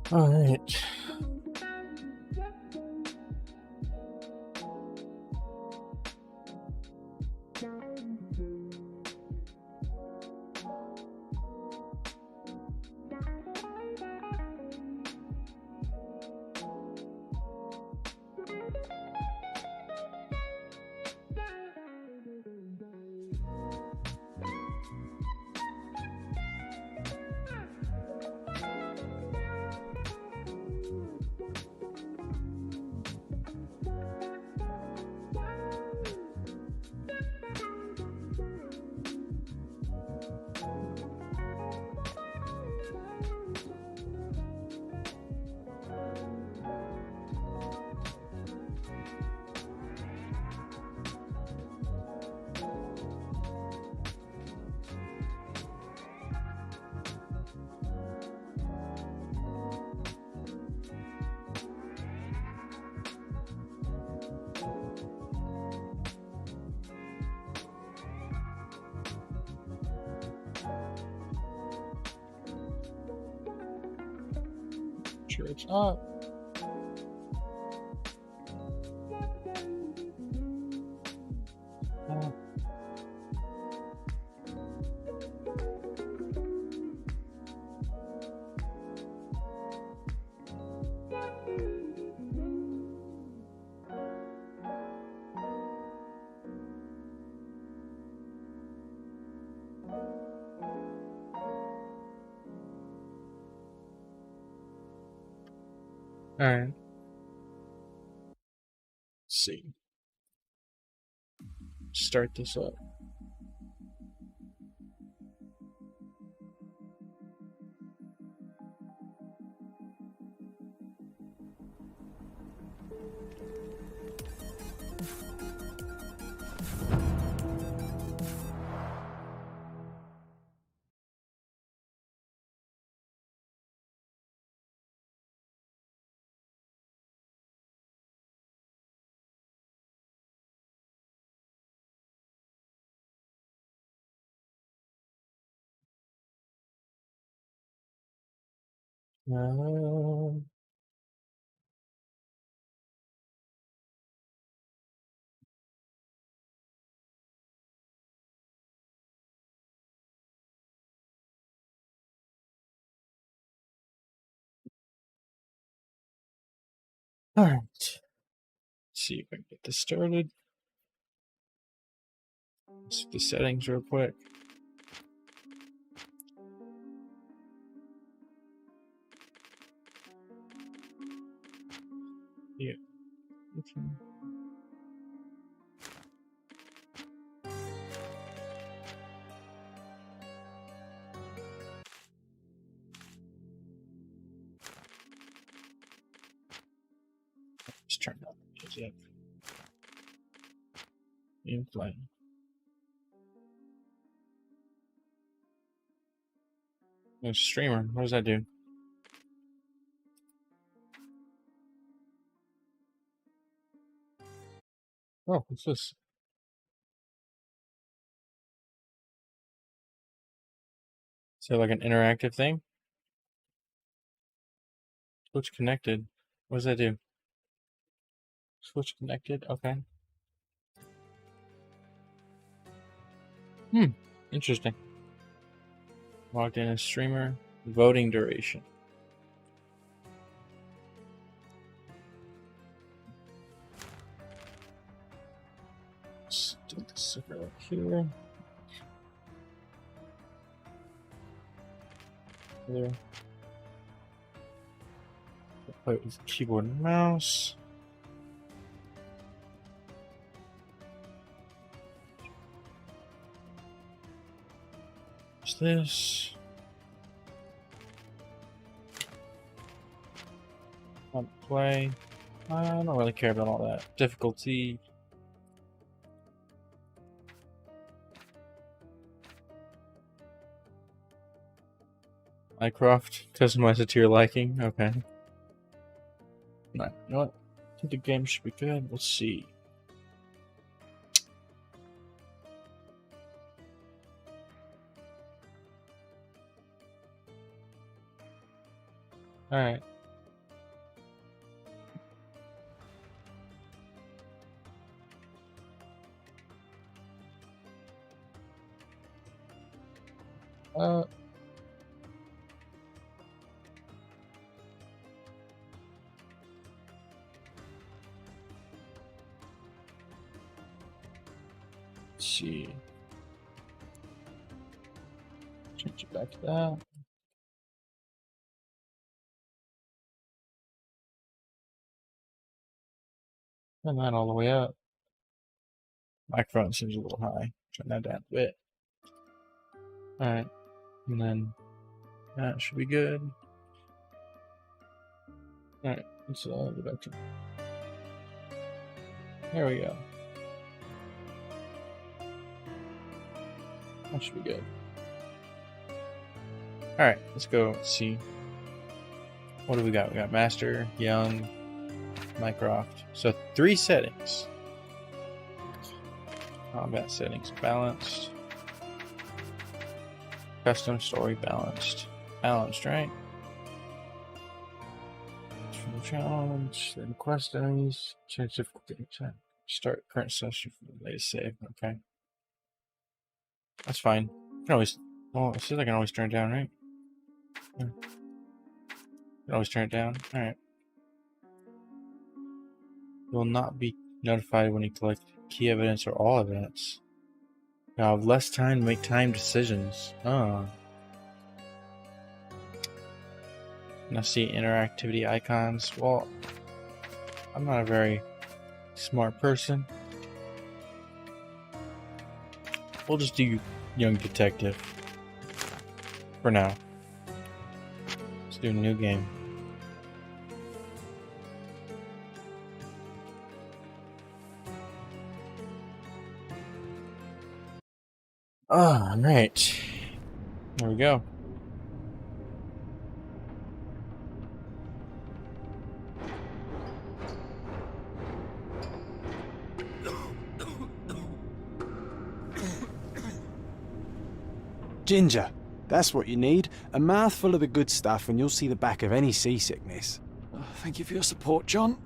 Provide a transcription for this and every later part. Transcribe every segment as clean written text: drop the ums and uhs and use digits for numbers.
All right. Sure it's up. All right. Let's see. Start this up. All right. Let's see if I can get this started. Let's see the settings real quick. Yeah. Okay. Just turn down the music. In play. No streamer. What does that do? Oh, what's this? Is that like an interactive thing? Switch connected. What does that do? Switch connected. Okay. Interesting. Logged in as streamer. Voting duration. Let's do this right here. There. Play it with keyboard and mouse. What's this? Play. I don't really care about all that. Difficulty. Minecraft. Customize it to your liking. Okay. Right. You know what? I think the game should be good. Let's see. Alright. Let's see. Change it back to that. Turn that all the way up. Microphone seems a little high. Turn that down a bit. Alright. And then that should be good. Alright, let's go back to. There we go. That should be good. Alright, let's go see. What do we got? We got Master, Young, Mycroft. So 3 settings. Combat settings balanced. Custom story balanced. Balanced, right? Challenge, then quest enemies, change difficulty, start current session for the latest save. Okay. That's fine. You can always, well, it says I can always turn it down, right? Yeah. You can always turn it down. Alright. You will not be notified when you collect key evidence or all evidence. You'll have less time to make timed decisions. Oh. Now see interactivity icons. Well, I'm not a very smart person. We'll just do Young Detective for now. Let's do a new game. Alright. There we go. Ginger, that's what you need. A mouthful of the good stuff and you'll see the back of any seasickness. Oh, thank you for your support, John.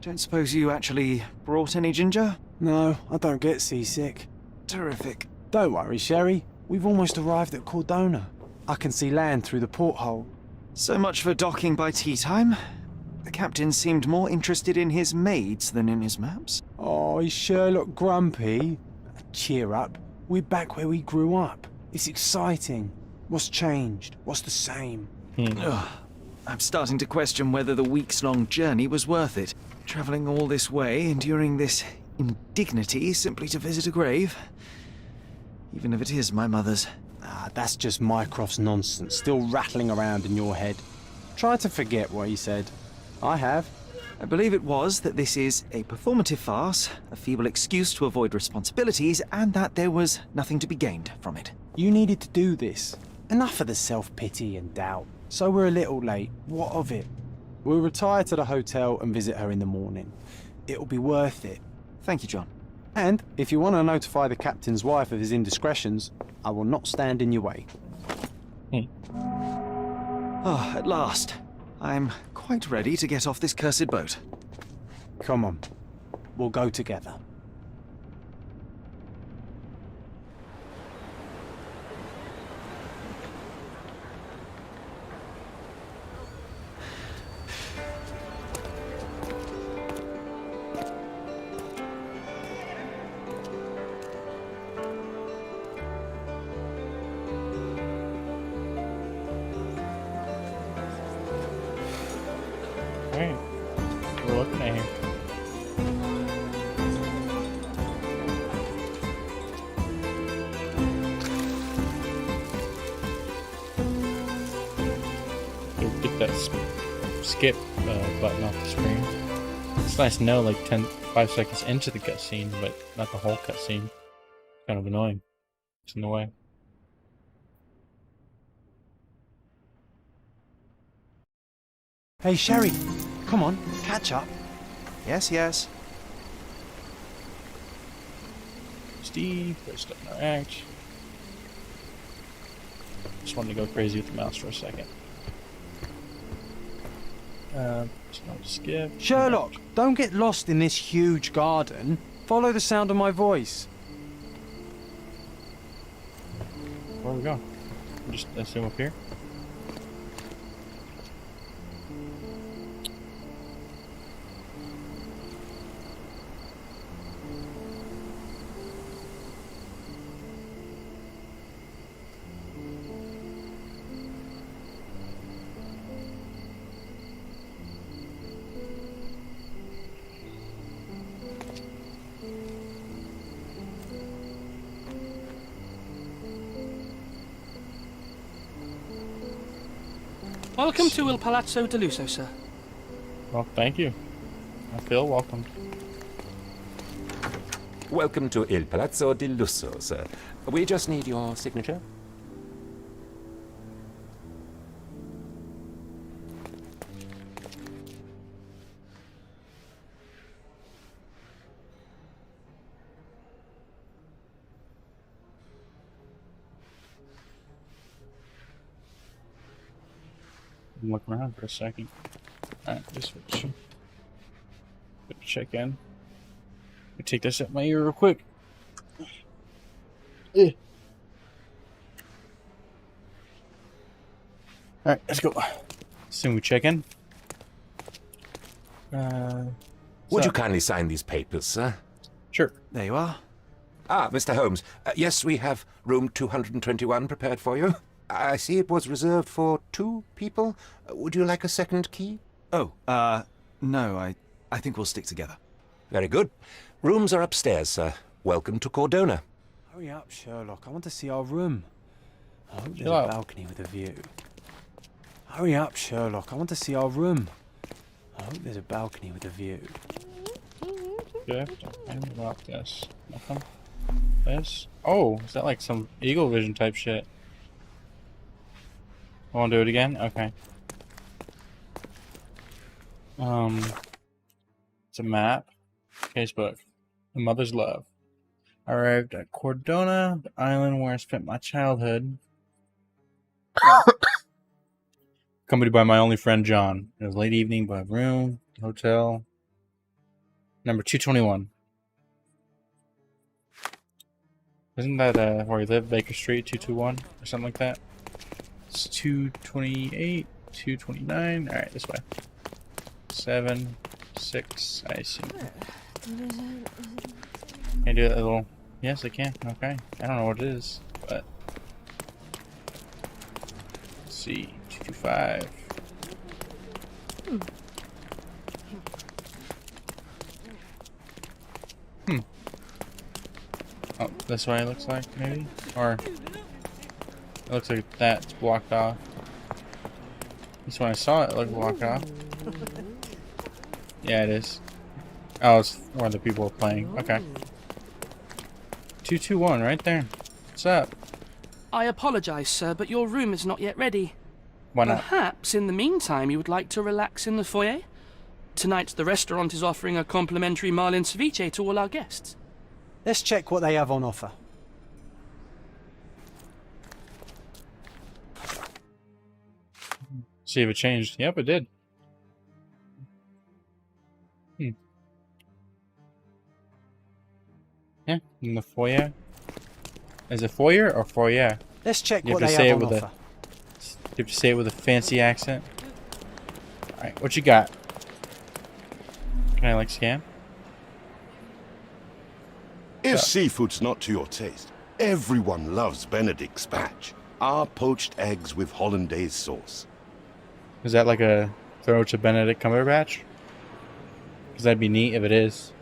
Don't suppose you actually brought any ginger? No, I don't get seasick. Terrific. Don't worry, Sherry. We've almost arrived at Cordona. I can see land through the porthole. So much for docking by tea time. The captain seemed more interested in his maids than in his maps. Oh, is Sherlock grumpy? Cheer up. We're back where we grew up. It's exciting. What's changed? What's the same? Ugh. I'm starting to question whether the weeks-long journey was worth it. Travelling all this way, enduring this indignity simply to visit a grave. Even if it is my mother's. Ah, that's just Mycroft's nonsense, still rattling around in your head. Try to forget what he said. I have. I believe it was that this is a performative farce, a feeble excuse to avoid responsibilities, and that there was nothing to be gained from it. You needed to do this. Enough of the self-pity and doubt. So we're a little late. What of it? We'll retire to the hotel and visit her in the morning. It'll be worth it. Thank you, John. And if you want to notify the captain's wife of his indiscretions, I will not stand in your way. Oh, at last. I'm quite ready to get off this cursed boat. Come on. We'll go together. Alright. We're looking at here. Go get that skip button off the screen. It's nice to know, like 5 seconds into the cutscene, but not the whole cutscene. Kind of annoying. It's in the way. Hey, Sherry. Come on, catch up. Yes, yes. Steve, first up in our act. Just wanted to go crazy with the mouse for a second. Just want to skip. Sherlock, don't get lost in this huge garden. Follow the sound of my voice. Where do we go? Just assume up here. Welcome to Il Palazzo de Lusso, sir. Well, thank you. I feel welcome. Welcome to Il Palazzo di Lusso, sir. We just need your signature. Look around for a second. Alright, just switch. Check in. Let me take this at my ear real quick. Alright, let's go. Assume we check in. Would you kindly sign these papers, sir? Sure. There you are. Ah, Mr. Holmes. Yes, we have room 221 prepared for you. I see it was reserved for 2 people. Would you like a second key? Oh, no, I think we'll stick together. Very good. Rooms are upstairs, sir. Welcome to Cordona. Hurry up, Sherlock. I want to see our room. I hope there's Chill a out. balcony with a view. Hurry up, Sherlock. I want to see our room. I hope there's a balcony with a view. Good. And about this. Nothing. This. Oh, is that like some eagle vision type shit? I want to do it again? Okay. It's a map. Casebook. The Mother's Love. I arrived at Cordona, the island where I spent my childhood. Accompanied by my only friend John. It was late evening by room, hotel. Number 221. Isn't that where you live? Baker Street, 221 or something like that? It's 228, 229. Alright, this way. 7, 6, I assume. Can I do that little... Yes, I can. Okay. I don't know what it is, but... Let's see. 225. Oh, this way it looks like, maybe? Or... It looks like that's blocked off. This when I saw it, it looked blocked off. Yeah, it is. Oh, it's where the people are playing. Okay. 221, right there. What's up? I apologize, sir, but your room is not yet ready. Why not? Perhaps, in the meantime, you would like to relax in the foyer? Tonight, the restaurant is offering a complimentary marlin ceviche to all our guests. Let's check what they have on offer. See if it changed. Yep, it did. Yeah, in the foyer. Is it foyer or foyer? Let's check You what have to they say have it on with offer. You have to say it with a fancy accent. Alright, what you got? Can I, like, scan? If seafood's not to your taste, everyone loves Benedict's batch. Our poached eggs with hollandaise sauce. Is that like a throw to Benedict Cumberbatch? Because that'd be neat if it is.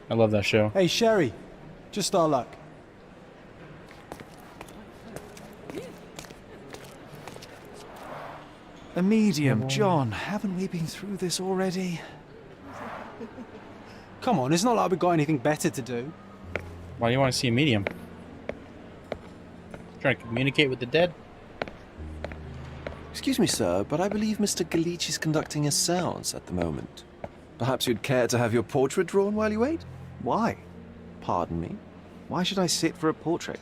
I love that show. Hey, Sherry. Just our luck. A medium, John. Haven't we been through this already? Come on, it's not like we've got anything better to do. Why do you want to see a medium? Trying to communicate with the dead? Excuse me, sir, but I believe Mr. Galich is conducting a séance at the moment. Perhaps you'd care to have your portrait drawn while you wait? Why? Pardon me? Why should I sit for a portrait?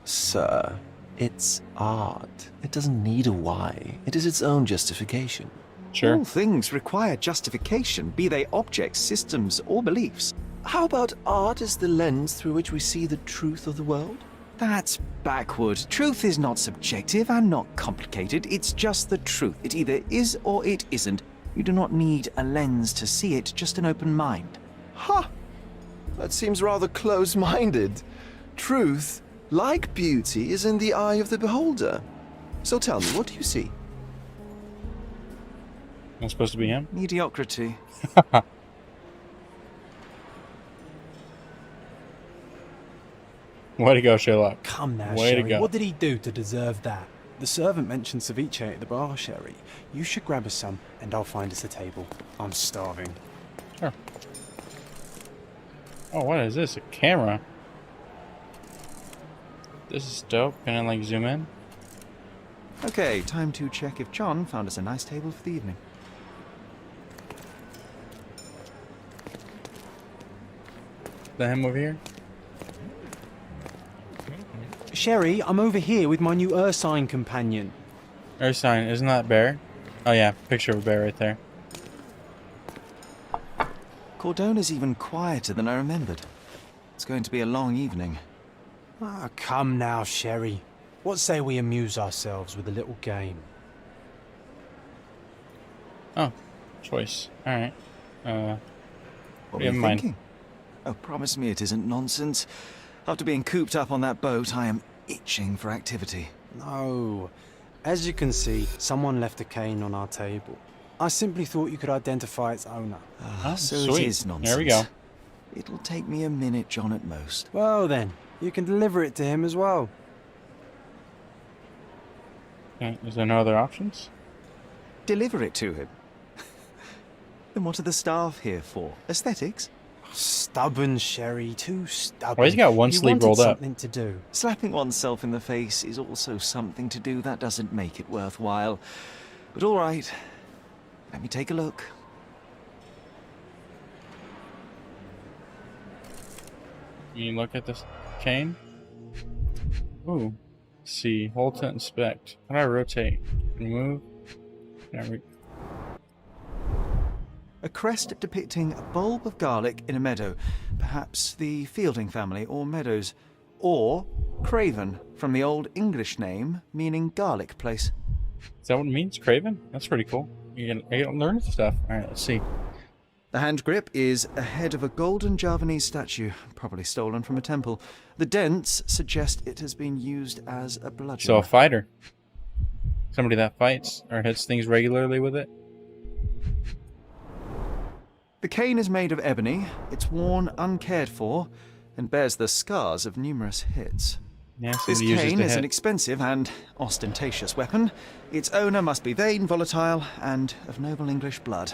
Sir, it's art. It doesn't need a why. It is its own justification. Sure. All things require justification, be they objects, systems, or beliefs. How about art as the lens through which we see the truth of the world? That's backward. Truth is not subjective and not complicated. It's just the truth. It either is or it isn't. You do not need a lens to see it, just an open mind. Ha! That seems rather close-minded. Truth, like beauty, is in the eye of the beholder. So tell me, what do you see? I'm supposed to be him? Mediocrity. Way to go, Sherlock. Come now, Way to Sherry. go. What did he do to deserve that? The servant mentioned ceviche at the bar, Sherry. You should grab us some, and I'll find us a table. I'm starving. Sure. Oh, what is this? A camera? This is dope. Can I, like, zoom in? Okay, time to check if John found us a nice table for the evening. Is that him over here? Sherry, I'm over here with my new Ursine companion. Ursine, isn't that bear? Oh yeah, picture of a bear right there. Cordona's even quieter than I remembered. It's going to be a long evening. Ah, come now, Sherry. What say we amuse ourselves with a little game? Oh, choice. Alright. What were you have you in mind? thinking? Oh, promise me it isn't nonsense. After being cooped up on that boat, I am itching for activity. No. As you can see, someone left a cane on our table. I simply thought you could identify its owner. Oh, So sweet. it is nonsense. There we go. It'll take me a minute, John, at most. Well then, you can deliver it to him as well. Okay, is there no other options? Deliver it to him. Then what are the staff here for? Aesthetics? Stubborn, Sherry, too stubborn. Why has he got one You sleeve wanted rolled up? something to do. Slapping oneself in the face is also something to do. That doesn't make it worthwhile. But all right, let me take a look. You look at this cane. Ooh. See, hold to inspect. How do I rotate? Remove? A crest depicting a bulb of garlic in a meadow. Perhaps the Fielding family or Meadows. Or Craven, from the Old English name meaning garlic place. Is that what it means? Craven? That's pretty cool. You can learn stuff. Alright, let's see. The hand grip is a head of a golden Javanese statue, probably stolen from a temple. The dents suggest it has been used as a bludgeon. So a fighter. Somebody that fights or hits things regularly with it. The cane is made of ebony, it's worn uncared for, and bears the scars of numerous hits. Yeah, This somebody uses cane to is an hit. expensive and ostentatious weapon. Its owner must be vain, volatile, and of noble English blood.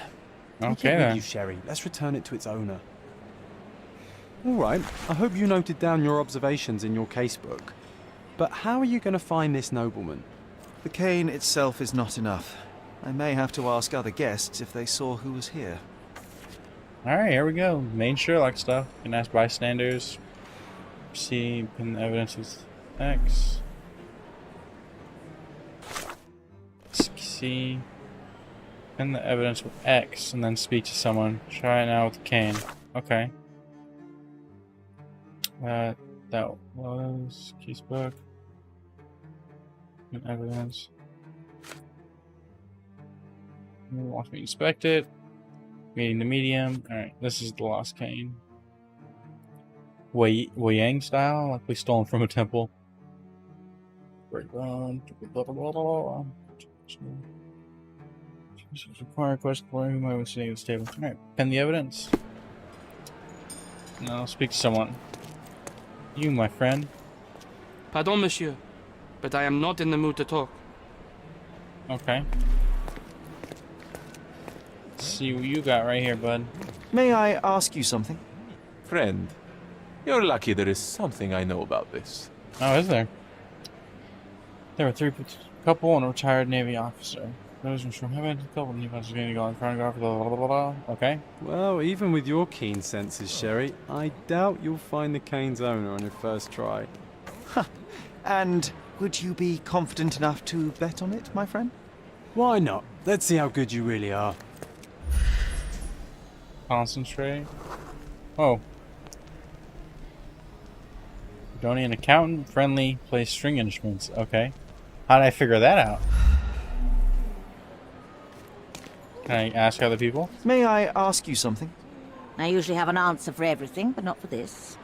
Take Okay it with then. you, Sherry. Let's return it to its owner. All right. I hope you noted down your observations in your casebook. But how are you going to find this nobleman? The cane itself is not enough. I may have to ask other guests if they saw who was here. Alright, here we go. Main Sherlock stuff. You can ask bystanders. See, pin the evidence with X. See. Pin the evidence with X and then speak to someone. Try it now with the cane. Okay. That was casebook. And evidence. Watch me inspect it. Meeting the medium. Alright, this is the lost cane. Wei Yang style, likely stolen from a temple. Break down. Require quest for who might be sitting at this table. Alright, pen the evidence. Now I'll speak to someone. You, my friend. Pardon, monsieur, but I am not in the mood to talk. Okay. Let's see what you got right here, bud. May I ask you something? Friend, you're lucky there is something I know about this. Oh, is there? There were three couple and a retired Navy officer. Those from heaven, a couple of new ones going to go in front of blah, blah, blah, blah. Okay. Well, even with your keen senses, Sherry, I doubt you'll find the cane's owner on your first try. And would you be confident enough to bet on it, my friend? Why not? Let's see how good you really are. Concentrate. Oh. Donnie, an accountant, friendly, plays string instruments. Okay. How did I figure that out? Can I ask other people? May I ask you something? I usually have an answer for everything, but not for this.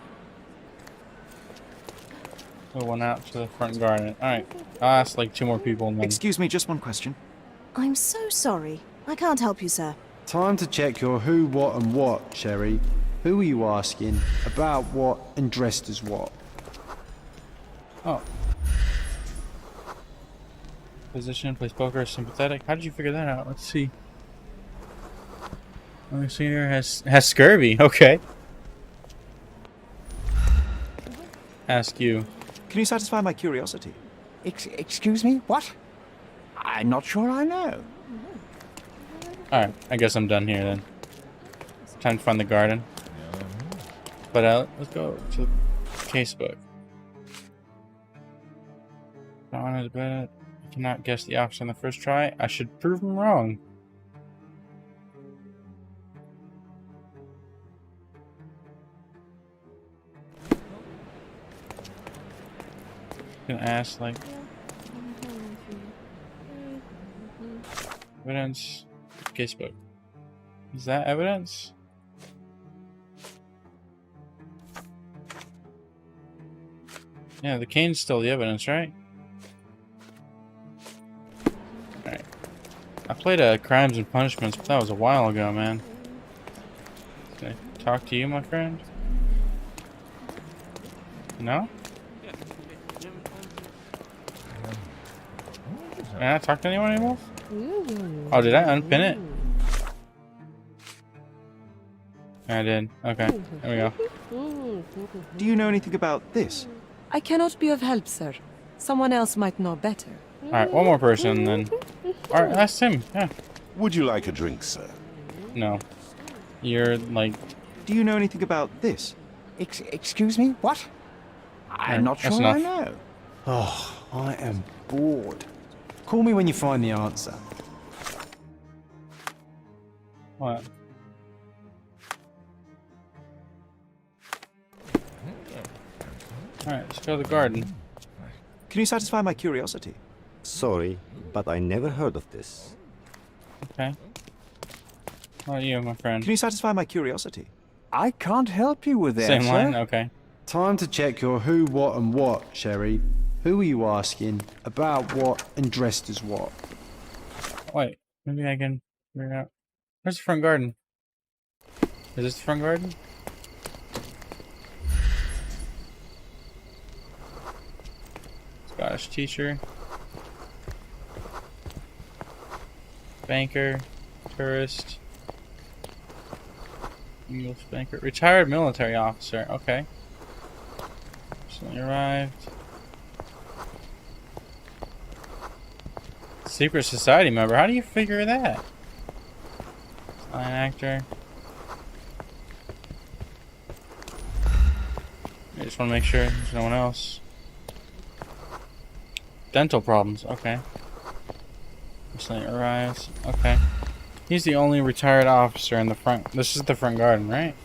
We went out to the front garden. Alright. I'll ask like 2 more people and then... Excuse me, just one question. I'm so sorry. I can't help you, sir. Time to check your who, what, and what, Sherry. Who are you asking? About what, and dressed as what? Oh. Position, plays poker, sympathetic. How did you figure that out? Let's see. Let me see here. Has scurvy. Okay. Ask you. Can you satisfy my curiosity? Excuse me? What? I'm not sure I know. Alright, I guess I'm done here then. Time to find the garden. But let's go to the casebook. On his bed. I cannot guess the officer on the first try. I should prove him wrong. Gonna ask like evidence. Casebook. Is that evidence? Yeah, the cane's still the evidence, right? Alright. I played Crimes and Punishments, but that was a while ago, man. Can I talk to you, my friend? No? Can I not talk to anyone anymore? Oh, did I unpin it? I did. Okay, there we go. Do you know anything about this? I cannot be of help, sir. Someone else might know better. Alright, one more person then. Alright, that's him. Yeah. Would you like a drink, sir? No. You're like... Do you know anything about this? Excuse me? What? I'm not sure That's I enough. know. Oh, I am bored. Call me when you find the answer. What? Alright, let's go to the garden. Can you satisfy my curiosity? Sorry, but I never heard of this. Okay. How about you, my friend? Can you satisfy my curiosity? I can't help you with that, Same sir. line? Okay. Time to check your who, what, and what, Sherry. Who are you asking? About what, and dressed as what? Wait, maybe I can figure it out. Where's the front garden? Is this the front garden? Scottish teacher. Banker. Tourist. English banker. Retired military officer. Okay. Recently arrived. Secret society member. How do you figure that? An actor. I just want to make sure there's no one else. Dental problems. Okay. Recently arrives. Okay. He's the only retired officer in the front. This is the front garden, right?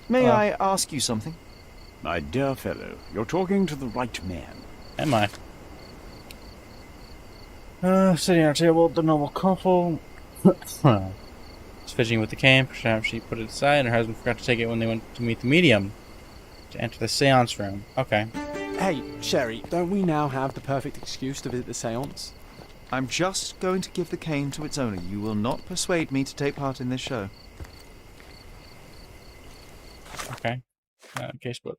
May I ask you something? My dear fellow, you're talking to the right man. Am I? Sitting on a table with the noble couple. Fidgeting with the cane. Perhaps she put it aside, and her husband forgot to take it when they went to meet the medium. To enter the seance room. Okay. Hey, Sherry, don't we now have the perfect excuse to visit the seance? I'm just going to give the cane to its owner. You will not persuade me to take part in this show. Okay. Casebook.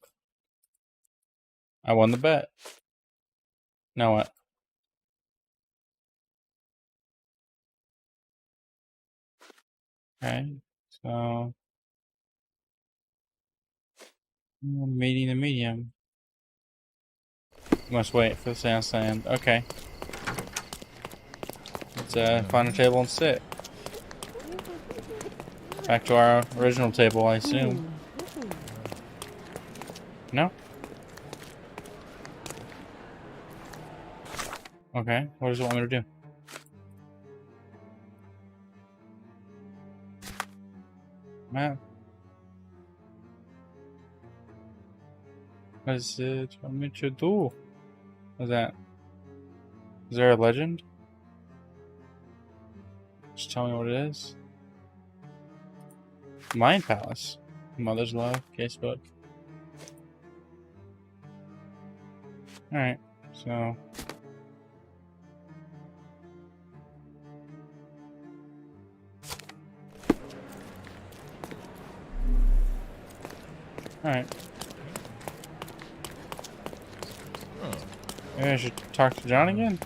I won the bet. Now what? Okay. So... meeting the medium. Must wait for the seance to end. Okay. Let's find a table and sit. Back to our original table, I assume. No? Okay, what does it want me to do? Map. What's it want me to do? What's that? Is there a legend? Just tell me what it is. Mind Palace. Mother's Love. Casebook. Alright, so. Alright. Maybe I should talk to John again?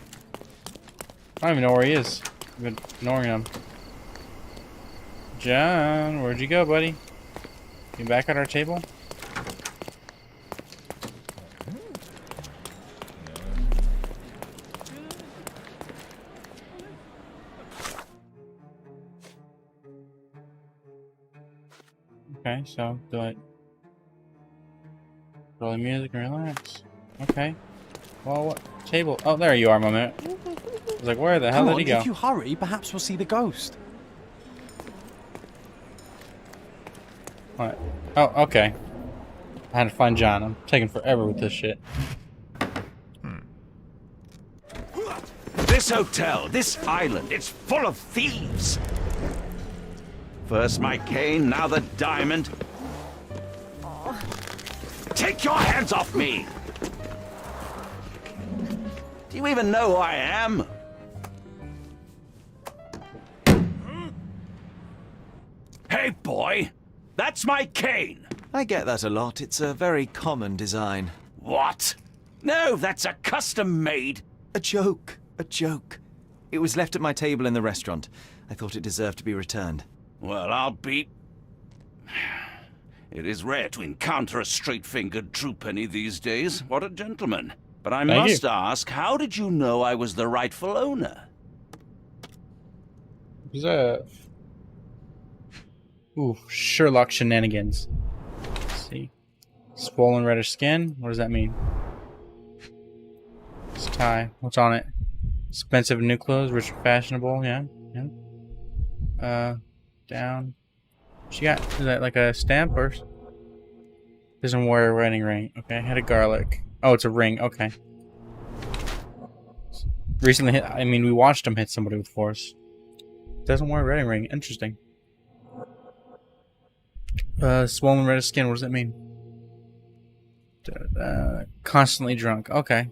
I don't even know where he is. I've been ignoring him. John, where'd you go, buddy? You back at our table? Okay, so do I roll the music and relax? Okay. Well, what table? Oh, there you are, my man. I was like, where the hell did he go? If you hurry, perhaps we'll see the ghost. What? Oh, okay. I had to find John. I'm taking forever with this shit. This hotel, this island, it's full of thieves. First my cane, now the diamond. Take your hands off me! Do you even know who I am? Hey, boy! That's my cane! I get that a lot. It's a very common design. What? No, that's a custom-made... A joke. A joke. It was left at my table in the restaurant. I thought it deserved to be returned. Well, I'll be... It is rare to encounter a straight-fingered true penny these days. What a gentleman. But I must ask, how did you know I was the rightful owner? Who's that? Ooh, Sherlock shenanigans. Let's see. Swollen reddish skin? What does that mean? It's a tie. What's on it? Expensive new clothes, rich and fashionable, yeah. Down. She got, is that like a stamp or? Doesn't wear a wedding ring. Okay, head of garlic. Oh, it's a ring, okay. Recently hit, I mean, we watched him hit somebody with force. Doesn't wear a wedding ring, interesting. Swollen reddish skin, what does that mean? Constantly drunk, okay.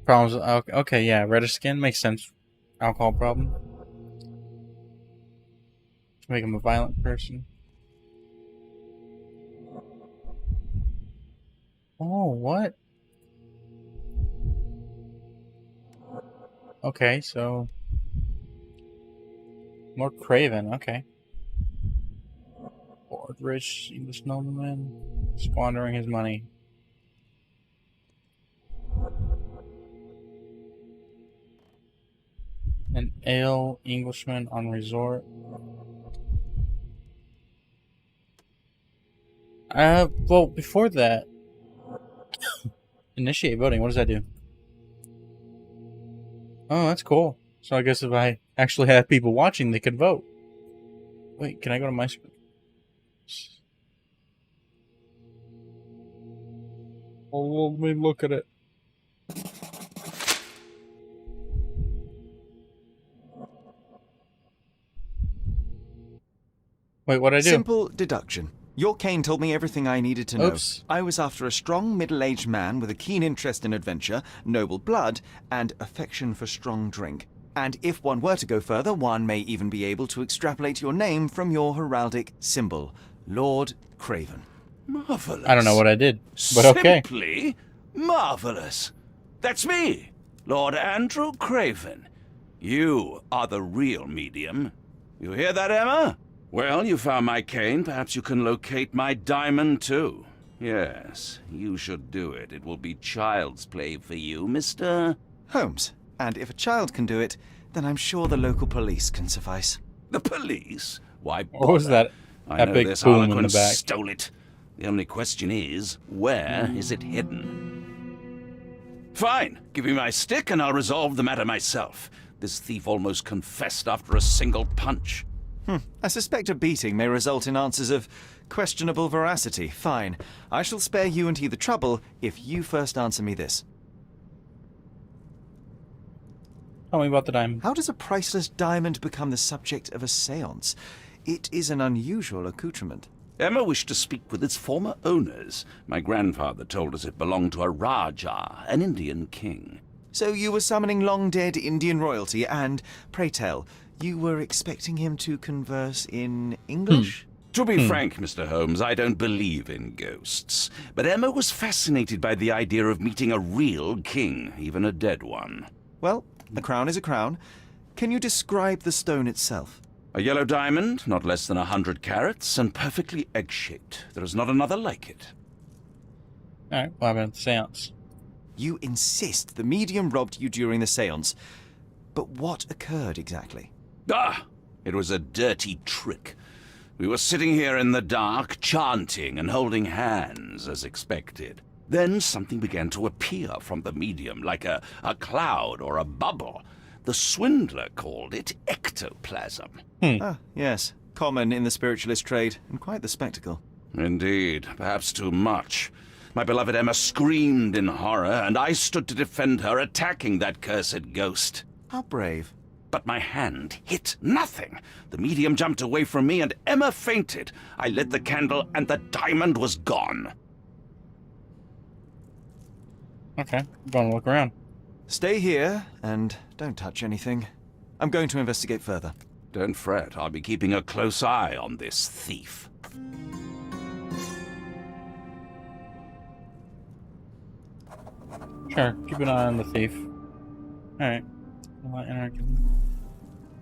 Problems, okay, yeah, reddish skin, makes sense. Alcohol problem. To make him a violent person. Oh, what? Okay, so... More craven, okay. Bored, rich English nobleman, squandering his money. An ale Englishman on resort. Well, before that... Initiate voting, what does that do? Oh, that's cool. So I guess if I actually had people watching, they could vote. Wait, can I go to my screen? Oh, let me look at it. Wait, what'd I do? Simple deduction. Your cane told me everything I needed to know. Oops. I was after a strong, middle-aged man with a keen interest in adventure, noble blood, and affection for strong drink. And if one were to go further, one may even be able to extrapolate your name from your heraldic symbol, Lord Craven. Marvelous. I don't know what I did, but okay. Simply marvelous. That's me, Lord Andrew Craven. You are the real medium. You hear that, Emma? Well, you found my cane. Perhaps you can locate my diamond, too. Yes, you should do it. It will be child's play for you, Mr. Holmes. And if a child can do it, then I'm sure the local police can suffice. The police? Why bother? What was that I know epic this boom in harlequin the back? stole it. The only question is, where is it hidden? Fine. Give me my stick and I'll resolve the matter myself. This thief almost confessed after a single punch. I suspect a beating may result in answers of Questionable veracity. Fine. I shall spare you and he the trouble if you first answer me this. Tell me about the diamond. How does a priceless diamond become the subject of a séance? It is an unusual accoutrement. Emma wished to speak with its former owners. My grandfather told us it belonged to a Rajah, an Indian king. So you were summoning long-dead Indian royalty, and, pray tell, you were expecting him to converse in English? To be frank, Mr. Holmes, I don't believe in ghosts. But Emma was fascinated by the idea of meeting a real king, even a dead one. Well, a crown is a crown. Can you describe the stone itself? A yellow diamond, not less than 100 carats, and perfectly egg-shaped. There is not another like it. Alright, what happened at the seance? You insist the medium robbed you during the séance. But what occurred exactly? Ah! It was a dirty trick. We were sitting here in the dark, chanting and holding hands, as expected. Then something began to appear from the medium, like a cloud or a bubble. The swindler called it ectoplasm. Ah, yes. Common in the spiritualist trade, and quite the spectacle. Indeed, perhaps too much. My beloved Emma screamed in horror, and I stood to defend her, attacking that cursed ghost. How brave. But my hand hit nothing. The medium jumped away from me, and Emma fainted. I lit the candle, and the diamond was gone. Okay, I'm going to look around. Stay here, and don't touch anything. I'm going to investigate further. Don't fret, I'll be keeping a close eye on this thief. Sure, keep an eye on the thief. Alright.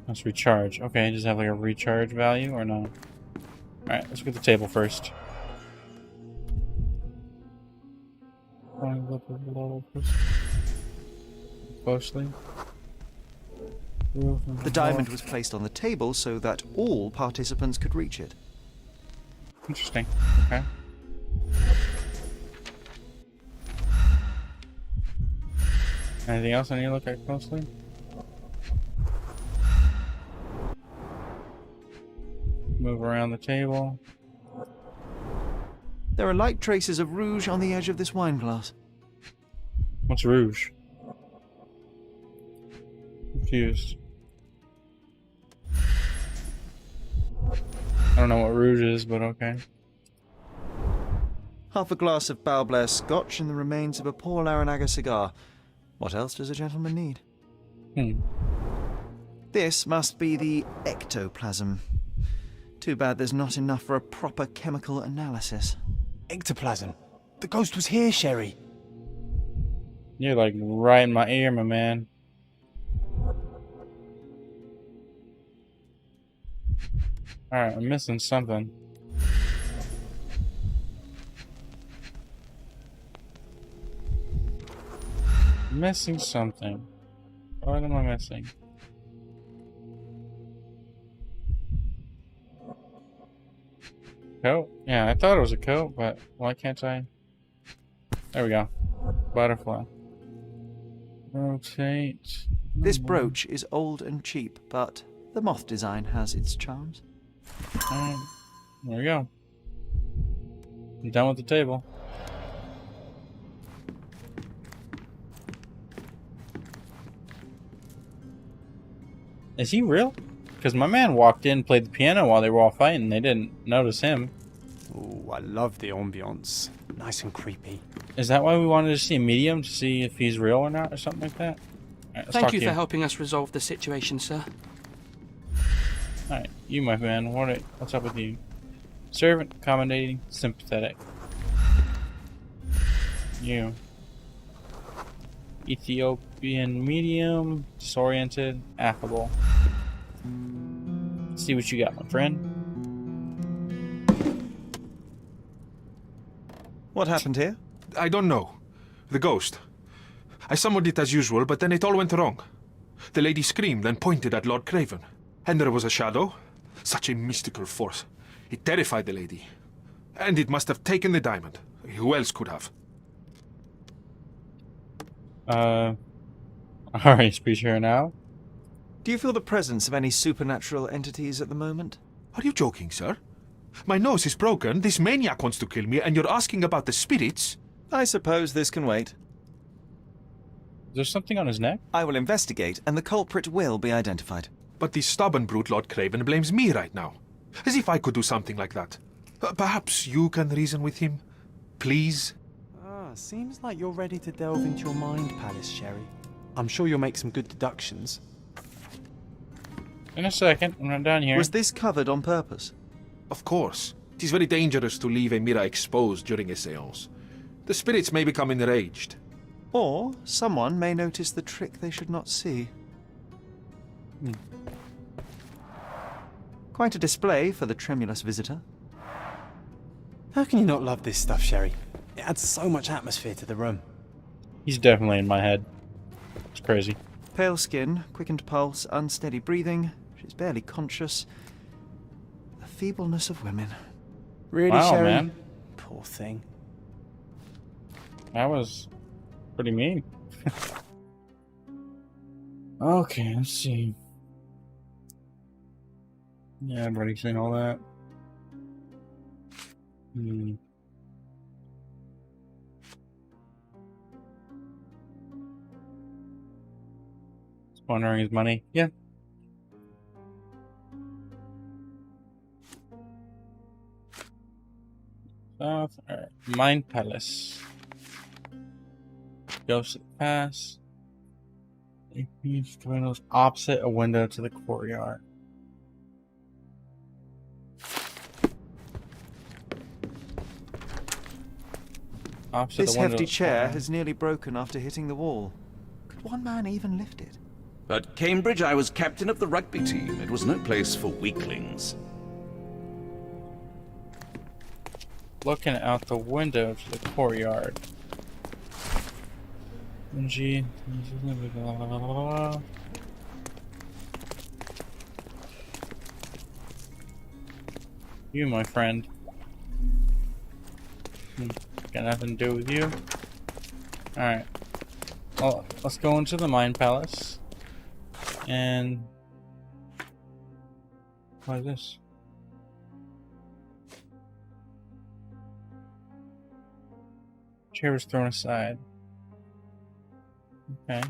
Let's recharge. Okay, does it have like a recharge value or no? Alright, let's get the table first. Closely. The diamond was placed on the table so that all participants could reach it. Interesting. Okay. Anything else I need to look at closely? Move around the table. There are light traces of rouge on the edge of this wine glass. What's rouge? Confused. I don't know what rouge is, but okay. Half a glass of Balblair Scotch and the remains of a Paul Aranaga cigar. What else does a gentleman need? This must be the ectoplasm. Too bad there's not enough for a proper chemical analysis. Ectoplasm. The ghost was here, Sherry. You're like right in my ear, my man. Alright, I'm missing something. Missing something. What am I missing? Coat? Yeah, I thought it was a coat, but why can't I? There we go. Butterfly. Rotate. This brooch is old and cheap, but the moth design has its charms. Alright. There we go. I'm done with the table. Is he real? Because my man walked in, played the piano while they were all fighting. They didn't notice him. Oh, I love the ambiance. Nice and creepy. Is that why we wanted to see a medium to see if he's real or not, or something like that? All right, Thank you for helping us resolve the situation, sir. Alright, you, my man. What's up with you? Servant, accommodating, sympathetic. You. Ethiopian medium, disoriented, affable. Let's see what you got, my friend. What happened here? I don't know. The ghost. I summoned it as usual, but then it all went wrong. The lady screamed and pointed at Lord Craven. And there was a shadow. Such a mystical force. It terrified the lady. And it must have taken the diamond. Who else could have? Alright, speech here now. Do you feel the presence of any supernatural entities at the moment? Are you joking, sir? My nose is broken, this maniac wants to kill me, and you're asking about the spirits? I suppose this can wait. Is there something on his neck? I will investigate, and the culprit will be identified. But the stubborn brute Lord Craven blames me right now. As if I could do something like that. Perhaps you can reason with him? Please? Seems like you're ready to delve into your mind palace, Sherry. I'm sure you'll make some good deductions. In a second, I'm not down here. Was this covered on purpose? Of course. It is very dangerous to leave a mirror exposed during a séance. The spirits may become enraged. Or someone may notice the trick they should not see. Quite a display for the tremulous visitor. How can you not love this stuff, Sherry? It adds so much atmosphere to the room. He's definitely in my head. It's crazy. Pale skin, quickened pulse, unsteady breathing. She's barely conscious. The feebleness of women. Really, wow, Sherry? Man. Poor thing. That was pretty mean. Okay, let's see. Yeah, I've already seen all that. Squandering his money. Yeah. South. Alright. Mind Palace. Ghost of the Past. A huge windows opposite a window to the courtyard. Opposite This the window hefty to the chair courtyard. has nearly broken after hitting the wall. Could one man even lift it? At Cambridge, I was captain of the rugby team. It was no place for weaklings. Looking out the window to the courtyard. G. You, my friend. Got nothing to do with you. Alright. Well, let's go into the Mind Palace. And... what is this? Chair was thrown aside. Okay.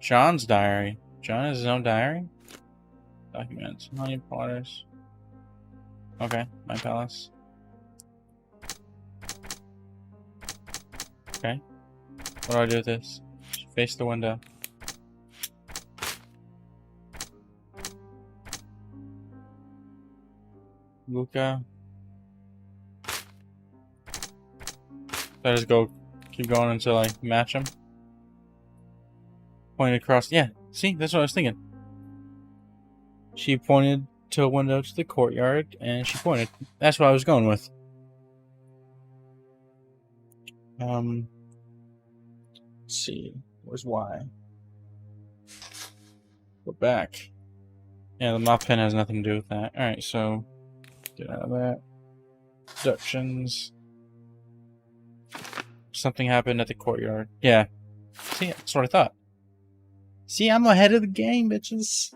John's diary. John has his own diary? Documents. Honey Potters. Okay, my palace. Okay. What do I do with this? Face the window. Luca. I just go, keep going until I match him. Pointed across. Yeah, see, that's what I was thinking. She pointed to a window to the courtyard, and she pointed. That's what I was going with. Let's see. Where's Y? Go back. Yeah, the mop pen has nothing to do with that. Alright, so get out of that. Deductions. Something happened at the courtyard. Yeah. See, that's what I thought. See, I'm ahead of the game, bitches.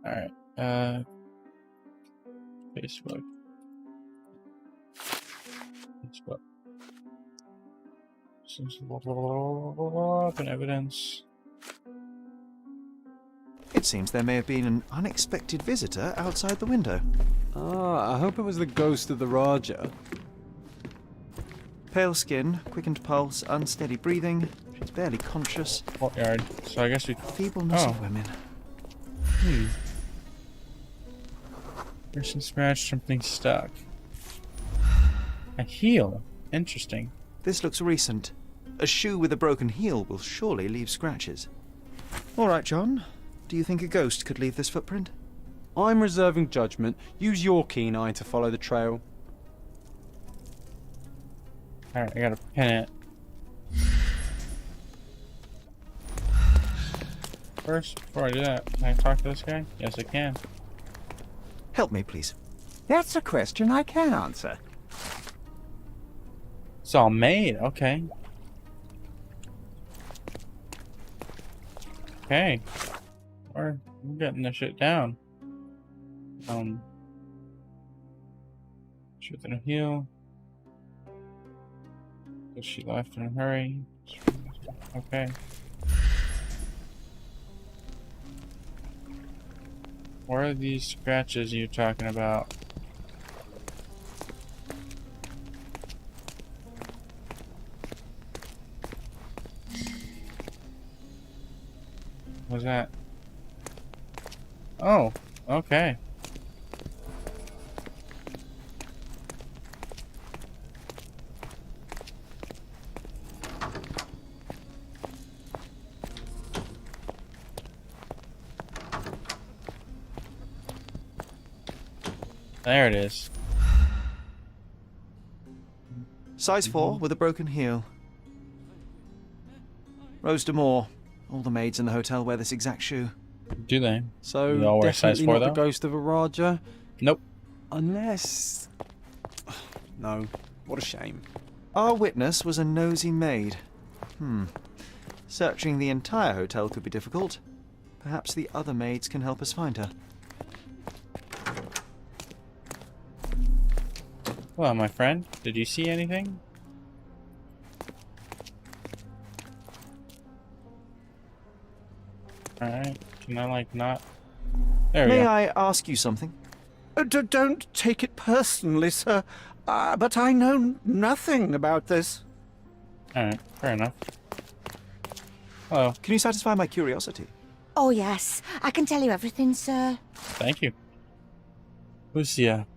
Alright. Facebook. Open evidence. It seems there may have been an unexpected visitor outside the window. Ah, I hope it was the ghost of the Raja. Pale skin, quickened pulse, unsteady breathing. She's barely conscious. Courtyard. So I guess we... Feebleness of women. Person scratched, something stuck. A heel. Interesting. This looks recent. A shoe with a broken heel will surely leave scratches. All right, John. Do you think a ghost could leave this footprint? I'm reserving judgment. Use your keen eye to follow the trail. Alright, I gotta pin it. First, before I do that, can I talk to this guy? Yes, I can. Help me, please. That's a question I can answer. It's all made, okay. Okay. We're getting this shit down. Truth in a heel. She left in a hurry. Okay. What are these scratches you're talking about? What's that? Oh, okay. There it is. Size 4 with a broken heel. Rose D'Amour. All the maids in the hotel wear this exact shoe. Do they? So They all wear size definitely 4 not though? the ghost of a Raja? Nope. Unless... No. What a shame. Our witness was a nosy maid. Searching the entire hotel could be difficult. Perhaps the other maids can help us find her. Well, my friend, did you see anything? Alright, can I like not? There we May go. I ask you something? Don't take it personally, sir. But I know nothing about this. Alright, fair enough. Hello. Can you satisfy my curiosity? Oh, yes. I can tell you everything, sir. Thank you. Lucia.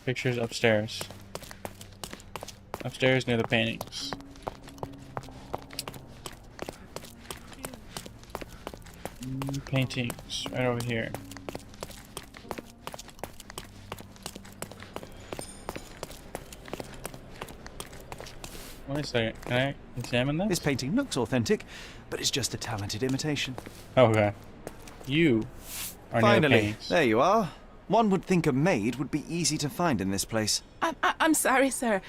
Pictures upstairs. Upstairs near the paintings. Paintings right over here. Wait a second, can I examine this? This painting looks authentic, but it's just a talented imitation. Okay. You are near the Finally, paintings. there you are. One would think a maid would be easy to find in this place. I'm sorry, sir.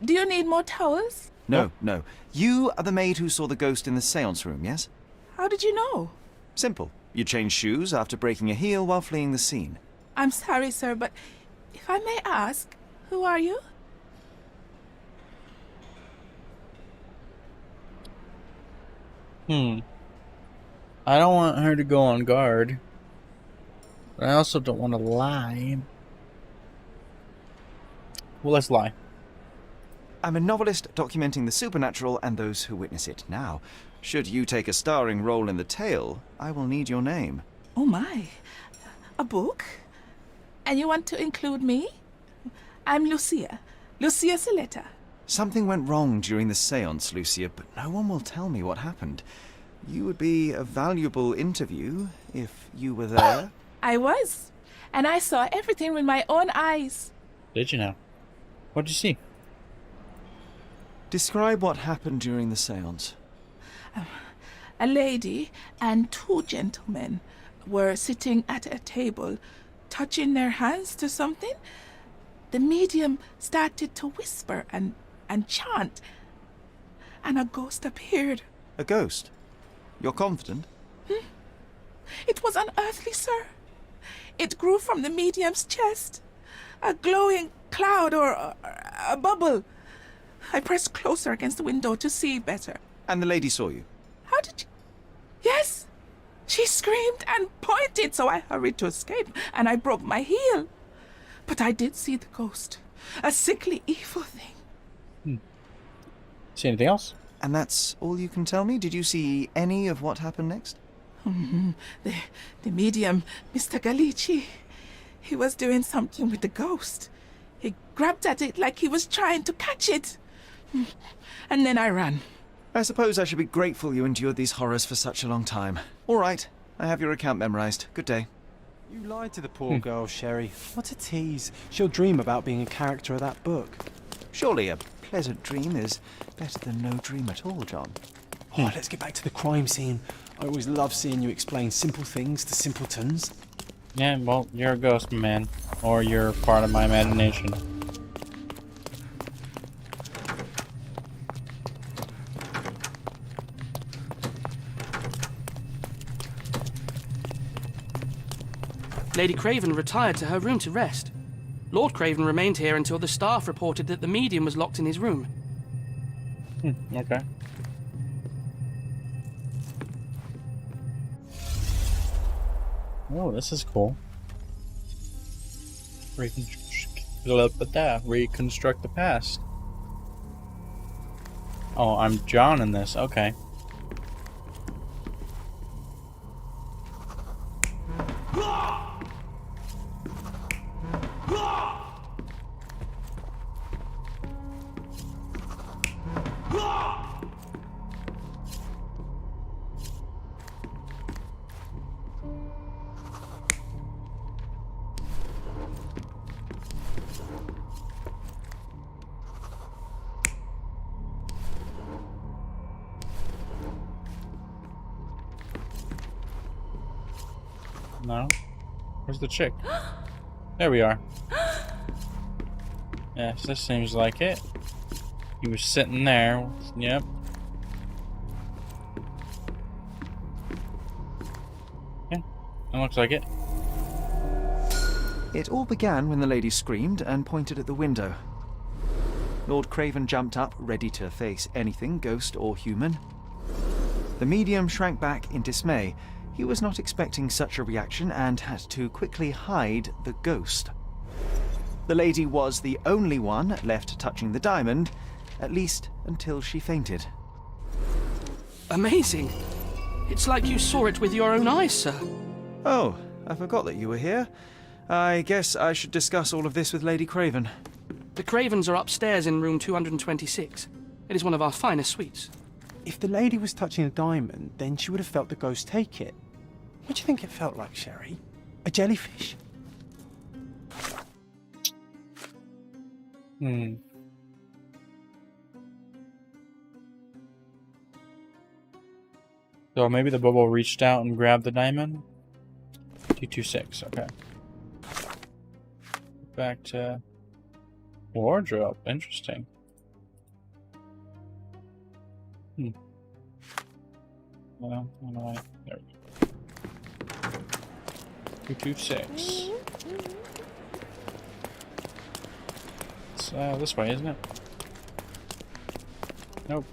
Do you need more towels? No, no. You are the maid who saw the ghost in the seance room, yes? How did you know? Simple. You changed shoes after breaking a heel while fleeing the scene. I'm sorry, sir, but if I may ask, who are you? I don't want her to go on guard. But I also don't want to lie. Well, let's lie. I'm a novelist documenting the supernatural and those who witness it. Now, should you take a starring role in the tale, I will need your name. Oh my. A book? And you want to include me? I'm Lucia. Lucia Saletta. Something went wrong during the seance, Lucia, but no one will tell me what happened. You would be a valuable interview if you were there. I was. And I saw everything with my own eyes. Did you now? What did you see? Describe what happened during the seance. A lady and two gentlemen were sitting at a table, touching their hands to something. The medium started to whisper and chant, and a ghost appeared. A ghost? You're confident? It was unearthly, sir. It grew from the medium's chest. A glowing cloud or a bubble. I pressed closer against the window to see better. And the lady saw you? How did you... Yes! She screamed and pointed, so I hurried to escape, and I broke my heel. But I did see the ghost. A sickly, evil thing. See anything else? And that's all you can tell me? Did you see any of what happened next? The medium, Mr. Galici, he was doing something with the ghost. He grabbed at it like he was trying to catch it. And then I ran. I suppose I should be grateful you endured these horrors for such a long time. All right, I have your account memorized. Good day. You lied to the poor girl, Sherry. What a tease. She'll dream about being a character of that book. Surely a pleasant dream is better than no dream at all, John. Oh, let's get back to the crime scene. I always love seeing you explain simple things to simpletons. Yeah, well, you're a ghost, man. Or you're part of my imagination. Lady Craven retired to her room to rest. Lord Craven remained here until the staff reported that the medium was locked in his room. Okay. Oh, this is cool. Reconstruct the past. Oh, I'm John in this. Okay. No? Where's the chick? There we are. Yes, this seems like it. He was sitting there. Yep. Yeah, it looks like it. It all began when the lady screamed and pointed at the window. Lord Craven jumped up, ready to face anything, ghost or human. The medium shrank back in dismay. He was not expecting such a reaction and had to quickly hide the ghost. The lady was the only one left touching the diamond, at least until she fainted. Amazing. It's like you saw it with your own eyes, sir. Oh, I forgot that you were here. I guess I should discuss all of this with Lady Craven. The Cravens are upstairs in room 226. It is one of our finest suites. If the lady was touching a diamond, then she would have felt the ghost take it. What do you think it felt like, Sherry? A jellyfish? So maybe the bubble reached out and grabbed the diamond? 226, okay. Back to wardrobe. Interesting. Well, there we go. 226. It's this way, isn't it? Nope.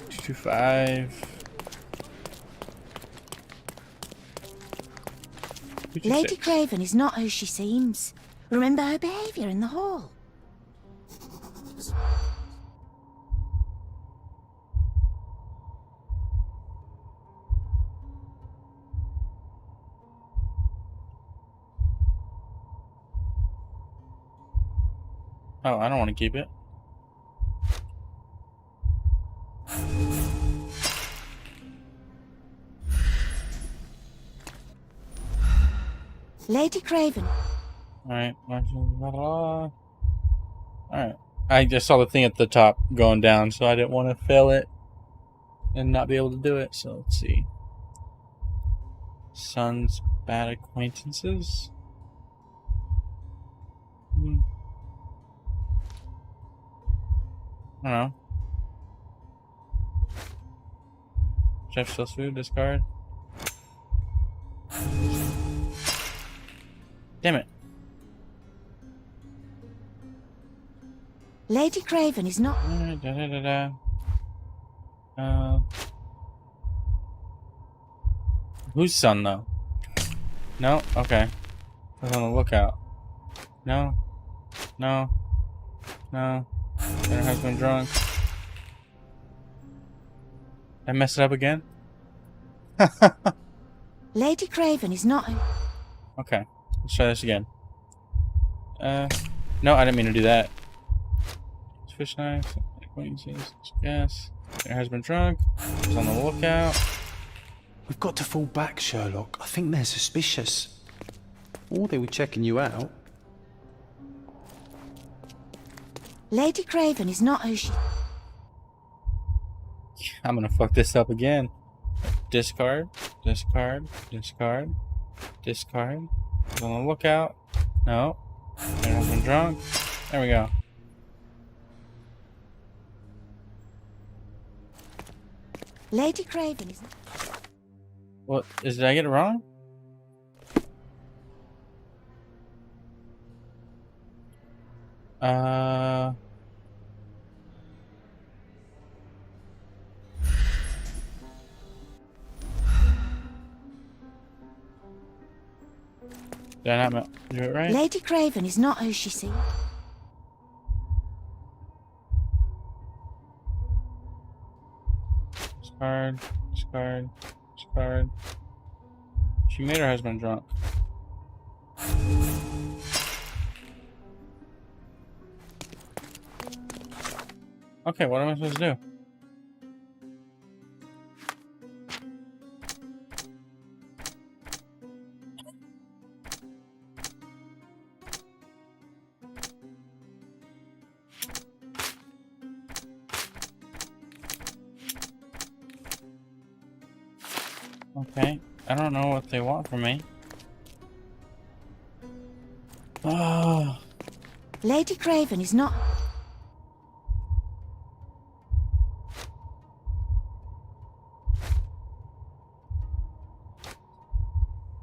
225. Lady Craven is not who she seems. Remember her behaviour in the hall. Oh, I don't want to keep it. Lady Craven. Alright. Alright. I just saw the thing at the top going down, so I didn't want to fail it and not be able to do it. So let's see. Son's bad acquaintances. I don't know. Chef sells food, discard. Damn it. Lady Craven is not. Whose son, though? No? Okay. I was on the lookout. No. No. No. Her husband drunk. I messed it up again? Lady Craven is not. Okay. Let's try this again. No, I didn't mean to do that. Fish knife, acquaintances, gas. Her husband drunk. He's on the lookout. We've got to fall back, Sherlock. I think they're suspicious. Or they were checking you out. Lady Craven is not who she. I'm gonna fuck this up again. Discard, discard, discard, discard. He's on the lookout. No. Her husband drunk. There we go. Lady Craven is. What? Did I get it wrong? Did I not do it right? Lady Craven is not who she seems. Discard, discard, discard. She made her husband drunk. Okay, what am I supposed to do? Okay, I don't know what they want from me. Oh. Lady Craven is not.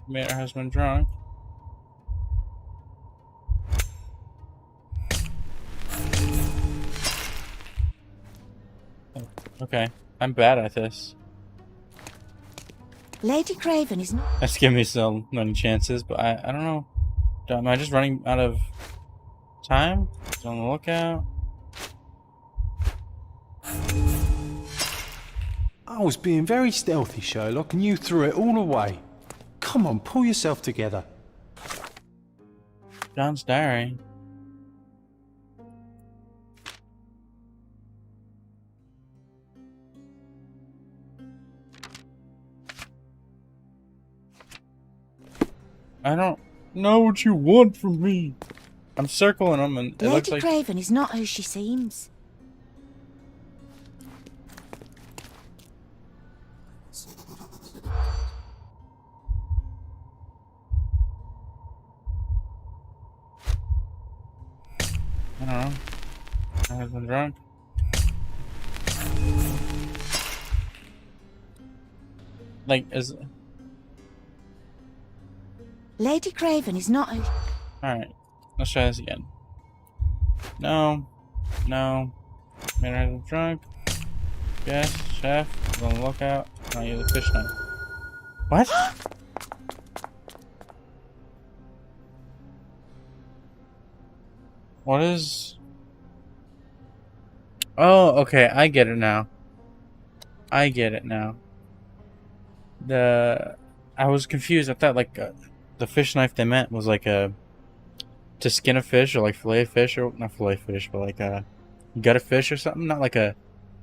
Made her husband drunk. Okay, I'm bad at this. Lady Craven is not. That's giving me so many chances, but I don't know. Am I just running out of time? Just on the lookout. I was being very stealthy, Sherlock, and you threw it all away. Come on, pull yourself together. John's diary. I don't know what you want from me. I'm circling them, and it looks Lady like Craven is not who she seems. I don't know. My husband drunk. Like, is Lady Craven is not who. alright. Let's try this again. No. No. Made her husband drunk. Yes, chef. On the lookout. Not use the fish knife. What? What is... Oh, okay, I get it now. I get it now. I was confused. I thought, like, the fish knife they meant was, like, to skin a fish, or, like, fillet a fish, or, not fillet fish, but, like, gut a fish or something. Not like a,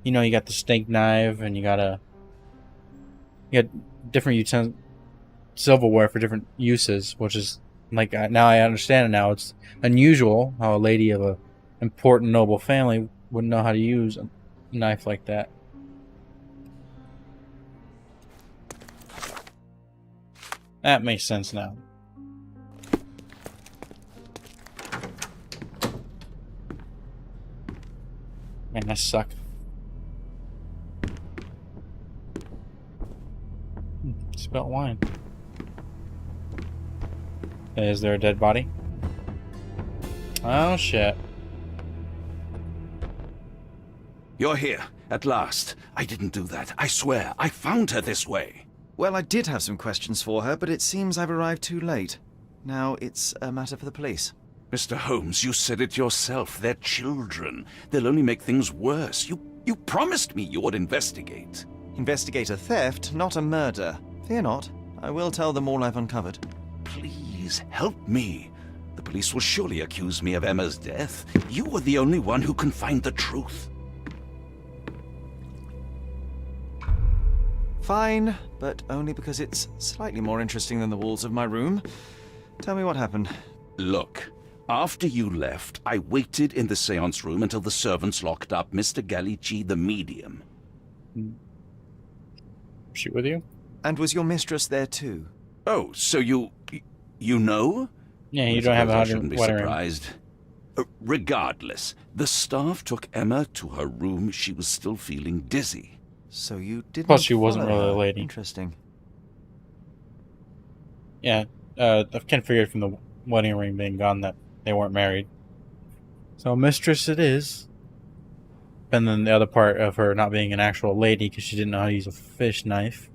you know, you got the steak knife, and you got different silverware for different uses, which is, like, now I understand it now. It's unusual how a lady of a important noble family wouldn't know how to use a knife like that. That makes sense now. Man, I suck. Spilt wine. Is there a dead body? Oh shit. You're here, at last. I didn't do that. I swear, I found her this way. Well, I did have some questions for her, but it seems I've arrived too late. Now it's a matter for the police. Mr. Holmes, you said it yourself. They're children. They'll only make things worse. You promised me you would investigate. Investigate a theft, not a murder. Fear not. I will tell them all I've uncovered. Please, help me. The police will surely accuse me of Emma's death. You are the only one who can find the truth. Fine, but only because it's slightly more interesting than the walls of my room. Tell me what happened. Look, after you left, I waited in the seance room until the servants locked up Mr. Gallici, the medium. Was she with you? And was your mistress there too? Oh, so you know? Yeah, you don't have a I shouldn't be wedding ring. surprised. Regardless, the staff took Emma to her room. She was still feeling dizzy. So you didn't. Plus, she wasn't follow really a her. lady. Interesting. Yeah, I kind of figured from the wedding ring being gone that they weren't married. So mistress it is. And then the other part of her not being an actual lady because she didn't know how to use a fish knife.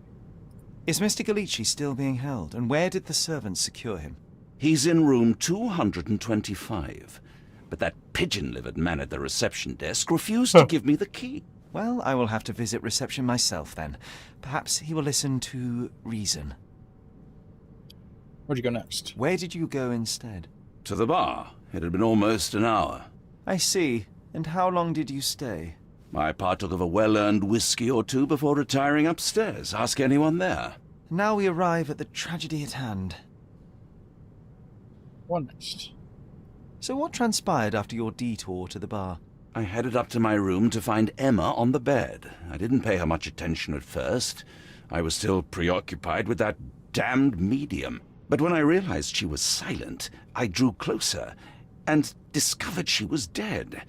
Is Mr. Galici still being held? And where did the servants secure him? He's in room 225. But that pigeon-livered man at the reception desk refused to give me the key. Well, I will have to visit reception myself then. Perhaps he will listen to reason. Where'd you go next? Where did you go instead? To the bar. It had been almost an hour. I see. And how long did you stay? I partook of a well-earned whiskey or two before retiring upstairs. Ask anyone there. Now we arrive at the tragedy at hand. What next? So what transpired after your detour to the bar? I headed up to my room to find Emma on the bed. I didn't pay her much attention at first. I was still preoccupied with that damned medium. But when I realized she was silent, I drew closer and discovered she was dead.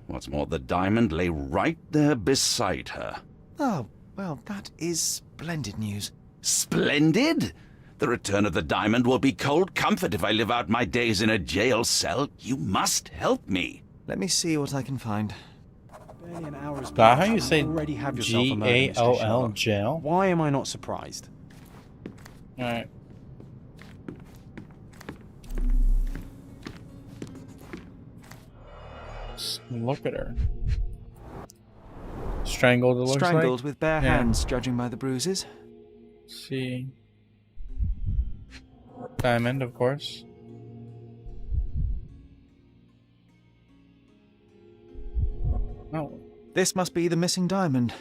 What's more, the diamond lay right there beside her. Oh, well, that is splendid news. Splendid? The return of the diamond will be cold comfort if I live out my days in a jail cell. You must help me. Let me see what I can find. Barely an hour has How passed you and say you already have yourself a murder mystery, G-A-O-L, Sherlock. jail? Why am I not surprised? Alright. Look at her. Strangled, it looks like. Strangled with bare Yeah. hands, judging by the bruises. See. Diamond, of course. Oh. This must be the missing diamond.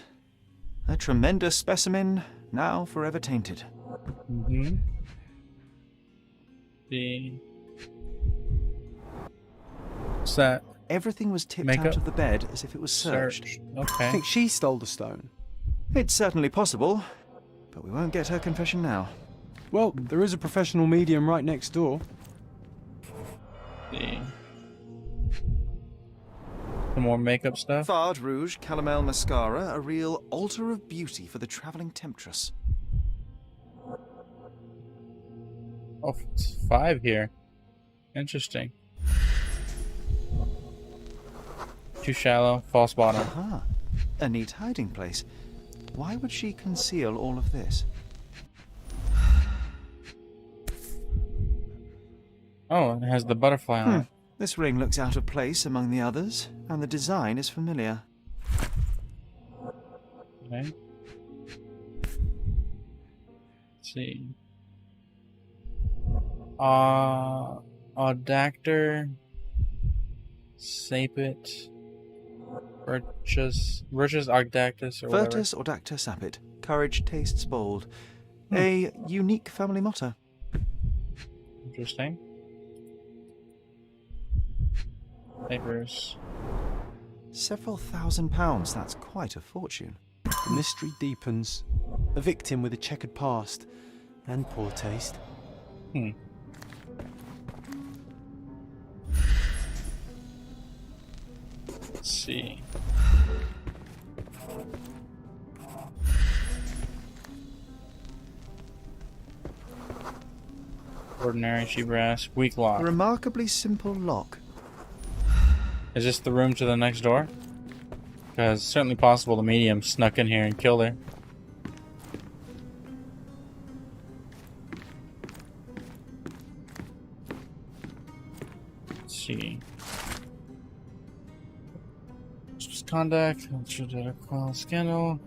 A tremendous specimen, now forever tainted. Mm-hmm. The... What's that? Everything was tipped Makeup? out of the bed as if it was searched. I Okay. think she stole the stone. It's certainly possible, but we won't get her confession now. Well, there is a professional medium right next door. The... Some more makeup stuff. Fard Rouge Calomel Mascara, a real altar of beauty for the travelling temptress. Oh, it's 5 here. Interesting. Too shallow. False bottom. Aha. A neat hiding place. Why would she conceal all of this? Oh, it has the butterfly on it. This ring looks out of place among the others, and the design is familiar. Okay. Let's see. Audactor. Sapit. Virtus Audactus or whatever. Virtus Audacta Sapit. Courage tastes bold. A unique family motto. Interesting. Papers. Several £1,000s, that's quite a fortune. The mystery deepens. A victim with a checkered past and poor taste. Let's see. Ordinary she brass. Weak A lock. remarkably simple lock. Is this the room to the next door? Because it's certainly possible the medium snuck in here and killed her. Let's see. Misconduct. Scandal.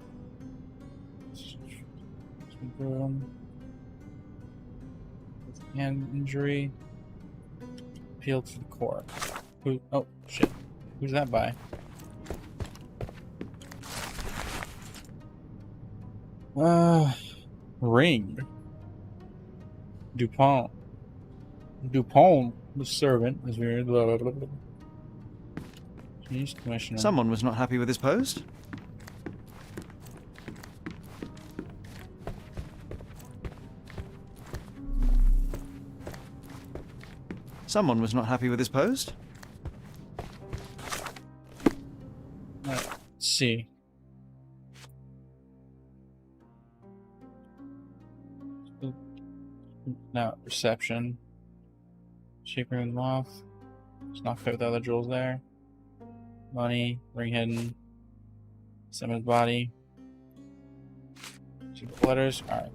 Hand injury. Appeal to the court. Who? Oh, shit. Who's that by? Ring. Dupont. Dupont, the servant, is weird. Blah, blah, blah, blah. Police commissioner. Someone was not happy with his post. Someone was not happy with his post. Let's see. Now, reception. Shape room moth. It's not fit with the other jewels there. Money, ring hidden. Simmons body. Letters. Alright.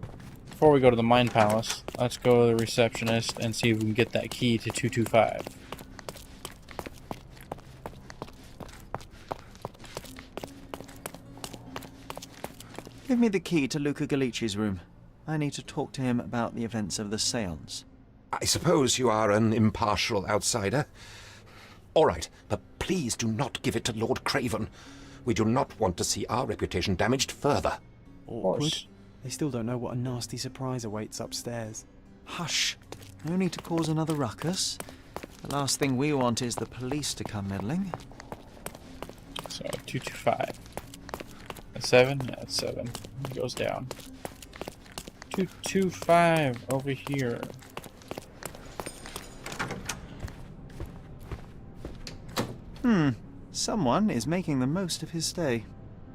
Before we go to the Mind Palace, let's go to the receptionist and see if we can get that key to 225. Give me the key to Luca Galici's room. I need to talk to him about the events of the séance. I suppose you are an impartial outsider. All right, but please do not give it to Lord Craven. We do not want to see our reputation damaged further. Awkward. They still don't know what a nasty surprise awaits upstairs. Hush. No need to cause another ruckus. The last thing we want is the police to come meddling. So, 225. A 7? Yeah, it's 7. It goes down. 225 over here. Someone is making the most of his stay.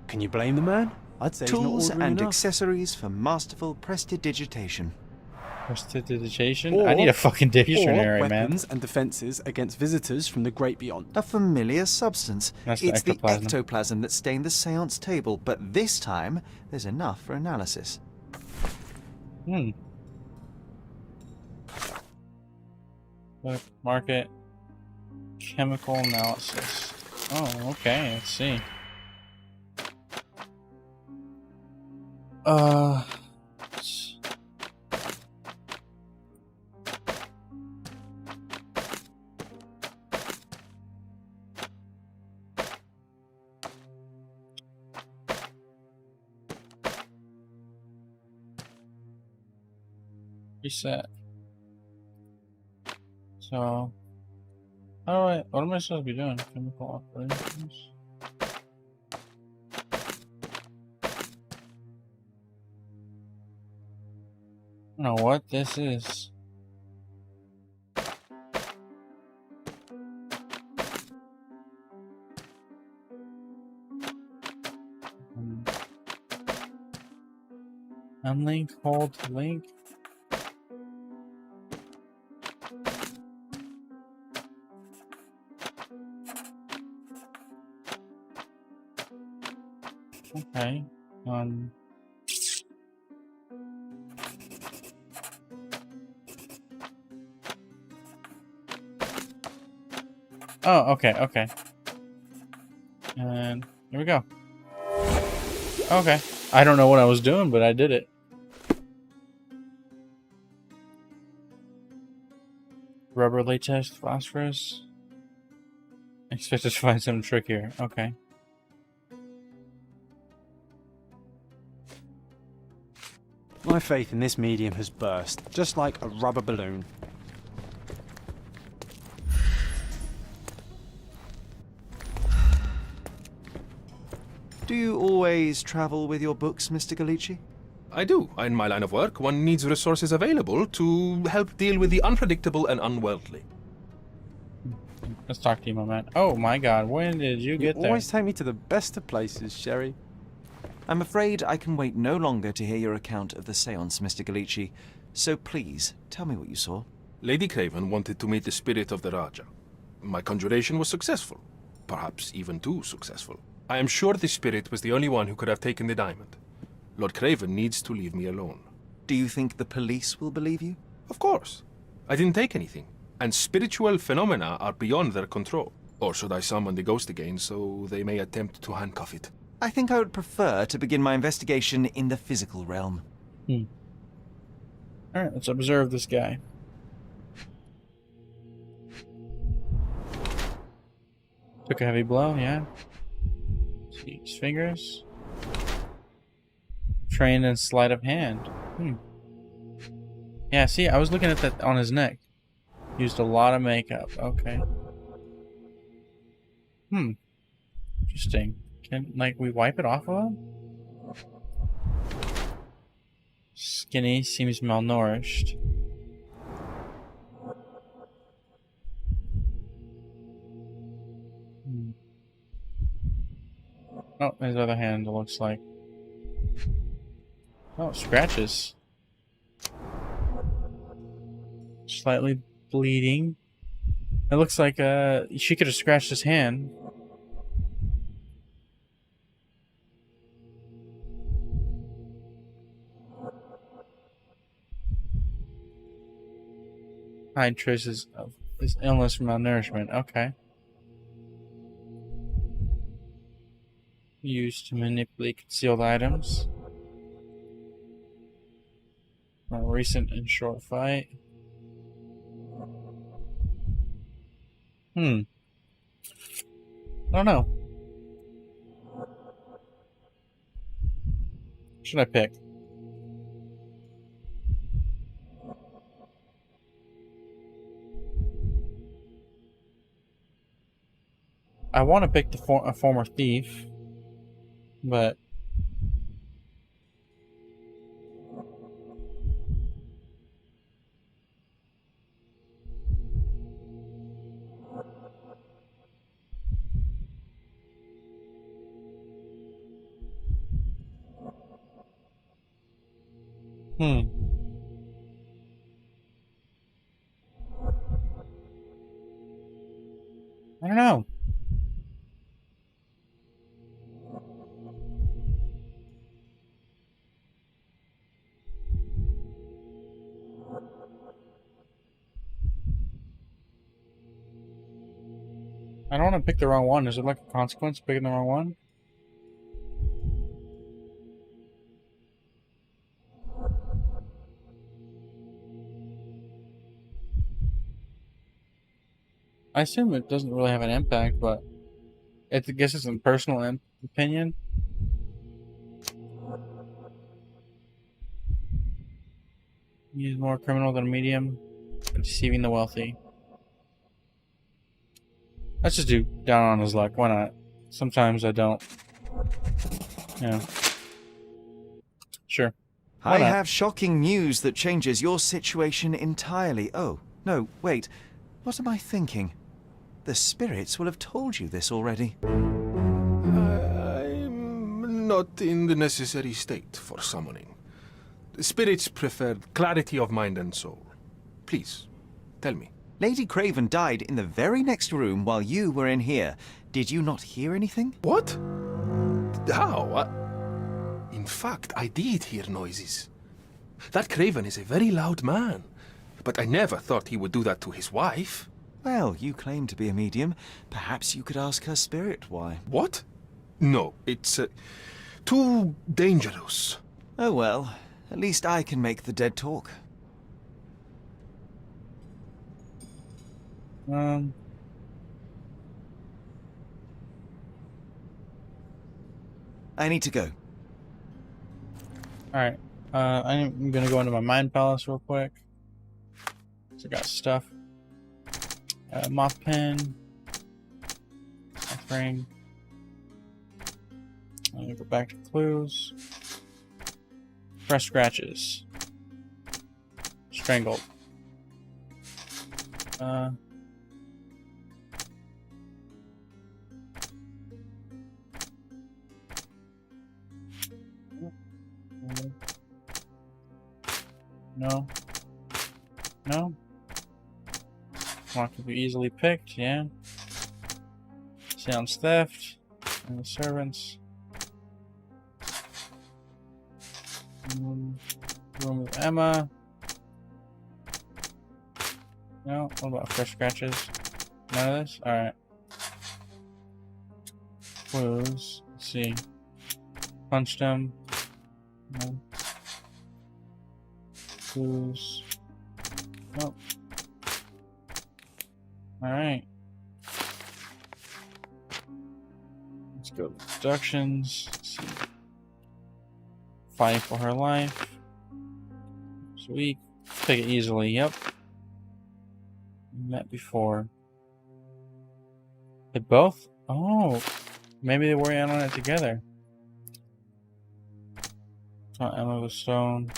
Can you blame the man? I'd say Tools he's not ordering and enough. accessories for masterful prestidigitation. Prestidigitation? I need a fucking dictionary, or man. weapons and defenses against visitors from the great beyond. A familiar substance. That's It's the the ectoplasm. ectoplasm that stained the séance table, but this time there's enough for analysis. Market. Chemical analysis. Oh, okay, let's see. Reset. So, what am I supposed to be doing? Chemical operations. I don't know what this is. Unlink, hold, link. Okay. Oh, okay. And here we go. Okay. I don't know what I was doing, but I did it. Rubber, latex, phosphorus. Expected to find some trick here. Okay. My faith in this medium has burst, just like a rubber balloon. Do you always travel with your books, Mr. Galici? I do. In my line of work, one needs resources available to help deal with the unpredictable and unworldly. Let's talk to you, my man. Oh my god, when did you get there? Always take me to the best of places, Sherry. I'm afraid I can wait no longer to hear your account of the séance, Mr. Galici. So please, tell me what you saw. Lady Craven wanted to meet the spirit of the Raja. My conjuration was successful. Perhaps even too successful. I am sure the spirit was the only one who could have taken the diamond. Lord Craven needs to leave me alone. Do you think the police will believe you? Of course. I didn't take anything. And spiritual phenomena are beyond their control. Or should I summon the ghost again so they may attempt to handcuff it? I think I would prefer to begin my investigation in the physical realm. Alright, let's observe this guy. Took a heavy blow, yeah. See his fingers. Trained in sleight of hand. Yeah, see, I was looking at that on his neck. Used a lot of makeup. Okay. Interesting. Can, like, we wipe it off of him? Skinny, seems malnourished. Oh, his other hand, it looks like. Oh, scratches. Slightly bleeding. It looks like she could have scratched his hand. Hide traces of his illness from malnourishment. Okay. Used to manipulate concealed items. A recent and short fight. I don't know. What should I pick? I want to pick a former thief, but I don't know. I don't want to pick the wrong one. Is there like a consequence of picking the wrong one? I assume it doesn't really have an impact, but I guess it's a personal opinion. He's more criminal than a medium, deceiving the wealthy. Let's just do down on his luck. Why not? Sometimes I don't. Yeah. Sure. I have shocking news that changes your situation entirely. Oh, no, wait. What am I thinking? The spirits will have told you this already. I'm not in the necessary state for summoning. The spirits prefer clarity of mind and soul. Please, tell me. Lady Craven died in the very next room while you were in here. Did you not hear anything? What? How? In fact, I did hear noises. That Craven is a very loud man, but I never thought he would do that to his wife. Well, you claim to be a medium. Perhaps you could ask her spirit why. What? No, it's too dangerous. Oh well, at least I can make the dead talk. I need to go. Alright. I'm gonna go into my mind palace real quick. So I got stuff. Moth pen. Moth ring. I'm gonna go back to clues. Fresh scratches. Strangled. No. No. Lock can be easily picked, yeah. Sounds theft. And the servants. Room with Emma. No. What about fresh scratches? None of this? Alright. Clues. Let's see. Punched him. No. Clues. Nope. Alright. Let's go to deductions. Let's see. Fighting for her life. Sweet. Take it easily, yep. Met before. They both? Oh. Maybe they were in on it together. Emma the Stone.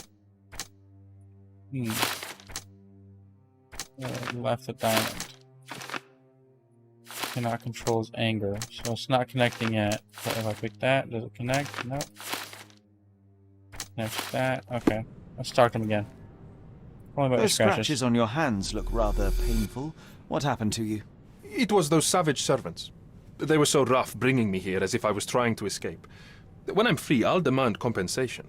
Left the diamond. Cannot control his anger. So it's not connecting yet. But if I pick that, does it connect? Nope. Connects that. Okay. Let's talk to him again. Those scratches on your hands look rather painful. What happened to you? It was those savage servants. They were so rough bringing me here as if I was trying to escape. When I'm free, I'll demand compensation.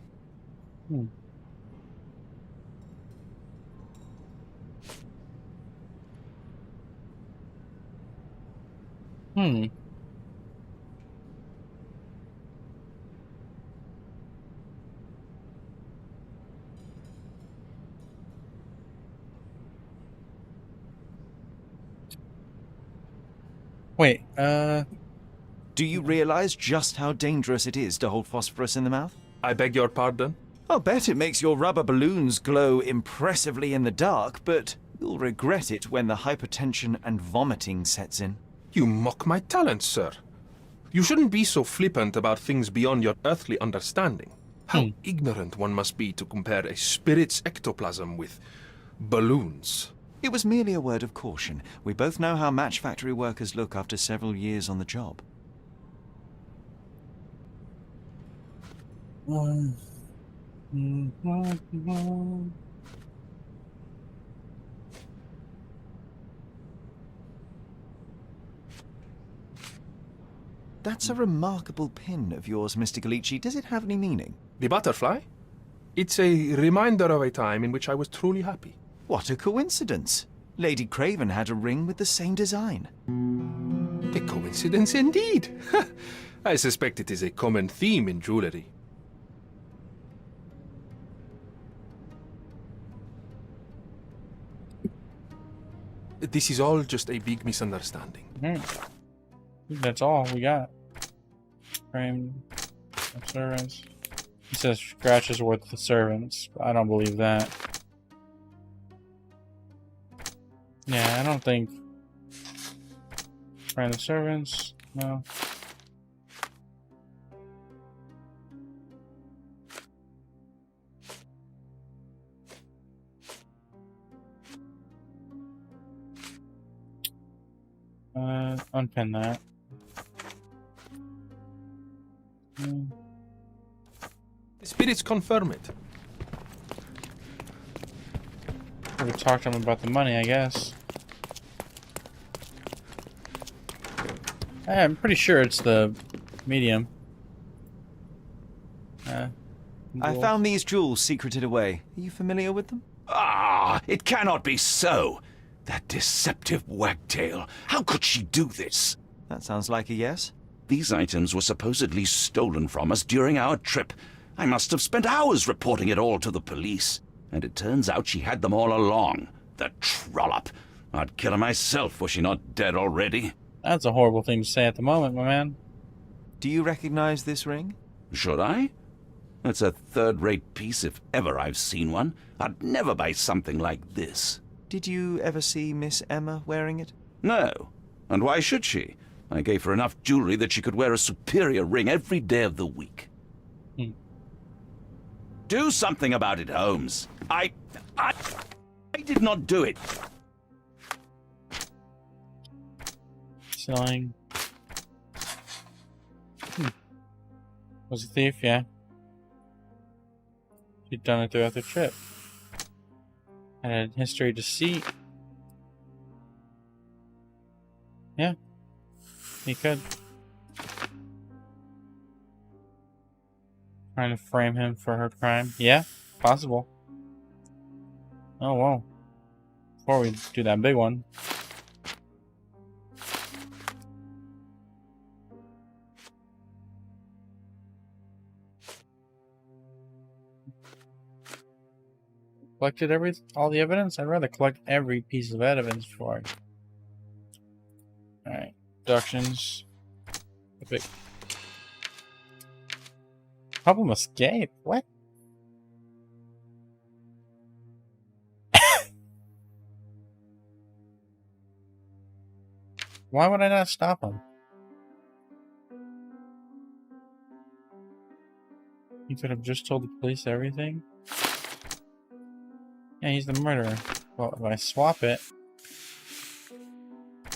Hmm. Wait, Do you realize just how dangerous it is to hold phosphorus in the mouth? I beg your pardon? I'll bet it makes your rubber balloons glow impressively in the dark, but you'll regret it when the hypertension and vomiting sets in. You mock my talents, sir. You shouldn't be so flippant about things beyond your earthly understanding. How ignorant one must be to compare a spirit's ectoplasm with balloons. It was merely a word of caution. We both know how match factory workers look after several years on the job. That's a remarkable pin of yours, Mr. Galici. Does it have any meaning? The butterfly? It's a reminder of a time in which I was truly happy. What a coincidence. Lady Craven had a ring with the same design. A coincidence indeed. I suspect it is a common theme in jewelry. This is all just a big misunderstanding. That's all we got. Frame of servants. He says scratch is worth the servants, but I don't believe that. Yeah, I don't think. Frame of servants, no. Unpin that. The spirits confirm it. We talked to him about the money, I guess. I'm pretty sure it's the medium. I found these jewels secreted away. Are you familiar with them? Ah, it cannot be so. That deceptive wagtail. How could she do this? That sounds like a yes. These items were supposedly stolen from us during our trip. I must have spent hours reporting it all to the police. And it turns out she had them all along. The trollop. I'd kill her myself were she not dead already. That's a horrible thing to say at the moment, my man. Do you recognize this ring? Should I? It's a third-rate piece if ever I've seen one. I'd never buy something like this. Did you ever see Miss Emma wearing it? No. And why should she? I gave her enough jewelry that she could wear a superior ring every day of the week. Do something about it, Holmes. I did not do it. Selling. Was a thief, yeah. She'd done it throughout the trip. And a history of deceit. Yeah. He could. Trying to frame him for her crime. Yeah, possible. Oh, whoa. Before we do that big one. Collected all the evidence? I'd rather collect every piece of evidence before I... Alright. Abductions. Epic. Help him escape? What? Why would I not stop him? You could have just told the police everything? Yeah, he's the murderer. Well, if I swap it,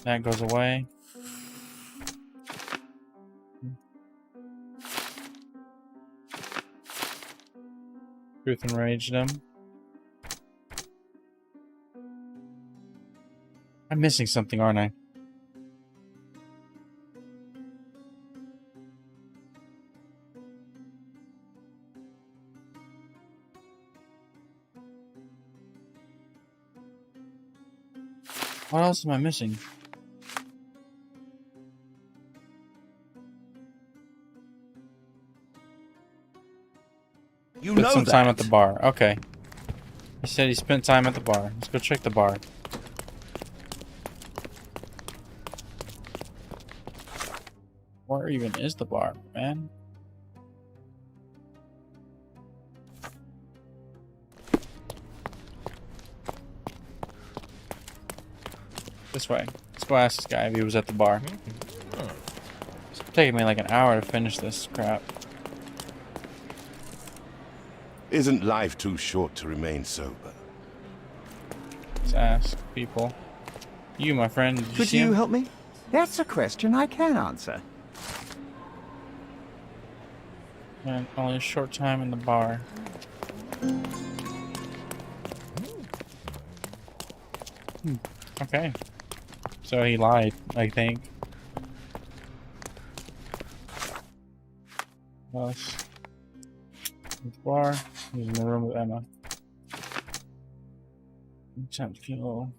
that goes away. Truth enraged him. I'm missing something, aren't I? What else am I missing? spent know some time at that. the bar. Okay. He said he spent time at the bar. Let's go check the bar. Where even is the bar, man? This way. Let's go ask this guy if he was at the bar. It's taking me like an hour to finish this crap. Isn't life too short to remain sober? Let's ask people. You, my friend, did you Could see you him? help me? That's a question I can answer. Man, only a short time in the bar. Okay. So he lied, I think. Us. The bar. He's in the room with Emma. Attempt to kill.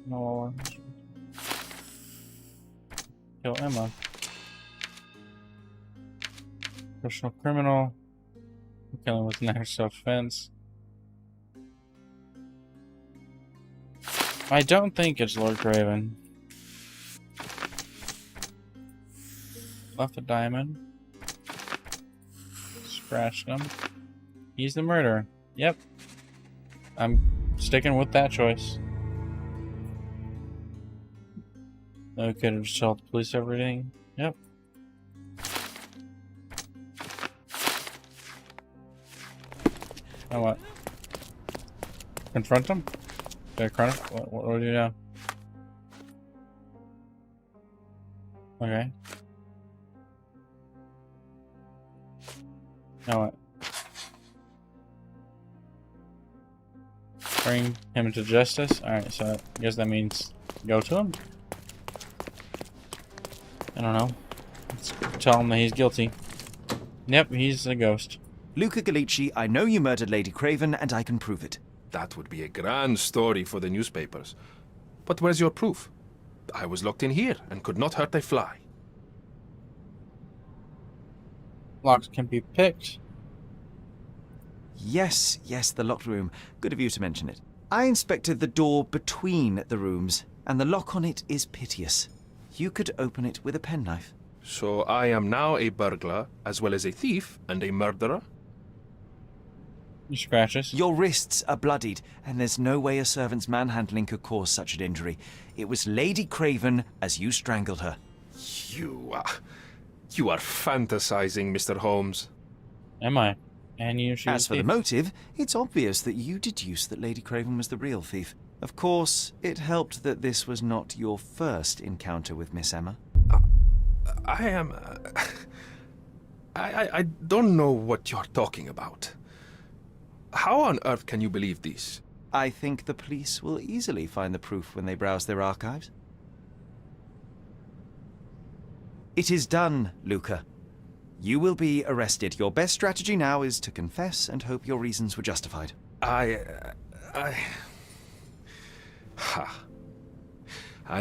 No. Kill Emma. Personal criminal. Killing with next self-defense. I don't think it's Lord Craven. Left a diamond. Scratched him. He's the murderer. Yep. I'm sticking with that choice. I could have just told the police everything. Yep. Now what? Confront him? Did I confront him? What do you know? Okay. Now what? Bring him to justice? Alright, so I guess that means go to him? I don't know. Let's tell him that he's guilty. Yep, he's a ghost. Luca Gallici, I know you murdered Lady Craven, and I can prove it. That would be a grand story for the newspapers. But where's your proof? I was locked in here and could not hurt a fly. Locks can be picked. Yes, the locked room. Good of you to mention it. I inspected the door between the rooms, and the lock on it is piteous. You could open it with a penknife. So I am now a burglar, as well as a thief and a murderer? You scratches. Your wrists are bloodied, and there's no way a servant's manhandling could cause such an injury. It was Lady Craven as you strangled her. You are fantasizing, Mr. Holmes. Am I? And you should. As for the motive, it's obvious that you deduced that Lady Craven was the real thief. Of course, it helped that this was not your first encounter with Miss Emma. I am... I don't know what you're talking about. How on earth can you believe this? I think the police will easily find the proof when they browse their archives. It is done, Luca. You will be arrested. Your best strategy now is to confess and hope your reasons were justified. I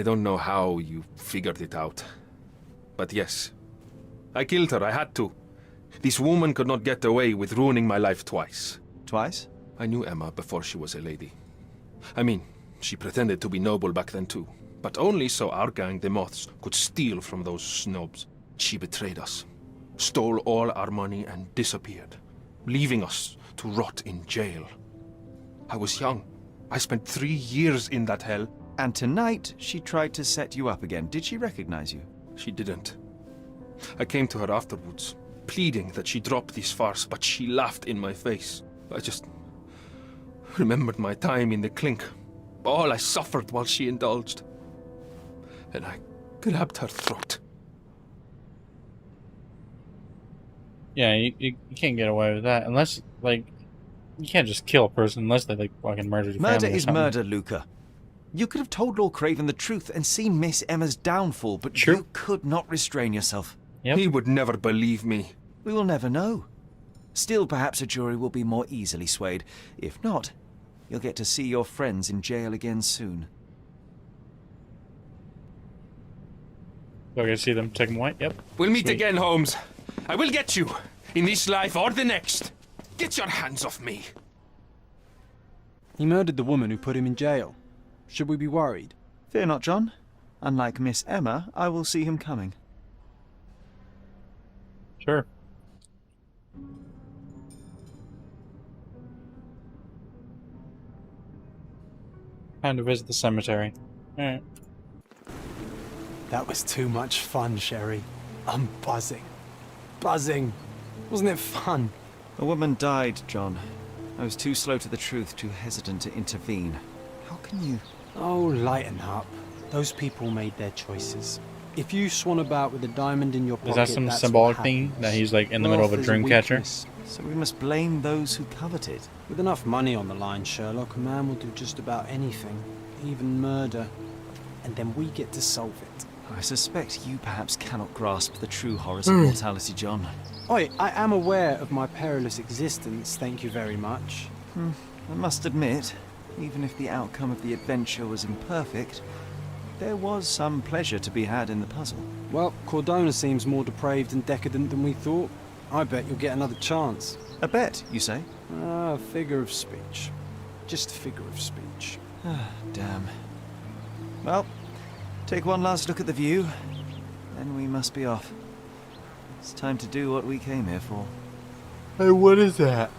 don't know how you figured it out. But yes, I killed her. I had to. This woman could not get away with ruining my life twice. Twice? I knew Emma before she was a lady. I mean, she pretended to be noble back then too. But only so our gang, the Moths, could steal from those snobs. She betrayed us, stole all our money and disappeared, leaving us to rot in jail. I was young. I spent 3 years in that hell. And tonight, she tried to set you up again. Did she recognize you? She didn't. I came to her afterwards, pleading that she drop this farce, but she laughed in my face. I just remembered my time in the clink, all I suffered while she indulged. And I grabbed her throat. Yeah, you can't get away with that unless, like, you can't just kill a person unless they, like, fucking murdered your Murder family or is something. murder, Luca. You could have told Lord Craven the truth and seen Miss Emma's downfall, but True. you could not restrain yourself. Yep. He would never believe me. We will never know. Still, perhaps a jury will be more easily swayed. If not, you'll get to see your friends in jail again soon. So I can see them take them white. Yep. We'll meet Sweet. again, Holmes. I will get you, in this life or the next. Get your hands off me! He murdered the woman who put him in jail. Should we be worried? Fear not, John. Unlike Miss Emma, I will see him coming. Sure. Time to visit the cemetery. Alright. That was too much fun, Sherry. I'm buzzing. Buzzing. Wasn't it fun? A woman died, John. I was too slow to the truth, too hesitant to intervene. How can you... Oh, lighten up. Those people made their choices. If you swan about with a diamond in your pocket, Is that some that's symbolic what thing happens. that he's like in the middle of a Wealth is dream catcher? weakness. So we must blame those who covet it. With enough money on the line, Sherlock, a man will do just about anything, even murder. And then we get to solve it. I suspect you perhaps cannot grasp the true horrors of mortality, John. Oi, I am aware of my perilous existence, thank you very much. I must admit, even if the outcome of the adventure was imperfect, there was some pleasure to be had in the puzzle. Well, Cordona seems more depraved and decadent than we thought. I bet you'll get another chance. A bet, you say? Ah, figure of speech. Just a figure of speech. Damn. Well, take one last look at the view, then we must be off. It's time to do what we came here for. Hey, what is that?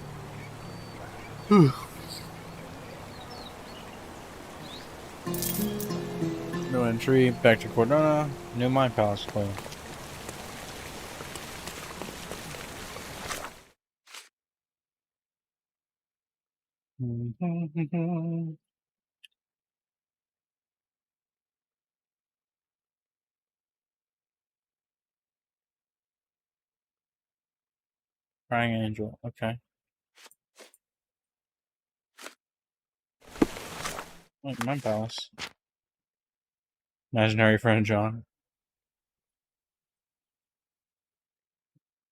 No entry. Back to Cordona. New mine palace claim. Crying angel. Okay. My palace. Imaginary friend John.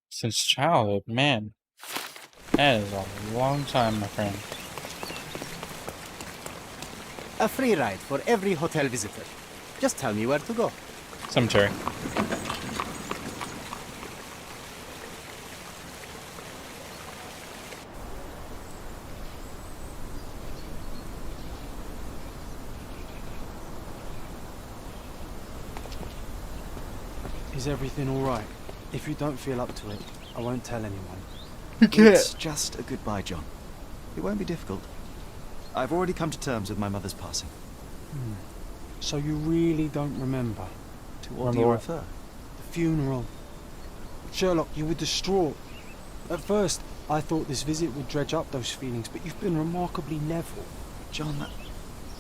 Since childhood, man. That is a long time, my friend. A free ride for every hotel visitor. Just tell me where to go. Cemetery. Is everything alright? If you don't feel up to it, I won't tell anyone. It's just a goodbye, John. It won't be difficult. I've already come to terms with my mother's passing. So you really don't remember? To what do you refer? The funeral. Sherlock, you were distraught. At first, I thought this visit would dredge up those feelings, but you've been remarkably level. John,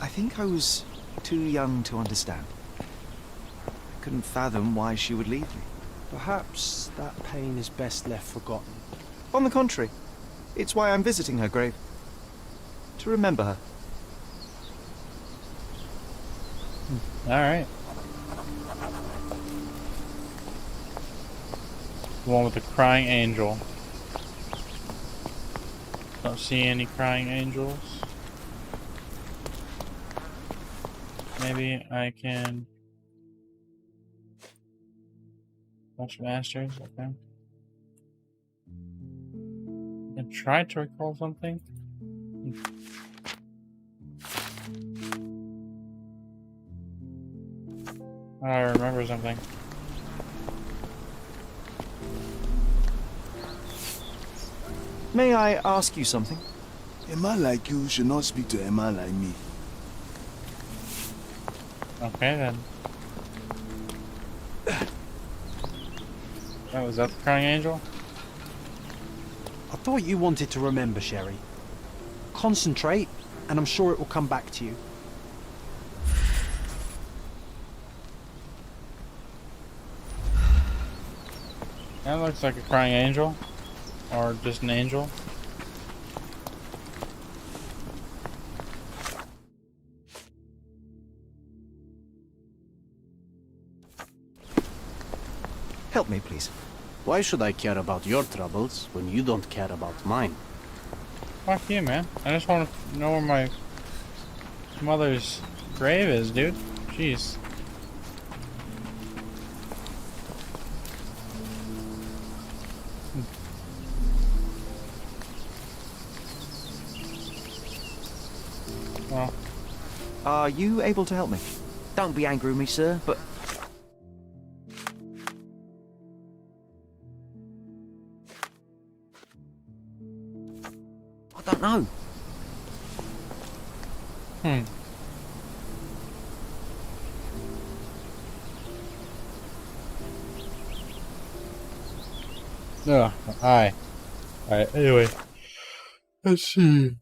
I think I was too young to understand. I couldn't fathom why she would leave me. Perhaps that pain is best left forgotten. On the contrary, it's why I'm visiting her grave. To remember her. Alright. The one with the crying angel. Don't see any crying angels. Maybe I can... Watch Masters, okay. I tried to recall something. I remember something. May I ask you something? A man like you should not speak to a man like me. Okay then. Oh, was that the crying angel? I thought you wanted to remember, Sherry. Concentrate, and I'm sure it will come back to you. That looks like a crying angel. Or just an angel. Help me, please. Why should I care about your troubles when you don't care about mine? Fuck you, man. I just want to know where my mother's grave is, dude. Jeez. Well. Are you able to help me? Don't be angry with me, sir, but... I don't know. Ugh, alright. Alright, anyway. Let's see.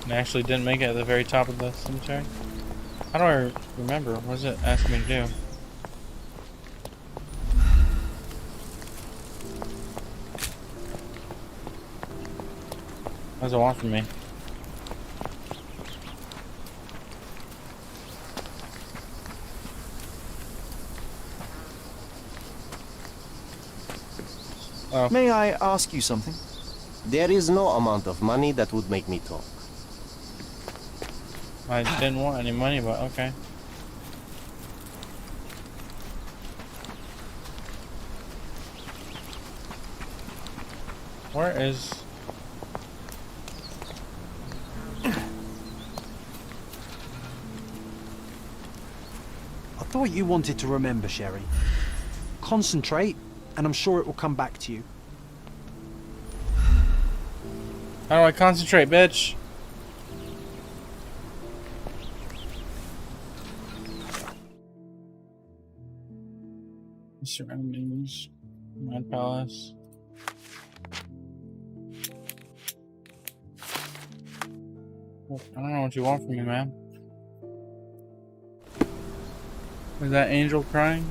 I actually didn't make it at the very top of the cemetery. How do I remember? What does it ask me to do? What does it want from me? Oh. May I ask you something? There is no amount of money that would make me talk. I didn't want any money, but okay. Where is... I thought you wanted to remember, Sherry. Concentrate, and I'm sure it will come back to you. How do I concentrate, bitch? Surroundings, Mad Palace. I don't know what you want from me, man. Is that angel crying?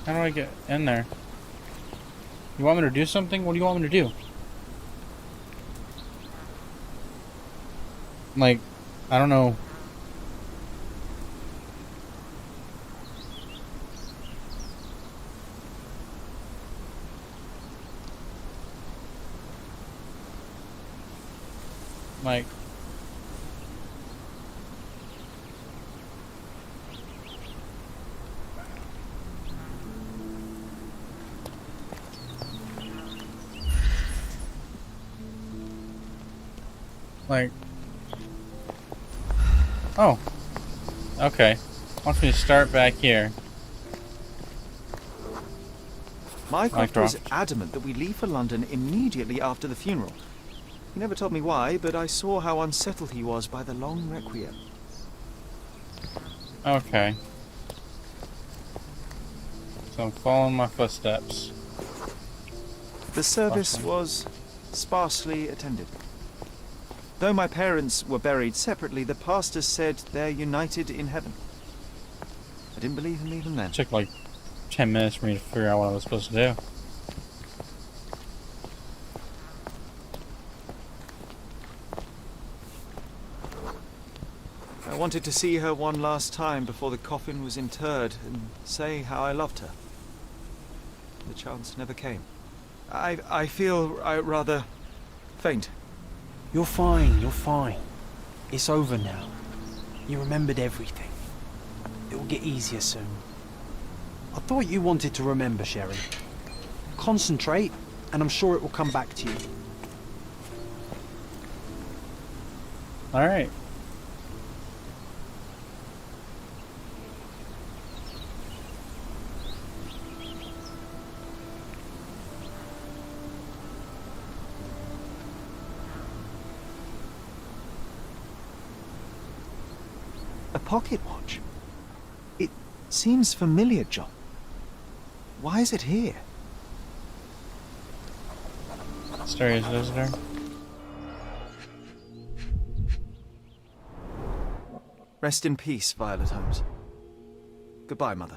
How do I get in there? You want me to do something? What do you want me to do? Like, I don't know. Like, oh, okay. Wants me to start back here. Mycroft was adamant that we leave for London immediately after the funeral. He never told me why, but I saw how unsettled he was by the long requiem. Okay. So I'm following my footsteps. The service was sparsely attended. Though my parents were buried separately, the pastor said they're united in heaven. I didn't believe him even then. It took like 10 minutes for me to figure out what I was supposed to do. I wanted to see her one last time before the coffin was interred and say how I loved her. The chance never came. I feel rather faint. You're fine, you're fine. It's over now. You remembered everything. It will get easier soon. I thought you wanted to remember, Sherry. Concentrate, and I'm sure it will come back to you. Alright. A pocket watch? It seems familiar, John. Why is it here? Mysterious visitor. Rest in peace, Violet Holmes. Goodbye, Mother.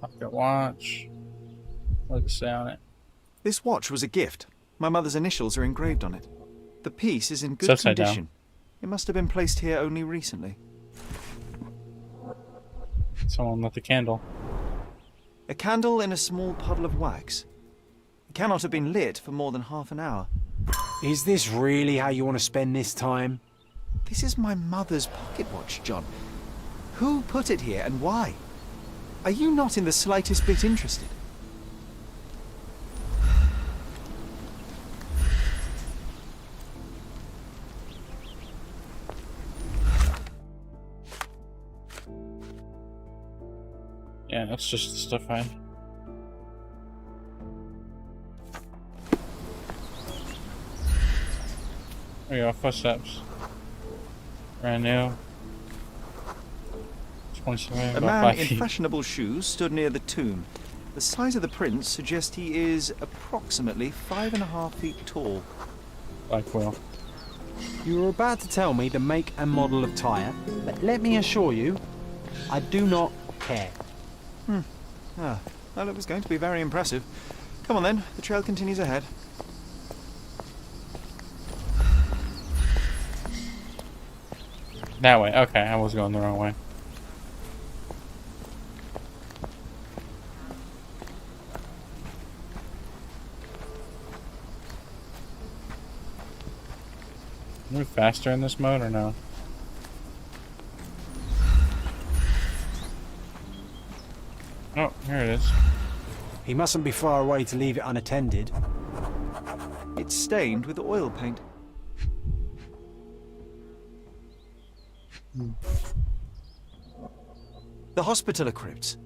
Pocket watch. What does it say on it? This watch was a gift. My mother's initials are engraved on it. The piece is in good It's upside condition. down. It must have been placed here only recently. Someone lit the candle. A candle in a small puddle of wax. It cannot have been lit for more than half an hour. Is this really how you want to spend this time? This is my mother's pocket watch, John. Who put it here and why? Are you not in the slightest bit interested? Yeah, that's just the stuff I... There you go, footsteps. Brand new. 27, A about man 5 in feet. fashionable shoes stood near the tomb. The size of the prints suggests he is approximately 5.5 feet tall. Like Will. You were about to tell me the make and model of tyre, but let me assure you, I do not care. Ah, well, it was going to be very impressive. Come on then, the trail continues ahead. That way, okay, I was going the wrong way. Move faster in this mode or no? Oh, here it is. He mustn't be far away to leave it unattended. It's stained with oil paint. The Hospitaller crypts.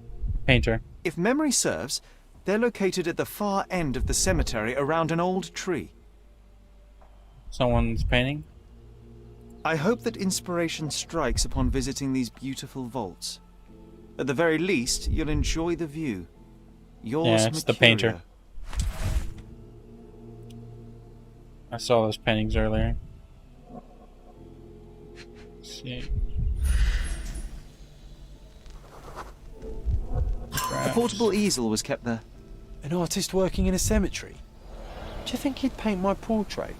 Painter. If memory serves, they're located at the far end of the cemetery around an old tree. Someone's painting? I hope that inspiration strikes upon visiting these beautiful vaults. At the very least, you'll enjoy the view. Yours, Yeah, it's the painter. Mercurio. I saw those paintings earlier. Let's see. A portable easel was kept there. An artist working in a cemetery? Do you think he'd paint my portrait?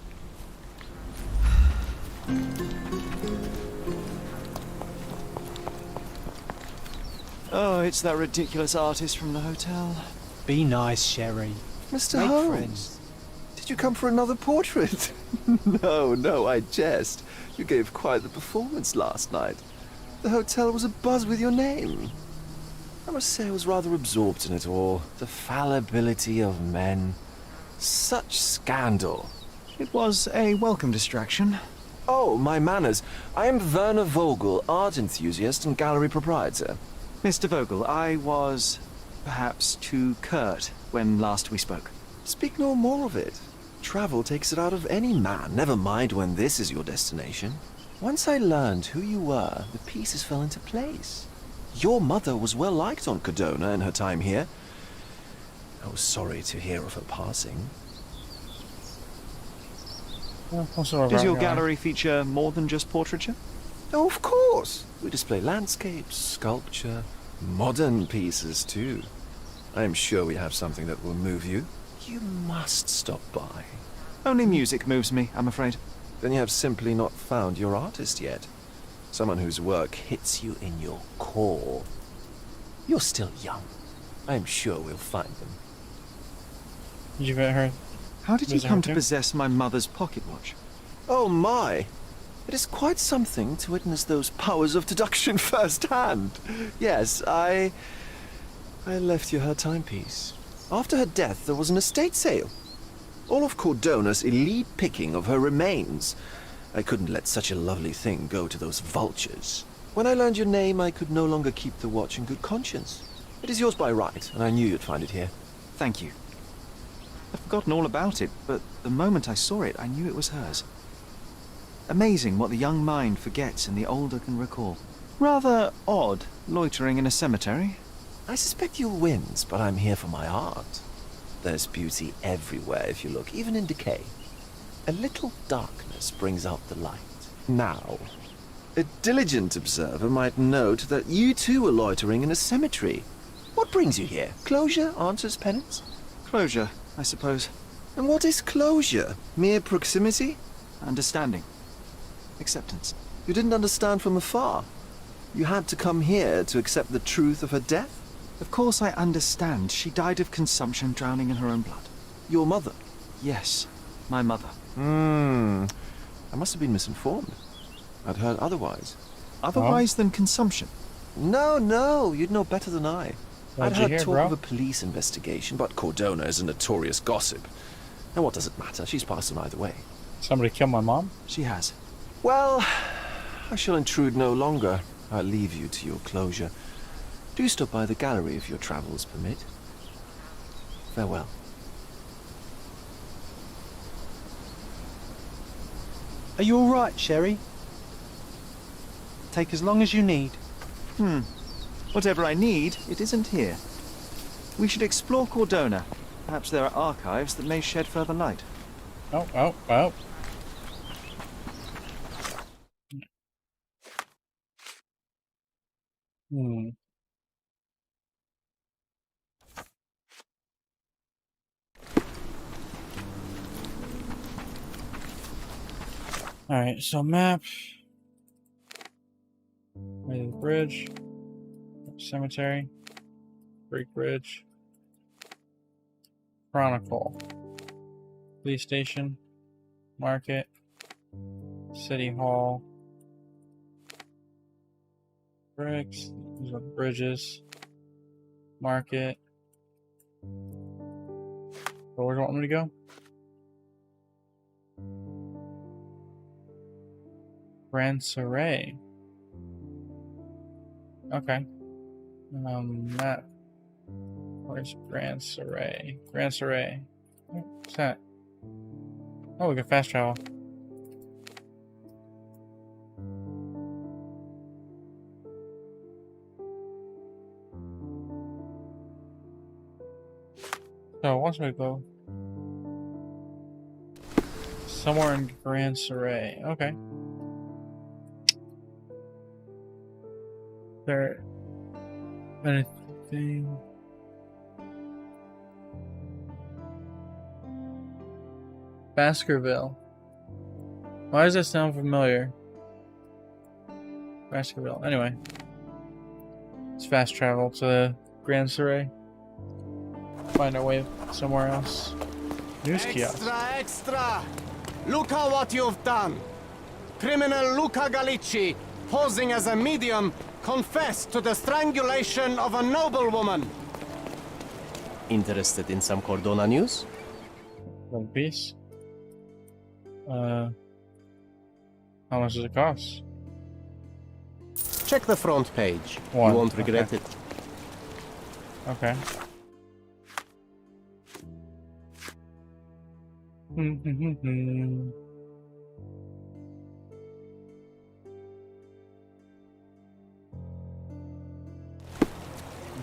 Oh, it's that ridiculous artist from the hotel. Be nice, Sherry. Mr. Make Holmes, friends. did you come for another portrait? No, I jest. You gave quite the performance last night. The hotel was abuzz with your name. I must say I was rather absorbed in it all. The fallibility of men. Such scandal. It was a welcome distraction. Oh, my manners. I am Werner Vogel, art enthusiast and gallery proprietor. Mr. Vogel, I was perhaps too curt when last we spoke. Speak no more of it. Travel takes it out of any man, never mind when this is your destination. Once I learned who you were, the pieces fell into place. Your mother was well liked on Cardona in her time here. I was sorry to hear of her passing. Does your gallery feature more than just portraiture? Oh, of course. We display landscapes, sculpture, modern pieces too. I am sure we have something that will move you. You must stop by. Only music moves me, I'm afraid. Then you have simply not found your artist yet. Someone whose work hits you in your core. You're still young. I am sure we'll find them. Did you get her? How did you come to possess my mother's pocket watch? Oh my! It is quite something to witness those powers of deduction firsthand. Yes, I left you her timepiece. After her death, there was an estate sale. All of Cordona's elite picking of her remains. I couldn't let such a lovely thing go to those vultures. When I learned your name, I could no longer keep the watch in good conscience. It is yours by right, and I knew you'd find it here. Thank you. I'd forgotten all about it, but the moment I saw it, I knew it was hers. Amazing what the young mind forgets and the older can recall. Rather odd, loitering in a cemetery. I suspect you'll win, but I'm here for my art. There's beauty everywhere if you look, even in decay. A little darkness brings out the light. Now, a diligent observer might note that you too were loitering in a cemetery. What brings you here? Closure answers penance? Closure, I suppose. And what is closure? Mere proximity? Understanding. Acceptance. You didn't understand from afar. You had to come here to accept the truth of her death? Of course I understand. She died of consumption, drowning in her own blood. Your mother? Yes, my mother. I must have been misinformed. I'd heard otherwise. Otherwise than consumption? No, you'd know better than I. I'd What'd you heard hear, talk bro? of a police investigation, but Cordona is a notorious gossip. And what does it matter? She's passed on either way. Somebody killed my mom? She has. Well, I shall intrude no longer. I'll leave you to your closure. Do stop by the gallery if your travels permit. Farewell. Are you all right, Sherry? Take as long as you need. Whatever I need, it isn't here. We should explore Cordona. Perhaps there are archives that may shed further light. Oh. Alright, so map. Way to the bridge. Cemetery. Great Bridge. Chronicle. Police station. Market. City Hall. Bricks. These are bridges. Market. So where do you want me to go? Grand Saray. Okay. Map. Where's Grand Saray? Grand Saray. What's that? Oh, we can fast travel. So, it wants me to go somewhere in Grand Saray. Okay. There anything? Baskerville. Why does that sound familiar? Baskerville. Anyway. Let's fast travel to the Grand Saray. Find our way somewhere else. News kiosk. Extra! Luca what you've done! Criminal Luca Gallicci, posing as a medium, confessed to the strangulation of a noblewoman. Interested in some Cordona news? One piece. How much does it cost? Check the front page. One. You won't regret it. Okay.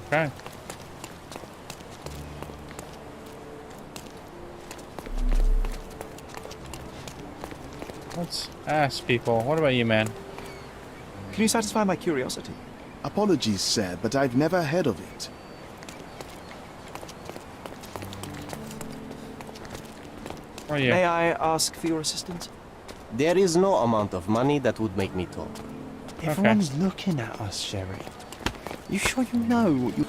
Okay. Let's ask people. What about you, man? Can you satisfy my curiosity? Apologies, sir, but I've never heard of it. Oh, yeah. May I ask for your assistance? There is no amount of money that would make me talk. Everyone's looking at us, Sherry. You sure you know what you...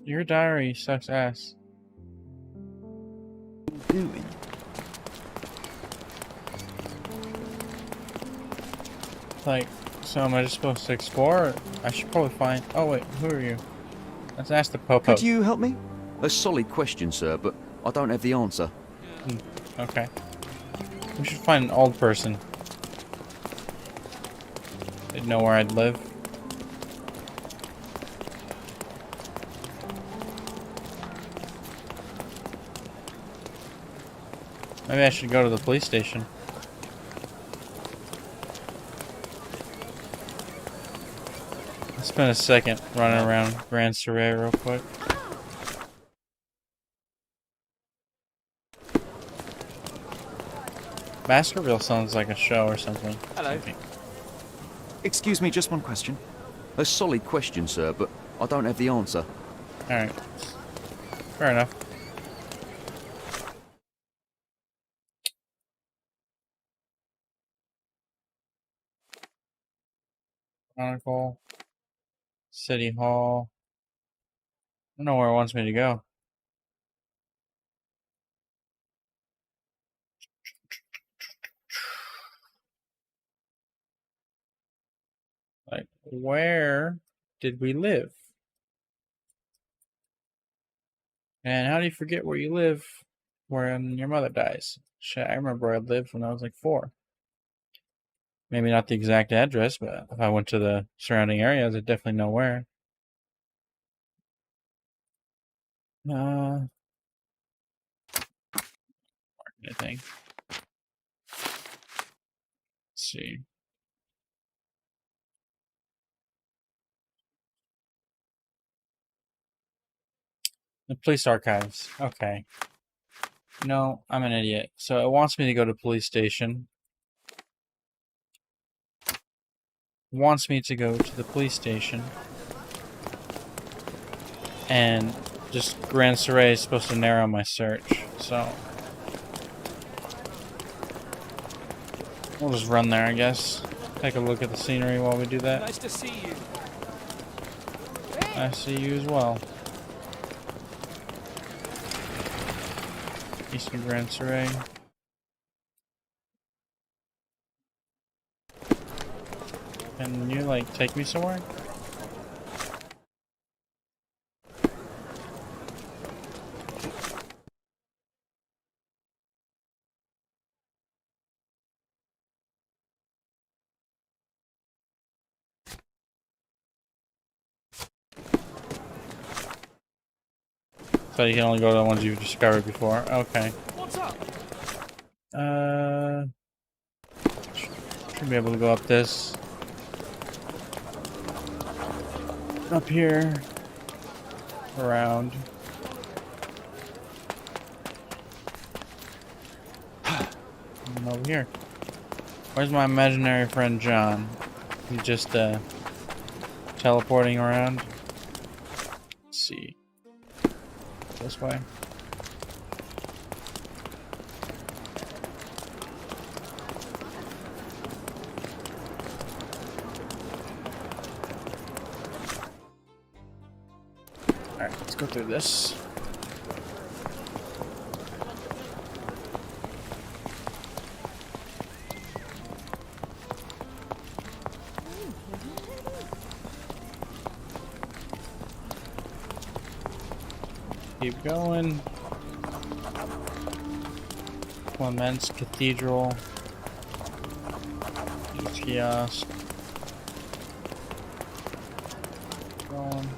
Your diary sucks ass. doing? Like, so am I just supposed to explore? I should probably find... Oh, wait, who are you? Let's ask the Popo. Could you help me? A solid question, sir, but I don't have the answer. Okay. We should find an old person. They'd know where I'd live. Maybe I should go to the police station. Let's spend a second running around Grand Saray real quick. Baskerville sounds like a show or something. Hello. Excuse me, just one question. A solid question, sir, but I don't have the answer. Alright. Fair enough. Maniacal. City Hall. I don't know where it wants me to go. Like, where did we live? And how do you forget where you live when your mother dies? Shit, I remember where I lived when I was like 4. Maybe not the exact address, but if I went to the surrounding areas, I'd definitely know where. Anything. Let's see. The police archives. Okay. No, I'm an idiot. So it wants me to go to police station. Wants me to go to the police station. And just Grand Surrey is supposed to narrow my search. So we'll just run there, I guess. Take a look at the scenery while we do that. Nice to see you. I see you as well. Eastern Grand Surrey. Can you, like, take me somewhere? So you can only go to the ones you've discovered before. Okay. What's up? Should be able to go up this. Up here. Around. And over here. Where's my imaginary friend John? He's just teleporting around. Let's see. This way. Alright, let's go through this. Keep going. Clements Cathedral. Kiosk. Going.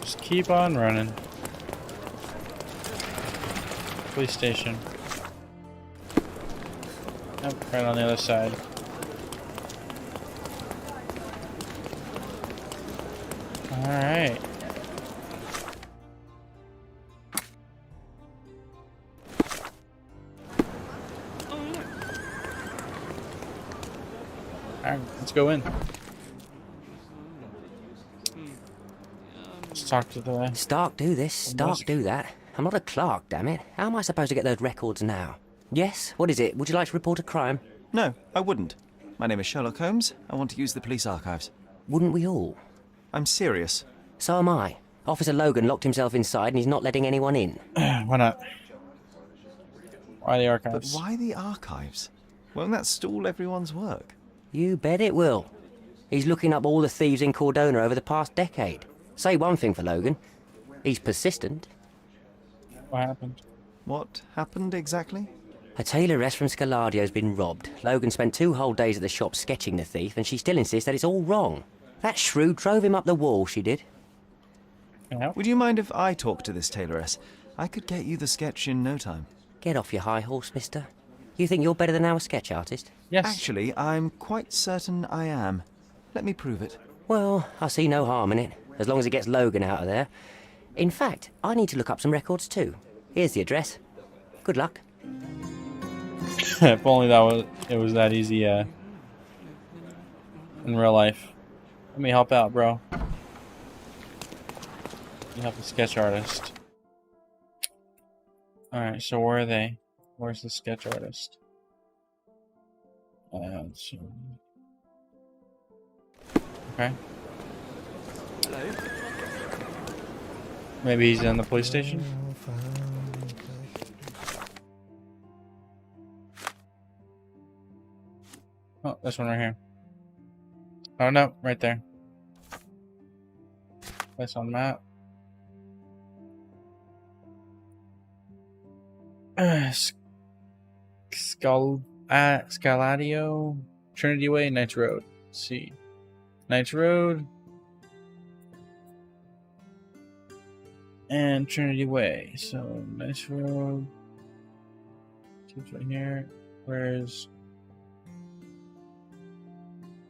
Just keep on running. Police station. Yep, right on the other side. Alright. Alright, let's go in. Let's talk to the... Stark do this, Stark do that. I'm not a clerk, damn it. How am I supposed to get those records now? Yes? What is it? Would you like to report a crime? No, I wouldn't. My name is Sherlock Holmes. I want to use the police archives. Wouldn't we all? I'm serious. So am I. Officer Logan locked himself inside and he's not letting anyone in. Why not? Why the archives? But why the archives? Won't that stall everyone's work? You bet it will. He's looking up all the thieves in Cordona over the past decade. Say one thing for Logan. He's persistent. What happened? What happened exactly? A tailoress from Scaladio's been robbed. Logan spent 2 whole days at the shop sketching the thief, and she still insists that it's all wrong. That shrew drove him up the wall, she did. Would you mind if I talk to this tailoress? I could get you the sketch in no time. Get off your high horse, mister. You think you're better than our sketch artist? Yes. Actually, I'm quite certain I am. Let me prove it. Well, I see no harm in it, as long as it gets Logan out of there. In fact, I need to look up some records too. Here's the address. Good luck. If only it was that easy in real life. Let me help out, bro. You help the sketch artist. Alright, so where are they? Where's the sketch artist? Okay. Maybe he's in the police station? Oh, this one right here. Oh no, right there. Place on map. Scaladio, Trinity Way, Knights Road. Let's see. Knights Road and Trinity Way. So Knights Road. It's right here. Where's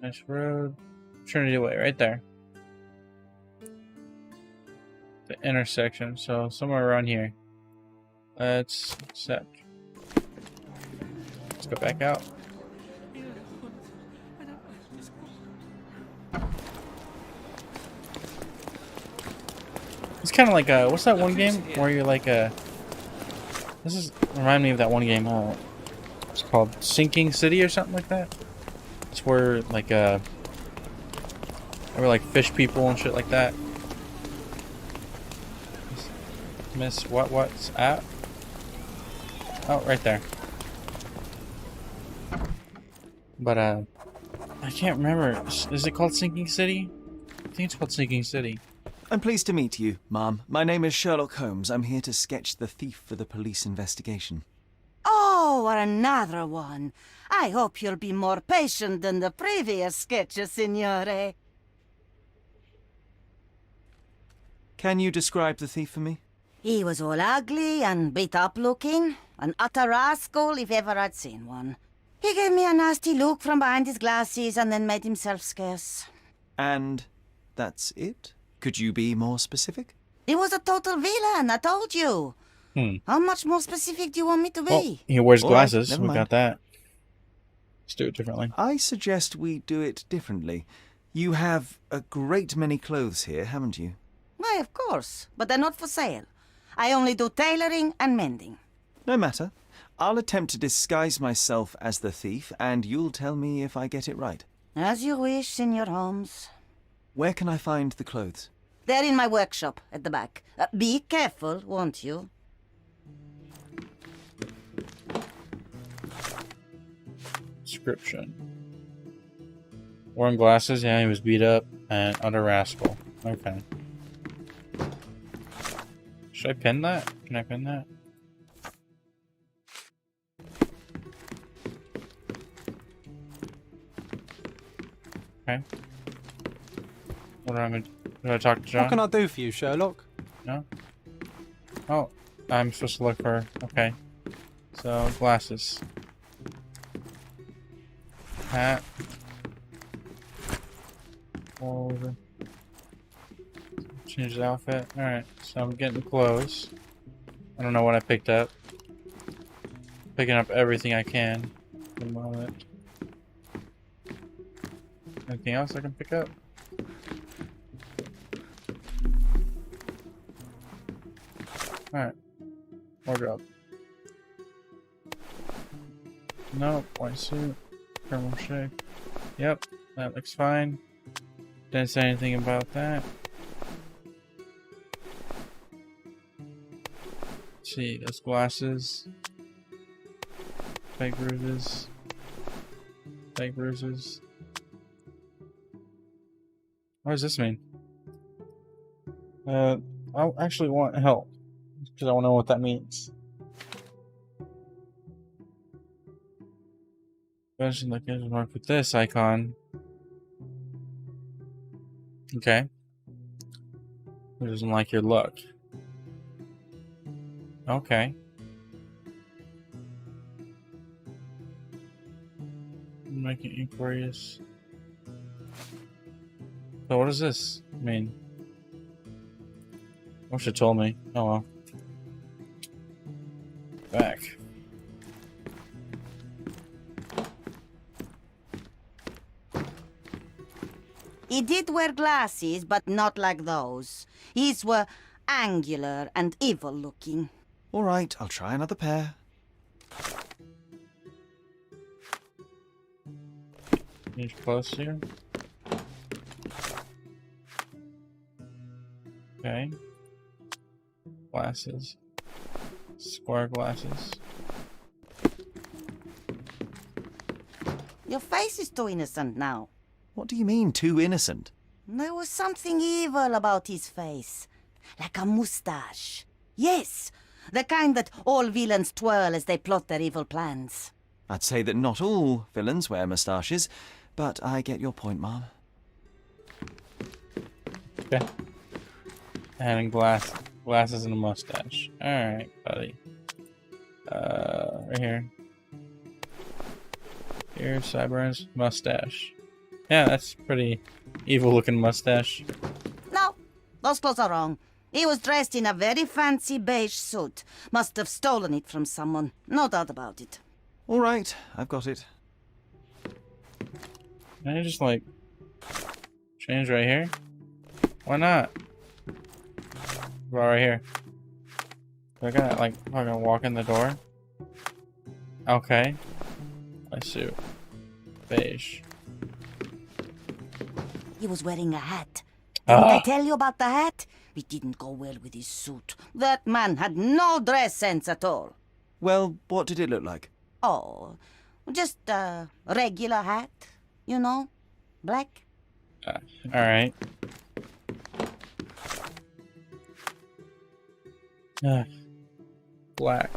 Knights Road? Trinity Way, right there. The intersection. So somewhere around here. Let's accept. Let's go back out. It's kind of like what's that one game where you're like this is remind me of that one game. It's called Sinking City or something like that. It's where like there were like fish people and shit like that. Miss what's at? Oh, right there. But I can't remember. Is it called Sinking City? I think it's called Sinking City. I'm pleased to meet you, Ma'am. My name is Sherlock Holmes. I'm here to sketch the thief for the police investigation. Oh, another one. I hope you'll be more patient than the previous sketches, Signore. Can you describe the thief for me? He was all ugly and beat-up looking. An utter rascal if ever I'd seen one. He gave me a nasty look from behind his glasses and then made himself scarce. And that's it? Could you be more specific? He was a total villain, I told you. How much more specific do you want me to be? Well, he wears glasses. Right, We never got mind. that. Let's do it differently. I suggest we do it differently. You have a great many clothes here, haven't you? Why, of course, but they're not for sale. I only do tailoring and mending. No matter. I'll attempt to disguise myself as the thief, and you'll tell me if I get it right. As you wish, Senor Holmes. Where can I find the clothes? They're in my workshop at the back. Be careful, won't you? Description. Wearing glasses, yeah, he was beat up and utter rascal. Okay. Should I pin that? Can I pin that? Okay. What am I gonna do? I talk to John? What can I do for you, Sherlock? No? Oh, I'm supposed to look for... Okay. So, glasses. Hat. Over. Change the outfit. Alright, so I'm getting clothes. I don't know what I picked up. Picking up everything I can for the moment. Anything else I can pick up? Alright. Wardrobe. Nope. White suit. Criminal shake. Yep. That looks fine. Didn't say anything about that. Let's see. Those glasses. Fake bruises. Fake bruises. What does this mean? I actually want help. Because I want to know what that means. Version location mark with this icon. Okay. Who doesn't like your look? Okay. Making inquiries. So what does this mean? Wish it told me. Oh well. Back. He did wear glasses, but not like those. His were angular and evil-looking. All right, I'll try another pair. Inch closer. Okay. Glasses. Square glasses. Your face is too innocent now. What do you mean, too innocent? There was something evil about his face. Like a moustache. Yes, the kind that all villains twirl as they plot their evil plans. I'd say that not all villains wear moustaches, but I get your point, Mom. Okay. And glasses and a mustache. Alright, buddy. Right here. Here, sideburns, mustache. Yeah, that's pretty evil-looking mustache. No, those clothes are wrong. He was dressed in a very fancy beige suit. Must have stolen it from someone. No doubt about it. All right, I've got it. Can I just, like, change right here? Why not? Right here. I gotta, like, fucking walk in the door? Okay. My suit. Beige. He was wearing a hat. Didn't I tell you about the hat? It didn't go well with his suit. That man had no dress sense at all. Well, what did it look like? Oh, just a regular hat. You know, black. Alright. Black.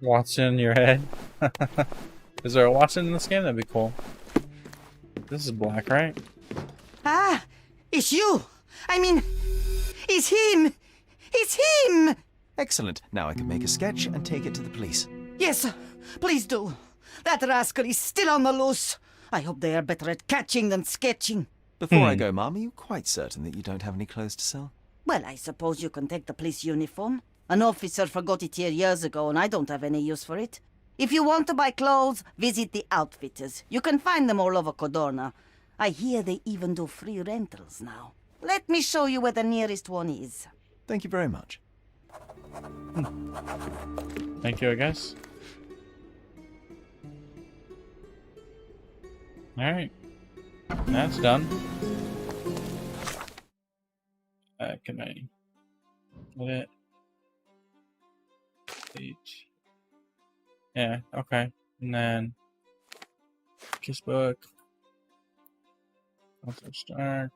Watson, your head? Is there a Watson in this game? That'd be cool. This is black, right? Ah, it's you. I mean, it's him. It's him. Excellent. Now I can make a sketch and take it to the police. Yes, please do. That rascal is still on the loose. I hope they are better at catching than sketching. Before I go, Mom, are you quite certain that you don't have any clothes to sell? Well, I suppose you can take the police uniform. An officer forgot it here years ago, and I don't have any use for it. If you want to buy clothes, visit the outfitters. You can find them all over Codorna. I hear they even do free rentals now. Let me show you where the nearest one is. Thank you very much. Thank you, I guess. Alright. That's done. Can I get it? Page. Yeah, okay. And then Kiss book. Also Stark.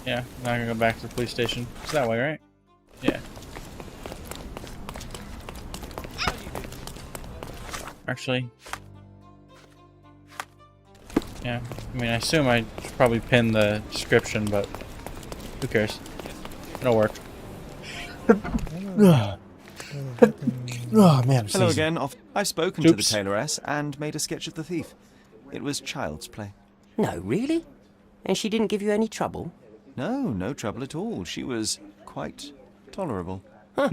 Yeah, now I can go back to the police station. It's that way, right? Yeah. Actually. Yeah, I mean, I assume I should probably pin the description, but who cares? It'll work. Oh man, Hello again. I've spoken to the tailoress and made a sketch of the thief. It was child's play. No, really? And she didn't give you any trouble? No, no trouble at all. She was quite tolerable. Huh.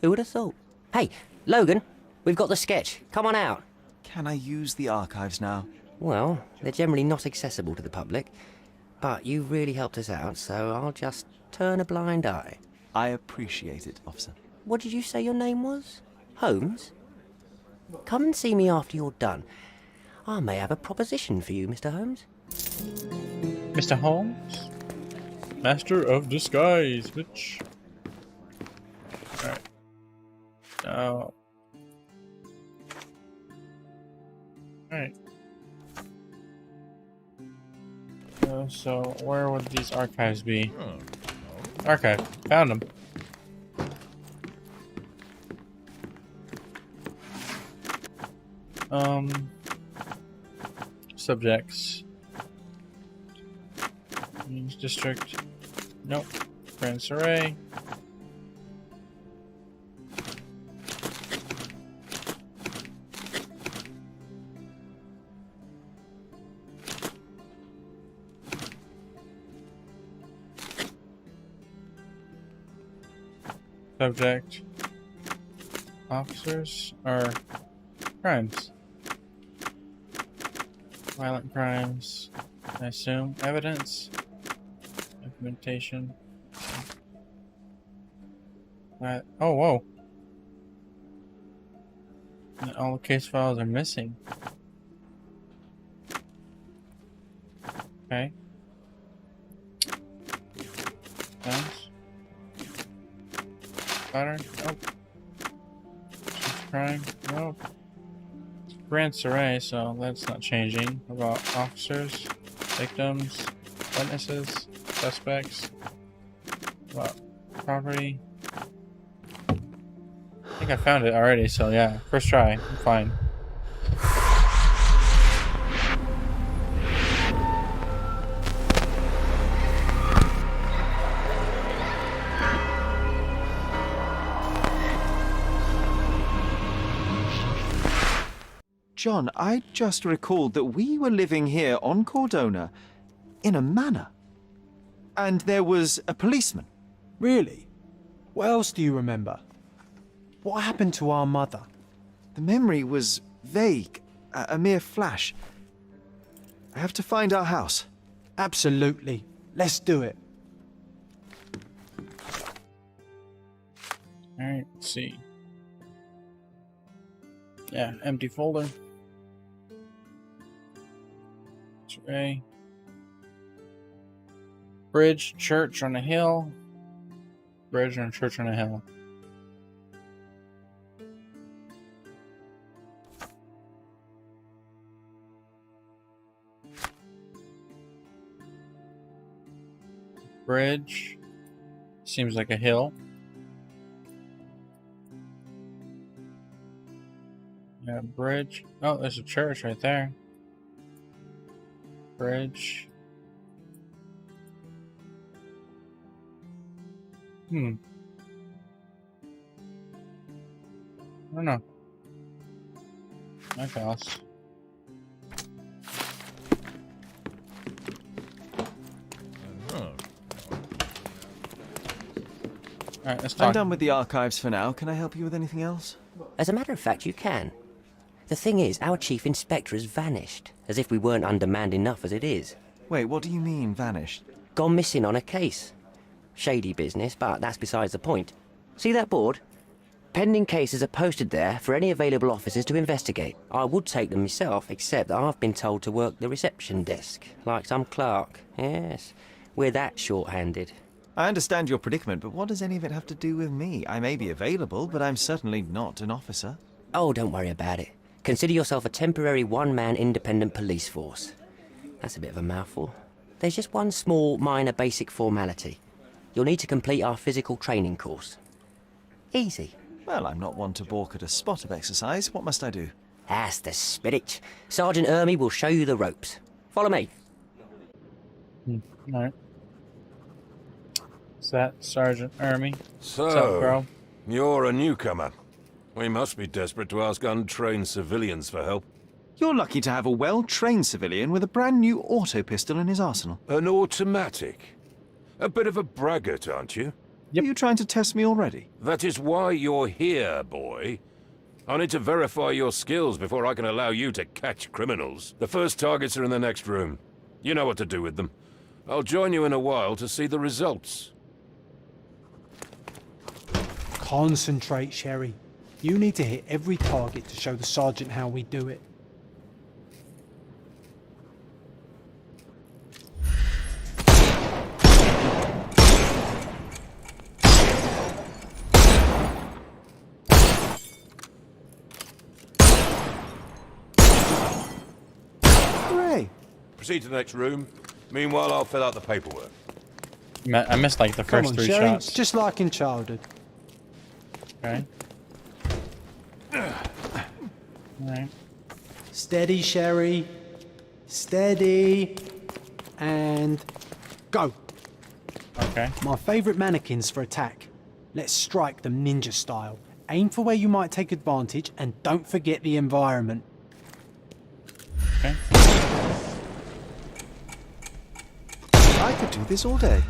Who would have thought? Hey, Logan, we've got the sketch. Come on out. Can I use the archives now? Well, they're generally not accessible to the public, but you really helped us out, so I'll just turn a blind eye. I appreciate it, officer. What did you say your name was? Holmes? Come and see me after you're done. I may have a proposition for you, Mr. Holmes. Mr. Holmes? Master of disguise, bitch. Alright. Now. Alright. So, where would these archives be? Archive. Found them. Subjects. District. Nope. Prince Array. Subject. officers or crimes? Violent crimes, I assume. Evidence, documentation. Oh, whoa. And all the case files are missing. Okay. Guns. Pattern. Nope. Crime. Nope. Grants array, so that's not changing. What about officers, victims, witnesses, suspects? What about property? I think I found it already, so yeah, first try. I'm fine. John, I just recalled that we were living here on Cordona in a manor. And there was a policeman. Really? What else do you remember? What happened to our mother? The memory was vague, a mere flash. I have to find our house. Absolutely. Let's do it. Alright, let's see. Yeah, empty folder. Tray. Bridge, church on a hill. Bridge and church on a hill. Bridge. Seems like a hill. Yeah, bridge. Oh, there's a church right there. Bridge. I don't know. My house. Alright, let's talk. I'm done with the archives for now. Can I help you with anything else? As a matter of fact, you can. The thing is, our chief inspector has vanished, as if we weren't undermanned enough as it is. Wait, what do you mean, vanished? Gone missing on a case. Shady business, but that's besides the point. See that board? Pending cases are posted there for any available officers to investigate. I would take them myself, except that I've been told to work the reception desk, like some clerk. Yes, we're that short-handed. I understand your predicament, but what does any of it have to do with me? I may be available, but I'm certainly not an officer. Oh, don't worry about it. Consider yourself a temporary one-man independent police force. That's a bit of a mouthful. There's just one small, minor basic formality. You'll need to complete our physical training course. Easy. Well, I'm not one to balk at a spot of exercise. What must I do? That's the spirit. Sergeant Ermy will show you the ropes. Follow me. Alright. Is that Sergeant Ermy? So, What's up, Krow? You're a newcomer. We must be desperate to ask untrained civilians for help. You're lucky to have a well-trained civilian with a brand new auto pistol in his arsenal. An automatic? A bit of a braggart, aren't you? Yep. Are you trying to test me already? That is why you're here, boy. I need to verify your skills before I can allow you to catch criminals. The first targets are in the next room. You know what to do with them. I'll join you in a while to see the results. Concentrate, Sherry. You need to hit every target to show the sergeant how we do it. Hooray! Proceed to the next room. Meanwhile, I'll fill out the paperwork. I missed like the first Come on, three Sherry. shots. Just like in childhood. Okay. Alright. Steady, Sherry. Steady. And go. Okay. My favourite mannequins for attack. Let's strike them ninja style. Aim for where you might take advantage and don't forget the environment. Okay. I could do this all day.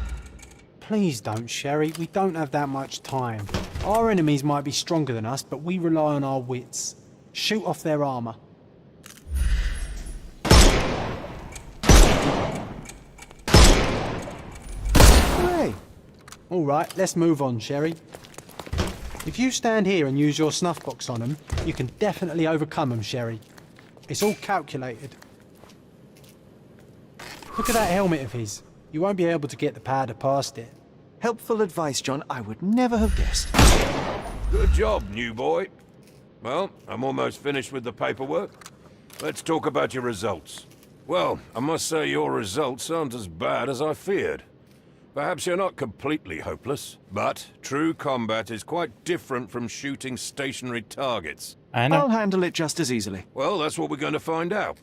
Please don't, Sherry. We don't have that much time. Our enemies might be stronger than us, but we rely on our wits. Shoot off their armour. Hooray! All right, let's move on, Sherry. If you stand here and use your snuff box on them, you can definitely overcome them, Sherry. It's all calculated. Look at that helmet of his. You won't be able to get the powder past it. Helpful advice, John. I would never have guessed. Good job, new boy. Well, I'm almost finished with the paperwork. Let's talk about your results. Well, I must say your results aren't as bad as I feared. Perhaps you're not completely hopeless, but true combat is quite different from shooting stationary targets. I'll handle it just as easily. Well, that's what we're going to find out.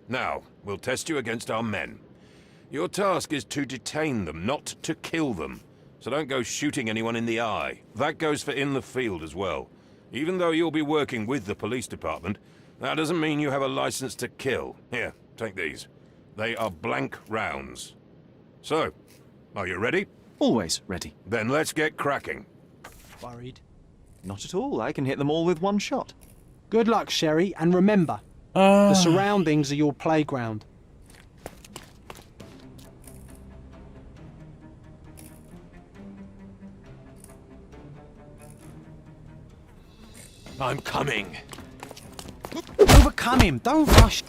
Now, we'll test you against our men. Your task is to detain them, not to kill them. So don't go shooting anyone in the eye. That goes for in the field as well. Even though you'll be working with the police department, that doesn't mean you have a license to kill. Here, take these. They are blank rounds. So, are you ready? Always ready. Then let's get cracking. Worried? Not at all. I can hit them all with one shot. Good luck, Sherry, and remember, the surroundings are your playground. I'm coming. Overcome him, don't rush.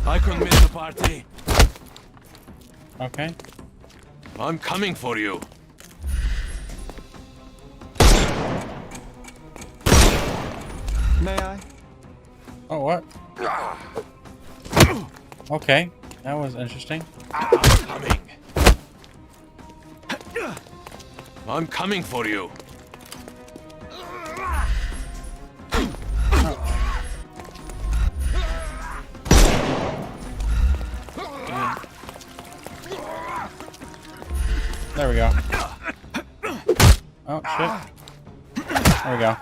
I can miss the party. Okay. I'm coming for you. May I? Oh, what? Okay, that was interesting. Coming. I'm coming for you. There we go. Oh, shit. There we go.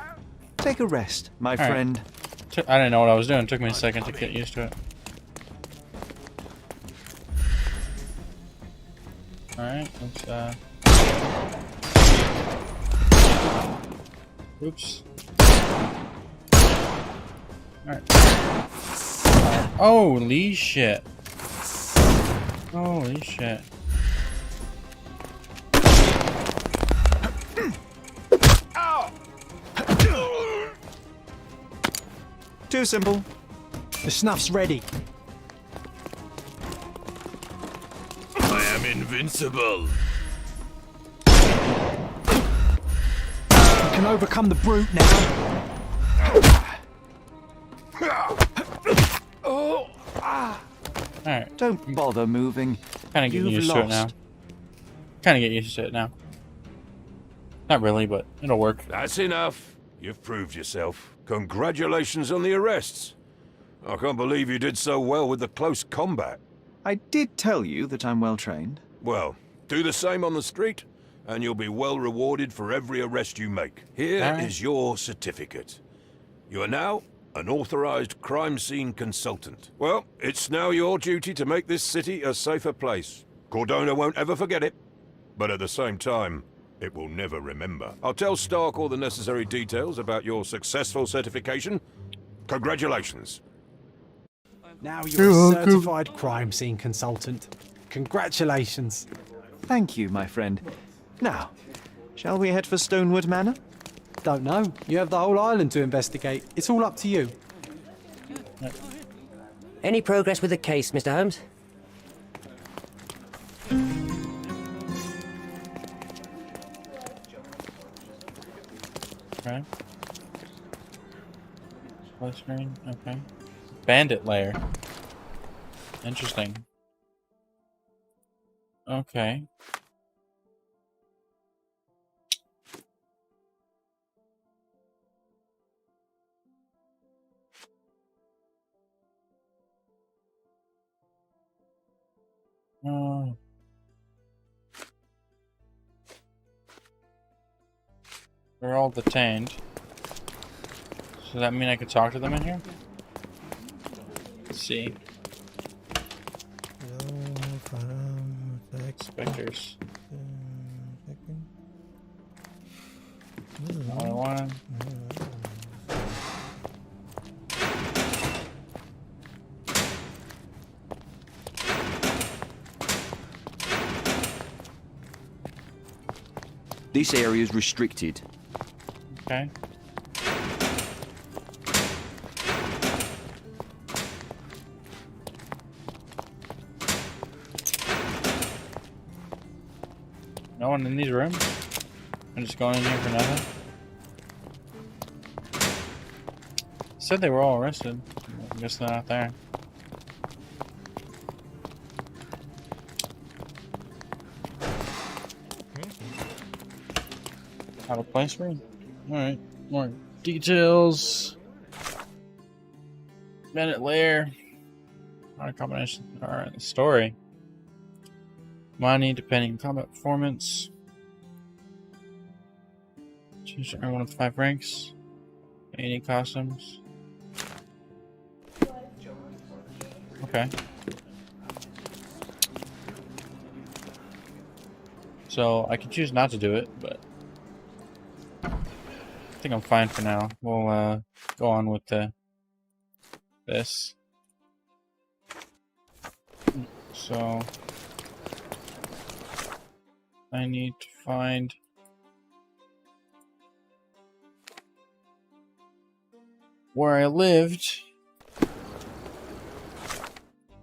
Take a rest, my All right. friend. I didn't know what I was doing. It took me a second to get used to it. Alright, let's, oops. Alright. Holy shit. Holy shit. Too simple. The snuff's ready. I am invincible. You can overcome the brute now. Alright. Don't bother moving. Kinda getting used to it now. Kinda get used to it now. Not really, but it'll work. That's enough. You've proved yourself. Congratulations on the arrests. I can't believe you did so well with the close combat. I did tell you that I'm well trained. Well, do the same on the street, and you'll be well rewarded for every arrest you make. Here is your certificate. You are now an authorized crime scene consultant. Well, it's now your duty to make this city a safer place. Cordona won't ever forget it, but at the same time, it will never remember. I'll tell Stark all the necessary details about your successful certification. Congratulations. Now you're a certified crime scene consultant. Congratulations. Thank you, my friend. Now, shall we head for Stonewood Manor? Don't know. You have the whole island to investigate. It's all up to you. Any progress with the case, Mr. Holmes? Okay. Close screen. Okay. Bandit lair. Interesting. Okay. They're all detained. Does that mean I could talk to them in here? Let's see. Inspectors. Another one. This area is restricted. Okay. No one in these rooms? I'm just going in here for nothing? Said they were all arrested. I guess they're not there. Have a place for you? Alright, more details. Bennett Lair. Not a combination. Alright, the story. Money depending on combat performance. Choose to earn one of the 5 ranks. Any costumes. Okay. So I can choose not to do it, but I think I'm fine for now. We'll go on with this. So I need to find where I lived.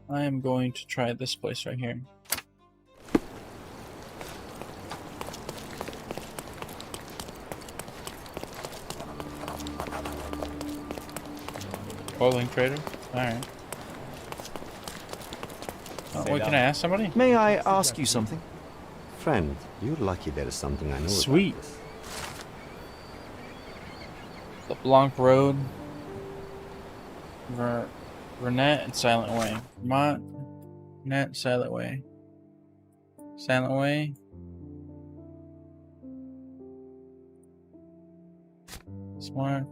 I am going to try this place right here. Clothing trader? Alright. Wait, can I ask somebody? May I ask you something? Friend, you're lucky there is something I know Sweet. about this. The Blanc Road. Renette and Silent Way. Vermont, Renette, Silent Way. Silent Way. Smart.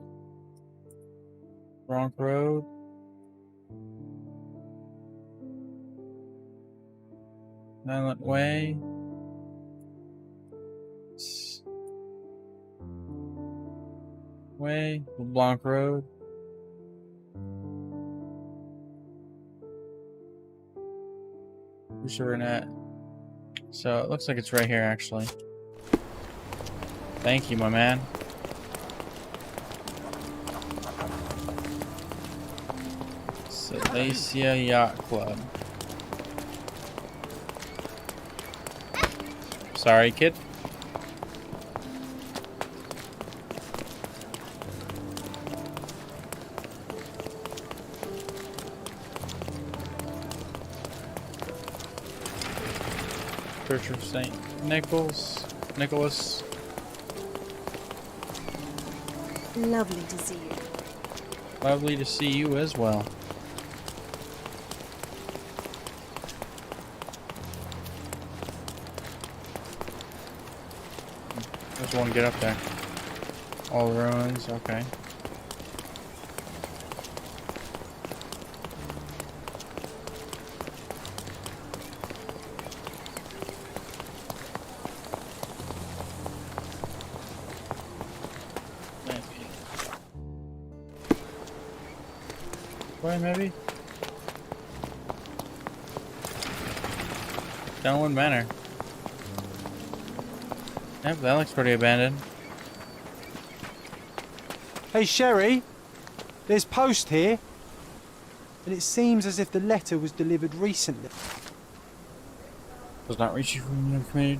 Bronx Road. Silent Way. Way. LeBlanc Road. Who's sure Renette? So it looks like it's right here actually. Thank you, my man. Salacia Yacht Club. Sorry, kid. Church of St. Nicholas. Lovely to see you. Lovely to see you as well. Just want to get up there. All ruins, okay. Maybe? Downwood Manor. Yep, that looks pretty abandoned. Hey, Sherry. There's post here. And it seems as if the letter was delivered recently. Does not reach you from your committed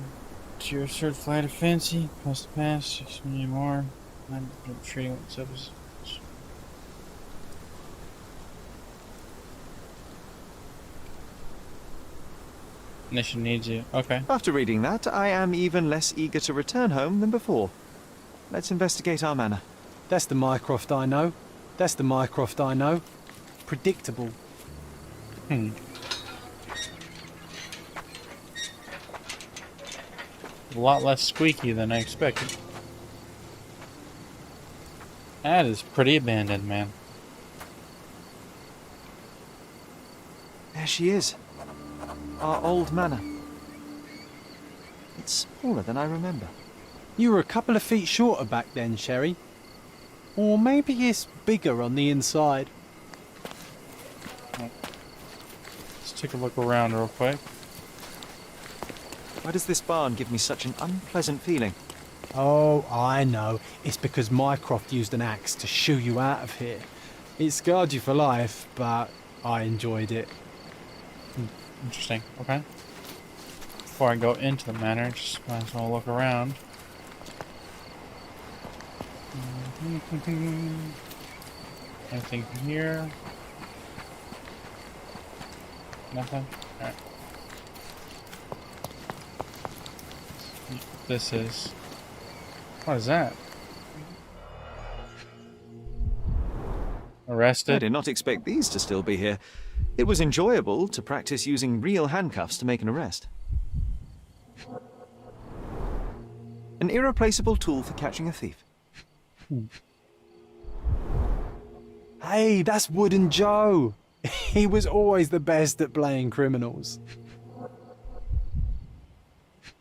to your certified offense. Post the past, 6 million more. I'm treating with service. Nation needs you. Okay. After reading that, I am even less eager to return home than before. Let's investigate our manor. That's the Mycroft I know. That's the Mycroft I know. Predictable. A lot less squeaky than I expected. That is pretty abandoned, man. There she is. Our old manor. It's smaller than I remember. You were a couple of feet shorter back then, Sherry. Or maybe it's bigger on the inside. Let's take a look around real quick. Why does this barn give me such an unpleasant feeling? Oh, I know. It's because Mycroft used an axe to shoo you out of here. It scarred you for life, but I enjoyed it. Interesting. Okay. Before I go into the manor, just might as well look around. Anything here? Nothing? Alright. This is... What is that? Arrested? I did not expect these to still be here. It was enjoyable to practice using real handcuffs to make an arrest. An irreplaceable tool for catching a thief. Hey, that's Wooden Joe. He was always the best at playing criminals.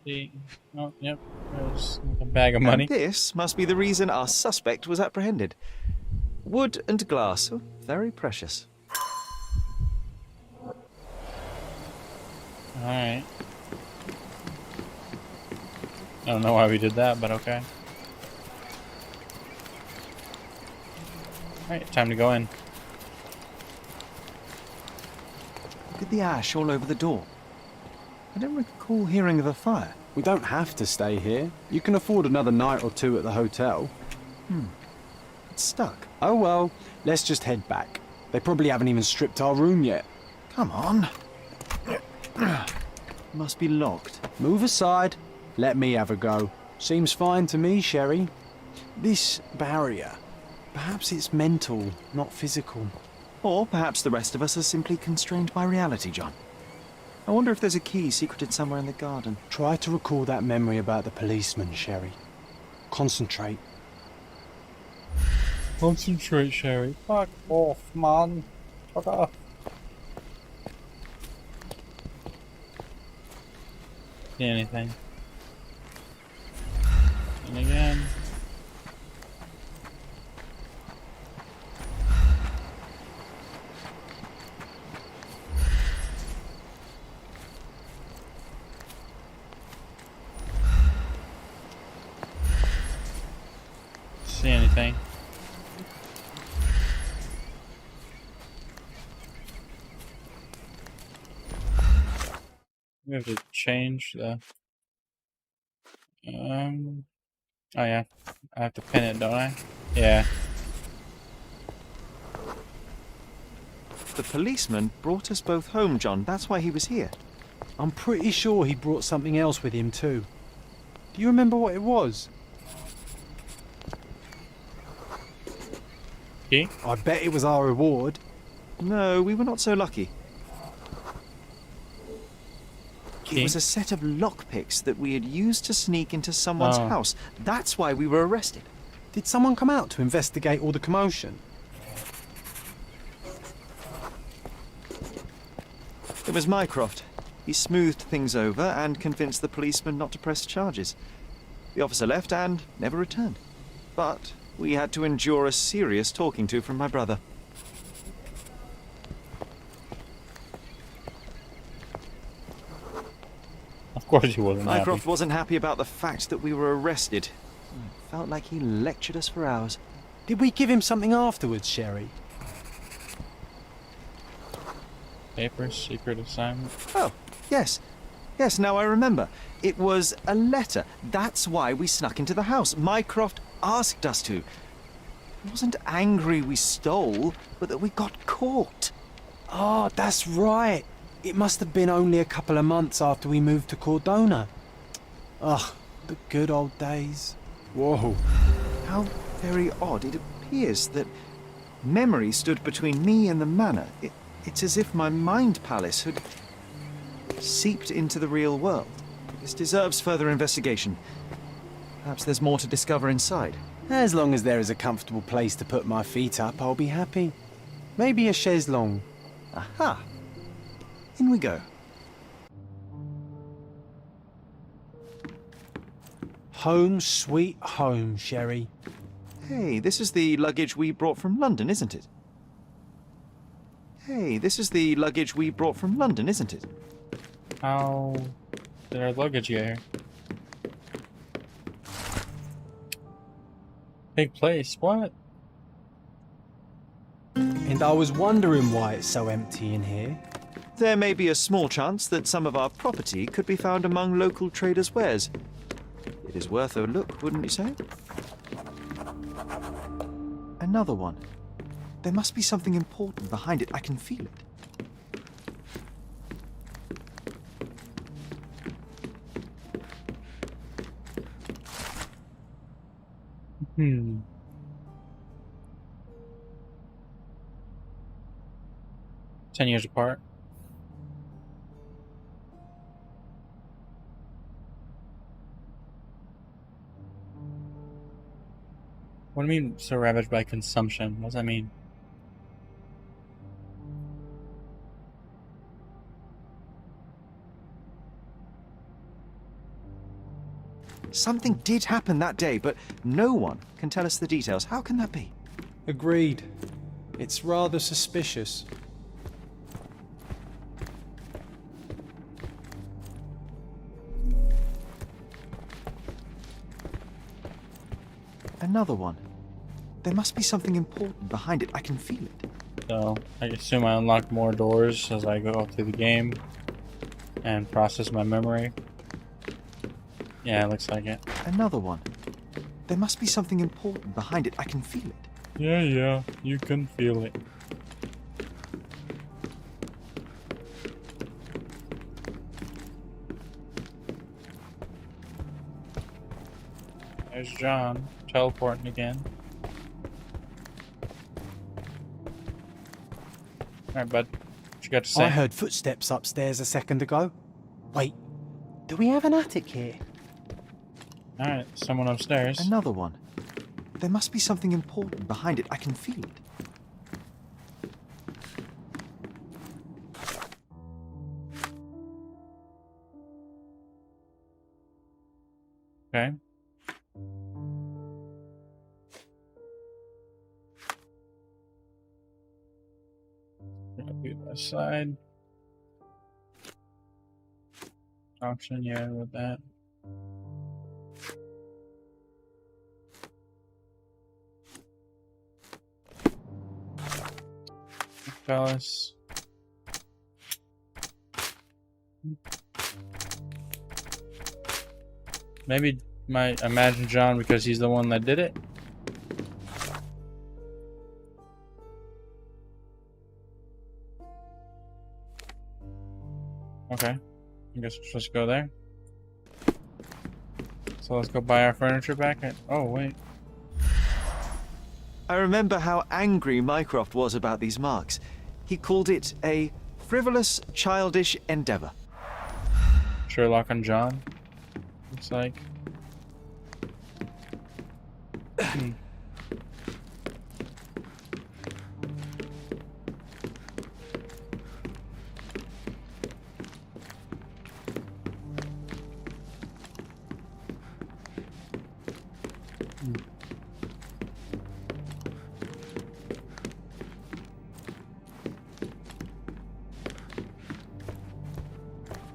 Oh, yep. There's a bag of money. And this must be the reason our suspect was apprehended. Wood and glass, oh, very precious. Alright. I don't know why we did that, but okay. Alright, time to go in. Look at the ash all over the door. I don't recall hearing of a fire. We don't have to stay here. You can afford another night or two at the hotel. It's stuck. Oh well, let's just head back. They probably haven't even stripped our room yet. Come on. Must be locked. Move aside. Let me have a go. Seems fine to me, Sherry. This barrier. Perhaps it's mental, not physical. Or perhaps the rest of us are simply constrained by reality, John. I wonder if there's a key secreted somewhere in the garden. Try to recall that memory about the policeman, Sherry. Concentrate. Concentrate, Sherry. Fuck off, man. Fuck off. See anything? And again. See anything? We have to change the oh yeah, I have to pin it, don't I? Yeah. The policeman brought us both home, John. That's why he was here. I'm pretty sure he brought something else with him too. Do you remember what it was? Key? I bet it was our reward. No, we were not so lucky. Key? It was a set of lockpicks that we had used to sneak into someone's house. That's why we were arrested. Did someone come out to investigate all the commotion? It was Mycroft. He smoothed things over and convinced the policeman not to press charges. The officer left and never returned. But we had to endure a serious talking to from my brother. Of course he wasn't Mycroft happy. wasn't happy about the fact that we were arrested. Felt like he lectured us for hours. Did we give him something afterwards, Sherry? Papers, secret assignment. Oh, yes. Yes, now I remember. It was a letter. That's why we snuck into the house. Mycroft asked us to. He wasn't angry we stole, but that we got caught. Oh, that's right. It must have been only a couple of months after we moved to Cordona. Ugh, the good old days. Whoa. How very odd. It appears that memory stood between me and the manor. It's as if my mind palace had seeped into the real world. This deserves further investigation. Perhaps there's more to discover inside. As long as there is a comfortable place to put my feet up, I'll be happy. Maybe a chaise longue. Aha! In we go. Home sweet home, Sherry. Hey, this is the luggage we brought from London, isn't it? Hey, this is the luggage we brought from London, isn't it? How did our luggage get here? Big place, what? And I was wondering why it's so empty in here. There may be a small chance that some of our property could be found among local traders' wares. It is worth a look, wouldn't you say? Another one. There must be something important behind it. I can feel it. Hmm. Ten years apart. What do you mean, so ravaged by consumption? What does that mean? Something did happen that day, but no one can tell us the details. How can that be? Agreed. It's rather suspicious. Another one. There must be something important behind it. I can feel it. So, I assume I unlock more doors as I go through the game and process my memory. Yeah, it looks like it. Another one. There must be something important behind it. I can feel it. Yeah, you can feel it. There's John, teleporting again. Alright, bud. What you got to say? I heard footsteps upstairs a second ago. Wait, do we have an attic here? Alright, someone upstairs. Another one. There must be something important behind it. I can feel it. Okay. Gonna be that side. Auction, yeah, with that. Palace. Maybe might imagine John because he's the one that did it. Okay. I guess we're supposed to go there. So let's go buy our furniture back. Oh, wait. I remember how angry Mycroft was about these marks. He called it a frivolous, childish endeavor. Sherlock and John. Looks like.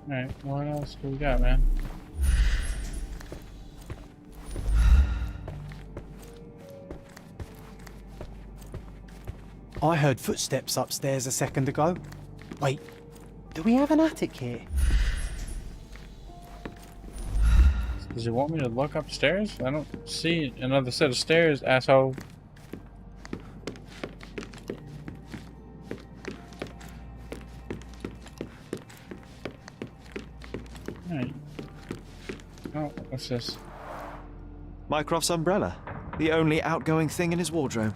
Alright, what else do we got, man? I heard footsteps upstairs a second ago. Wait, do we have an attic here? Does he want me to look upstairs? I don't see another set of stairs, asshole. Alright. Oh, what's this? Mycroft's umbrella. The only outgoing thing in his wardrobe.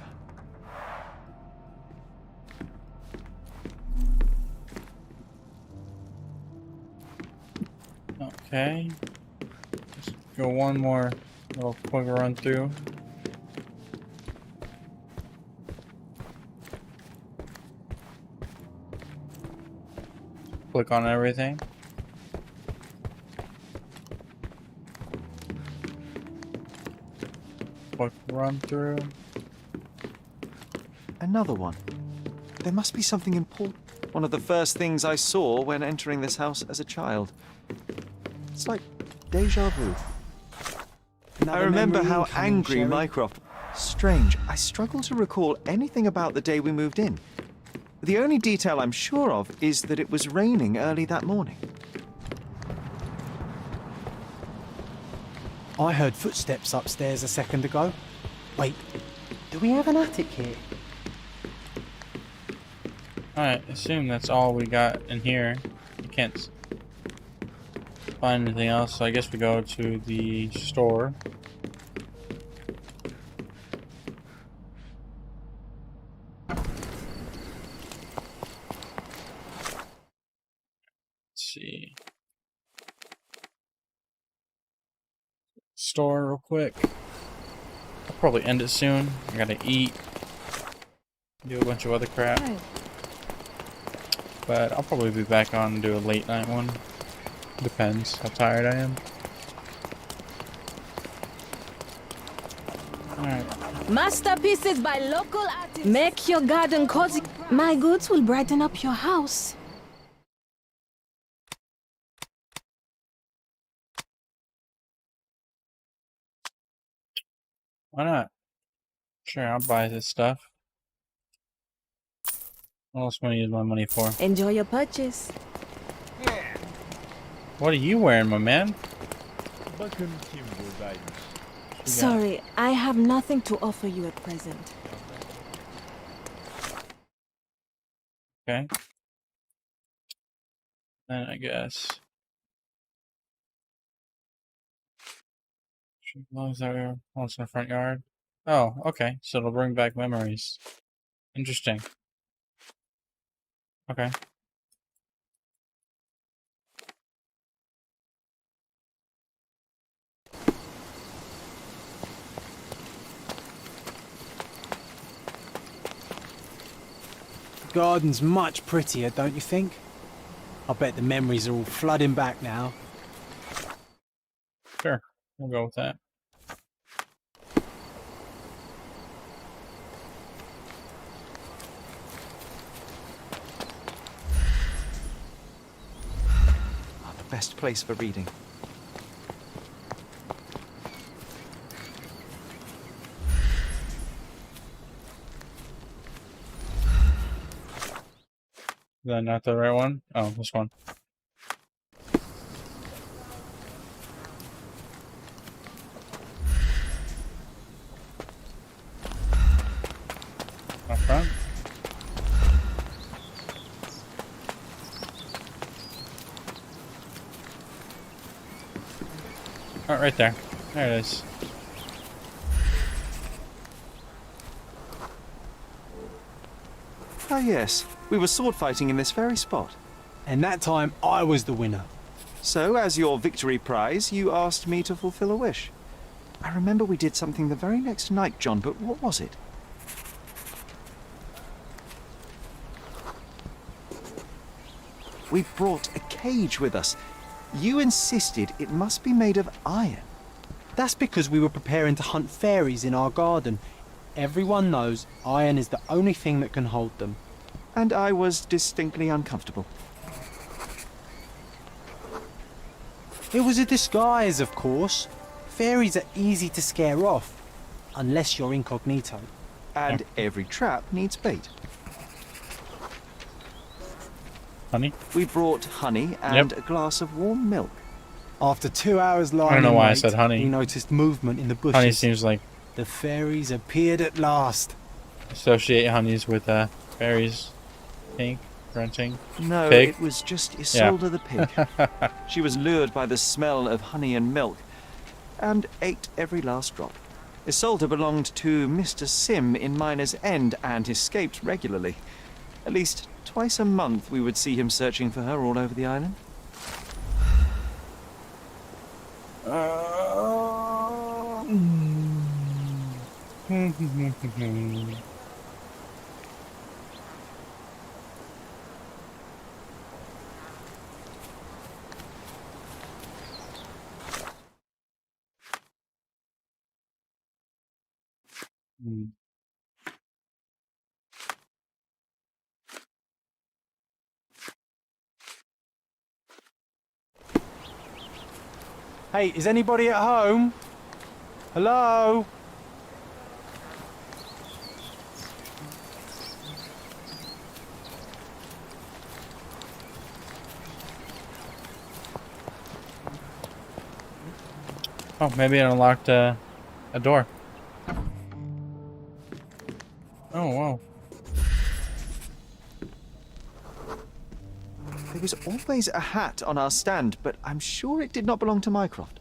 Okay. Let's go one more little quick run through. Click on everything. quick run through. Another one. There must be something important. One of the first things I saw when entering this house as a child. It's like deja vu. I remember how angry Mycroft. Strange, I struggle to recall anything about the day we moved in. The only detail I'm sure of is that it was raining early that morning. I heard footsteps upstairs a second ago. Wait, do we have an attic here? Alright, assume that's all we got in here. You can't find anything else, so I guess we go to the store. See. Store real quick. I'll probably end it soon. I gotta eat. Do a bunch of other crap. But I'll probably be back on and do a late night one. Depends how tired I am. Alright. Masterpieces by local artists. Make your garden cozy. My goods will brighten up your house. Why not? Sure, I'll buy this stuff. What else am I gonna use my money for? Enjoy your purchase. What are you wearing, my man? Sorry, I have nothing to offer you at present. Okay. Then I guess. As long as there once in the front yard. Oh, okay. So it'll bring back memories. Interesting. Okay. The garden's much prettier, don't you think? I bet the memories are all flooding back now. Sure. We'll go with that. The best place for reading. Is that not the right one? Oh, this one. Up front. Oh, right there. There it is. Ah, yes. We were sword fighting in this very spot. And that time, I was the winner. So, as your victory prize, you asked me to fulfill a wish. I remember we did something the very next night, John, but what was it? We brought a cage with us. You insisted it must be made of iron. That's because we were preparing to hunt fairies in our garden. Everyone knows iron is the only thing that can hold them. And I was distinctly uncomfortable. It was a disguise, of course. Fairies are easy to scare off, unless you're incognito. And every trap needs bait. Honey? We brought honey and a glass of warm milk. After 2 hours lying I don't know in why I wait, said honey. we noticed movement in the bushes. Honey seems like... The fairies appeared at last. Associate honeys with fairies. Pink. Grunting. No, pig. It was just Isolde the pig. She was lured by the smell of honey and milk, and ate every last drop. Isolde belonged to Mr. Sim in Miner's End and escaped regularly. At least twice a month we would see him searching for her all over the island. Hmm. Hey, is anybody at home? Hello? Oh, maybe it unlocked a door. Oh, wow. There was always a hat on our stand, but I'm sure it did not belong to Mycroft.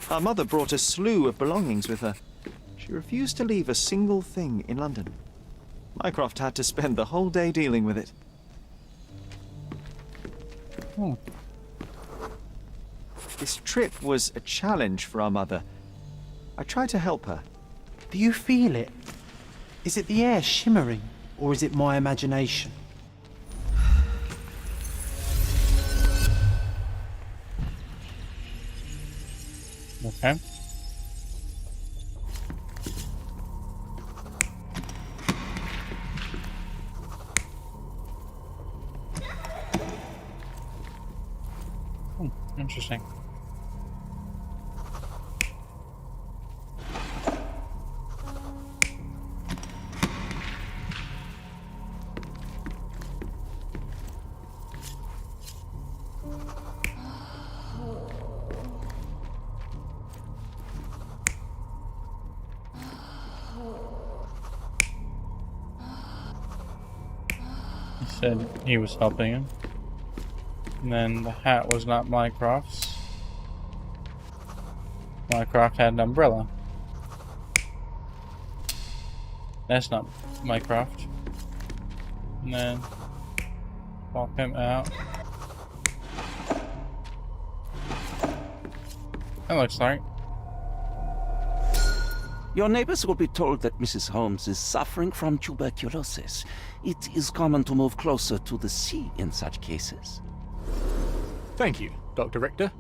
Our mother brought a slew of belongings with her. She refused to leave a single thing in London. Mycroft had to spend the whole day dealing with it. Hmm. This trip was a challenge for our mother. I tried to help her. Do you feel it? Is it the air shimmering, or is it my imagination? Okay. Interesting. He said he was helping him. And then the hat was not Mycroft's. Mycroft had an umbrella. That's not Mycroft. And then pop him out. That looks like. Your neighbors will be told that Mrs. Holmes is suffering from tuberculosis. It is common to move closer to the sea in such cases. Thank you, Dr. Richter.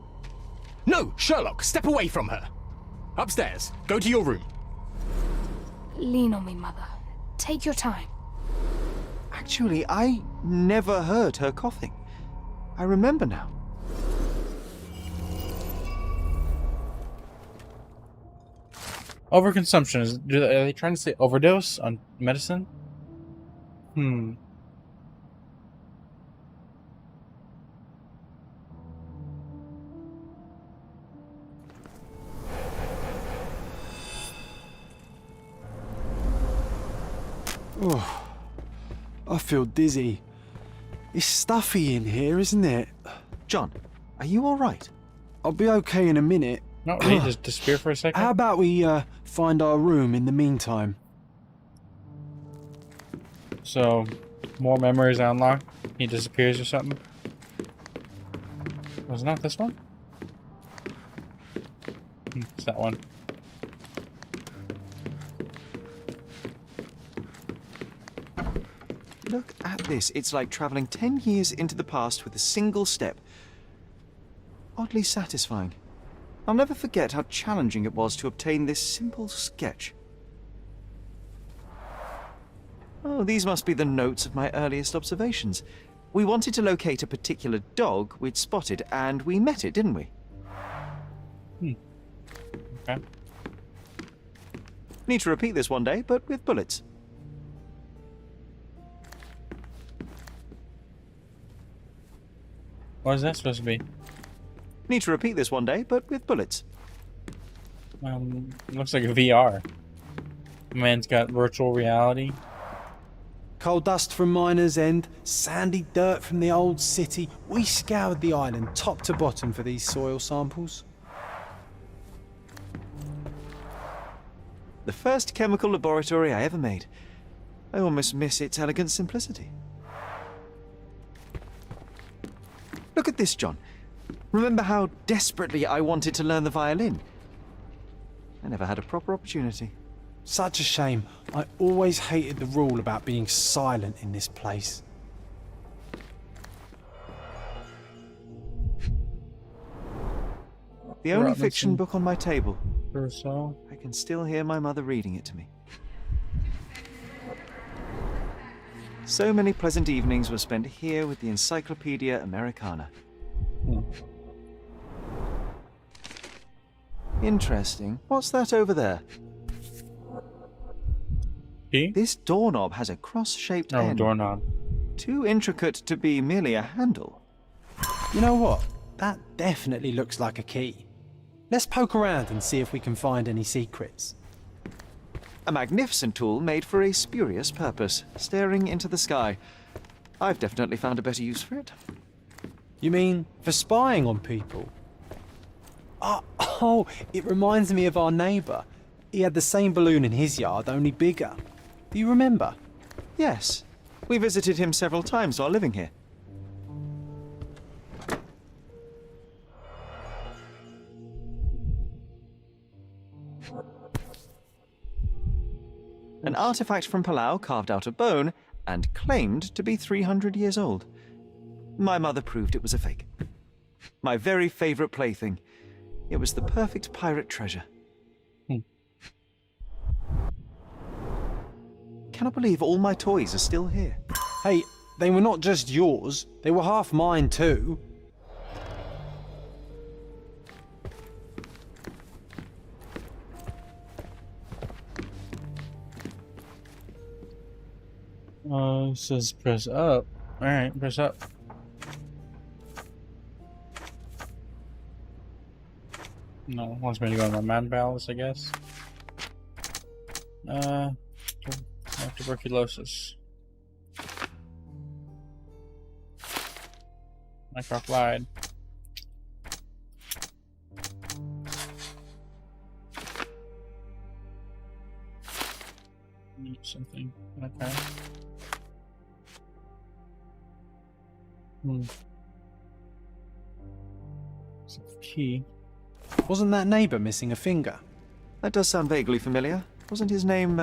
No, Sherlock, step away from her. Upstairs. Go to your room. Lean on me, Mother. Take your time. Actually, I never heard her coughing. I remember now. Overconsumption. Are they trying to say overdose on medicine? Hmm. Oh, I feel dizzy. It's stuffy in here, isn't it? John, are you all right? I'll be okay in a minute. No, we just disappear for a second. How about we find our room in the meantime? So, more memories unlocked. He disappears or something. Was it not this one? It's that one. Look at this. It's like traveling 10 years into the past with a single step. Oddly satisfying. I'll never forget how challenging it was to obtain this simple sketch. Oh, these must be the notes of my earliest observations. We wanted to locate a particular dog we'd spotted, and we met it, didn't we? Okay. Need to repeat this one day, but with bullets. What is that supposed to be? Need to repeat this one day, but with bullets. Looks like a VR. Man's got virtual reality. Coal dust from Miner's End, sandy dirt from the old city. We scoured the island top to bottom for these soil samples. The first chemical laboratory I ever made. I almost miss its elegant simplicity. Look at this, John. Remember how desperately I wanted to learn the violin? I never had a proper opportunity. Such a shame. I always hated the rule about being silent in this place. The only Robinson. fiction book on my table. Krow. I can still hear my mother reading it to me. So many pleasant evenings were spent here with the Encyclopedia Americana. Interesting. What's that over there? Key? This doorknob has a cross-shaped Oh, end. doorknob. Too intricate to be merely a handle. You know what? That definitely looks like a key. Let's poke around and see if we can find any secrets. A magnificent tool made for a spurious purpose, staring into the sky. I've definitely found a better use for it. You mean for spying on people? Oh, it reminds me of our neighbour. He had the same balloon in his yard, only bigger. Do you remember? Yes. We visited him several times while living here. An artifact from Palau carved out of bone and claimed to be 300 years old. My mother proved it was a fake. My very favourite plaything. It was the perfect pirate treasure. Cannot believe all my toys are still here. Hey, they were not just yours, they were half mine too. It says press up. Alright, press up. No, wants me to go to my man palace, I guess. Tuberculosis. Mycroft lied. Need something. Okay. It's a key. Wasn't that neighbour missing a finger? That does sound vaguely familiar. Wasn't his name,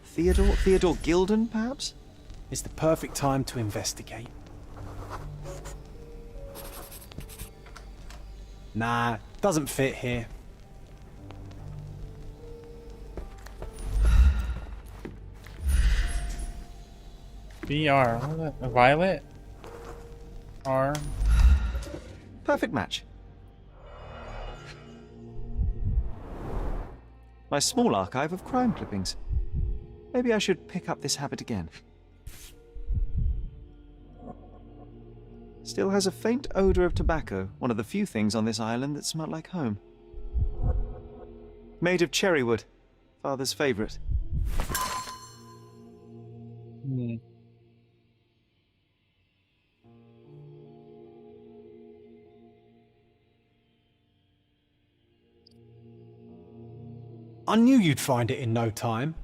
Theodore? Theodore Gilden, perhaps? It's the perfect time to investigate. Nah, doesn't fit here. BR. What is that? A violet? R. Perfect match. My small archive of crime clippings. Maybe I should pick up this habit again. Still has a faint odour of tobacco, one of the few things on this island that smell like home. Made of cherry wood, Father's favourite. I knew you'd find it in no time.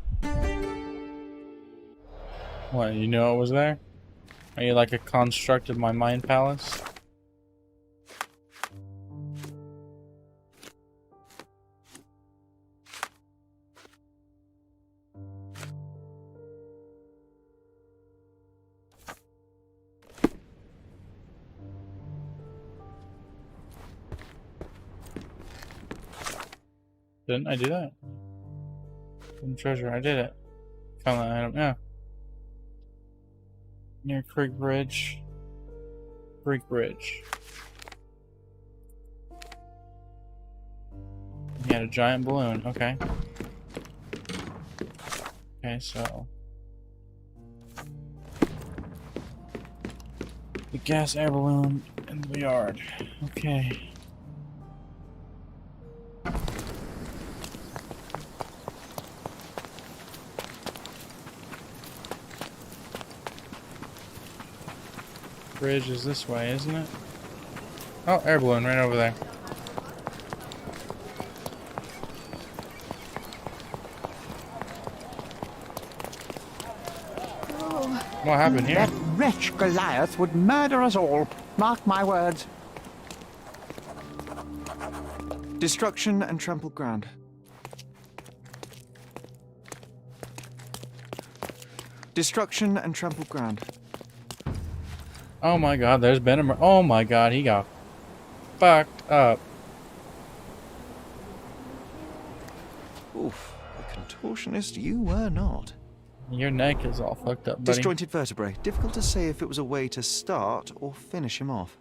What, you knew it was there? Are you like a construct of my mind palace? Didn't I do that? Treasure, I did it. Found that item, yeah. Near Creek Bridge. Creek Bridge. He had a giant balloon, okay. Okay, so... the gas air balloon in the yard. Okay. Bridge is this way, isn't it? Oh, air balloon right over there. What happened here? That wretch Goliath would murder us all. Mark my words. Destruction and trampled ground. Destruction and trampled ground. Oh my god, there's been a oh my god, he got fucked up. Oof, a contortionist you were not. Your neck is all fucked up, buddy. Disjointed vertebrae. Difficult to say if it was a way to start or finish him off.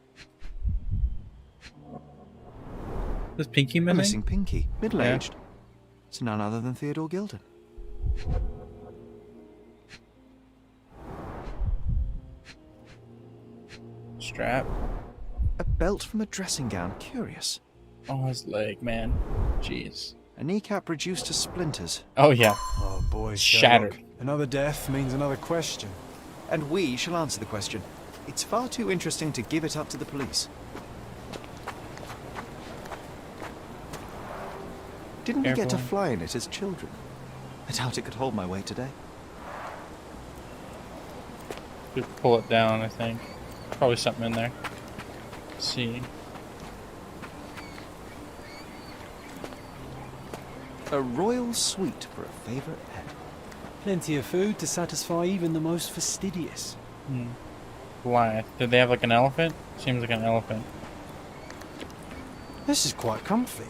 This Pinky A missing? missing Pinky, middle-aged. It's none other than Theodore Gilden. Strap. A belt from a dressing gown. Curious. Oh, his leg, man. Jeez. A kneecap reduced to splinters. Oh, yeah. Oh, boy, Shattered. Sherlock. Another death means another question. And we shall answer the question. It's far too interesting to give it up to the police. Didn't we get to Careful. fly in it as children? I doubt it could hold my weight today. Just pull it down, I think. Probably something in there. Let's see. A royal suite for a favourite pet. Plenty of food to satisfy even the most fastidious. Why? Did they have like an elephant? Seems like an elephant. This is quite comfy.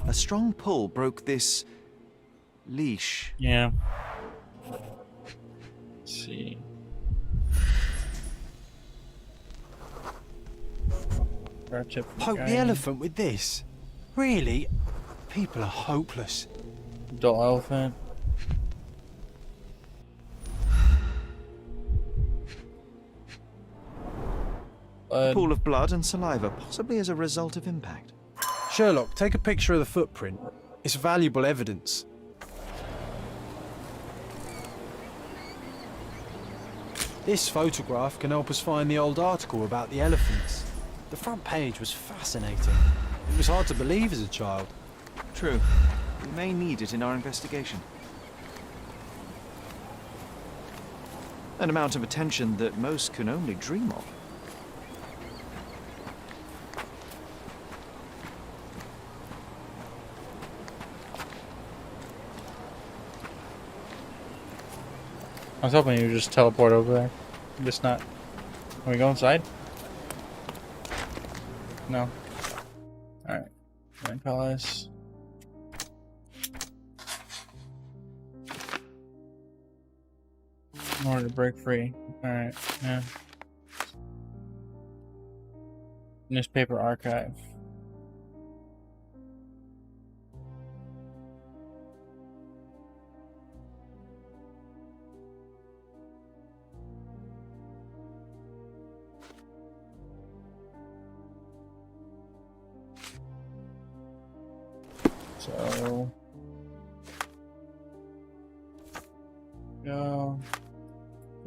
A strong pull broke this leash. Yeah. Let's see. Poke the elephant with this? Really? People are hopeless. Adult elephant. A pool of blood and saliva, possibly as a result of impact. Sherlock, take a picture of the footprint. It's valuable evidence. This photograph can help us find the old article about the elephants. The front page was fascinating. It was hard to believe as a child. True. We may need it in our investigation. An amount of attention that most can only dream of. I was hoping you would just teleport over there. Just not. Can we go inside? No. Alright. Grand Palace. In order to break free. Alright, yeah. Newspaper archive. So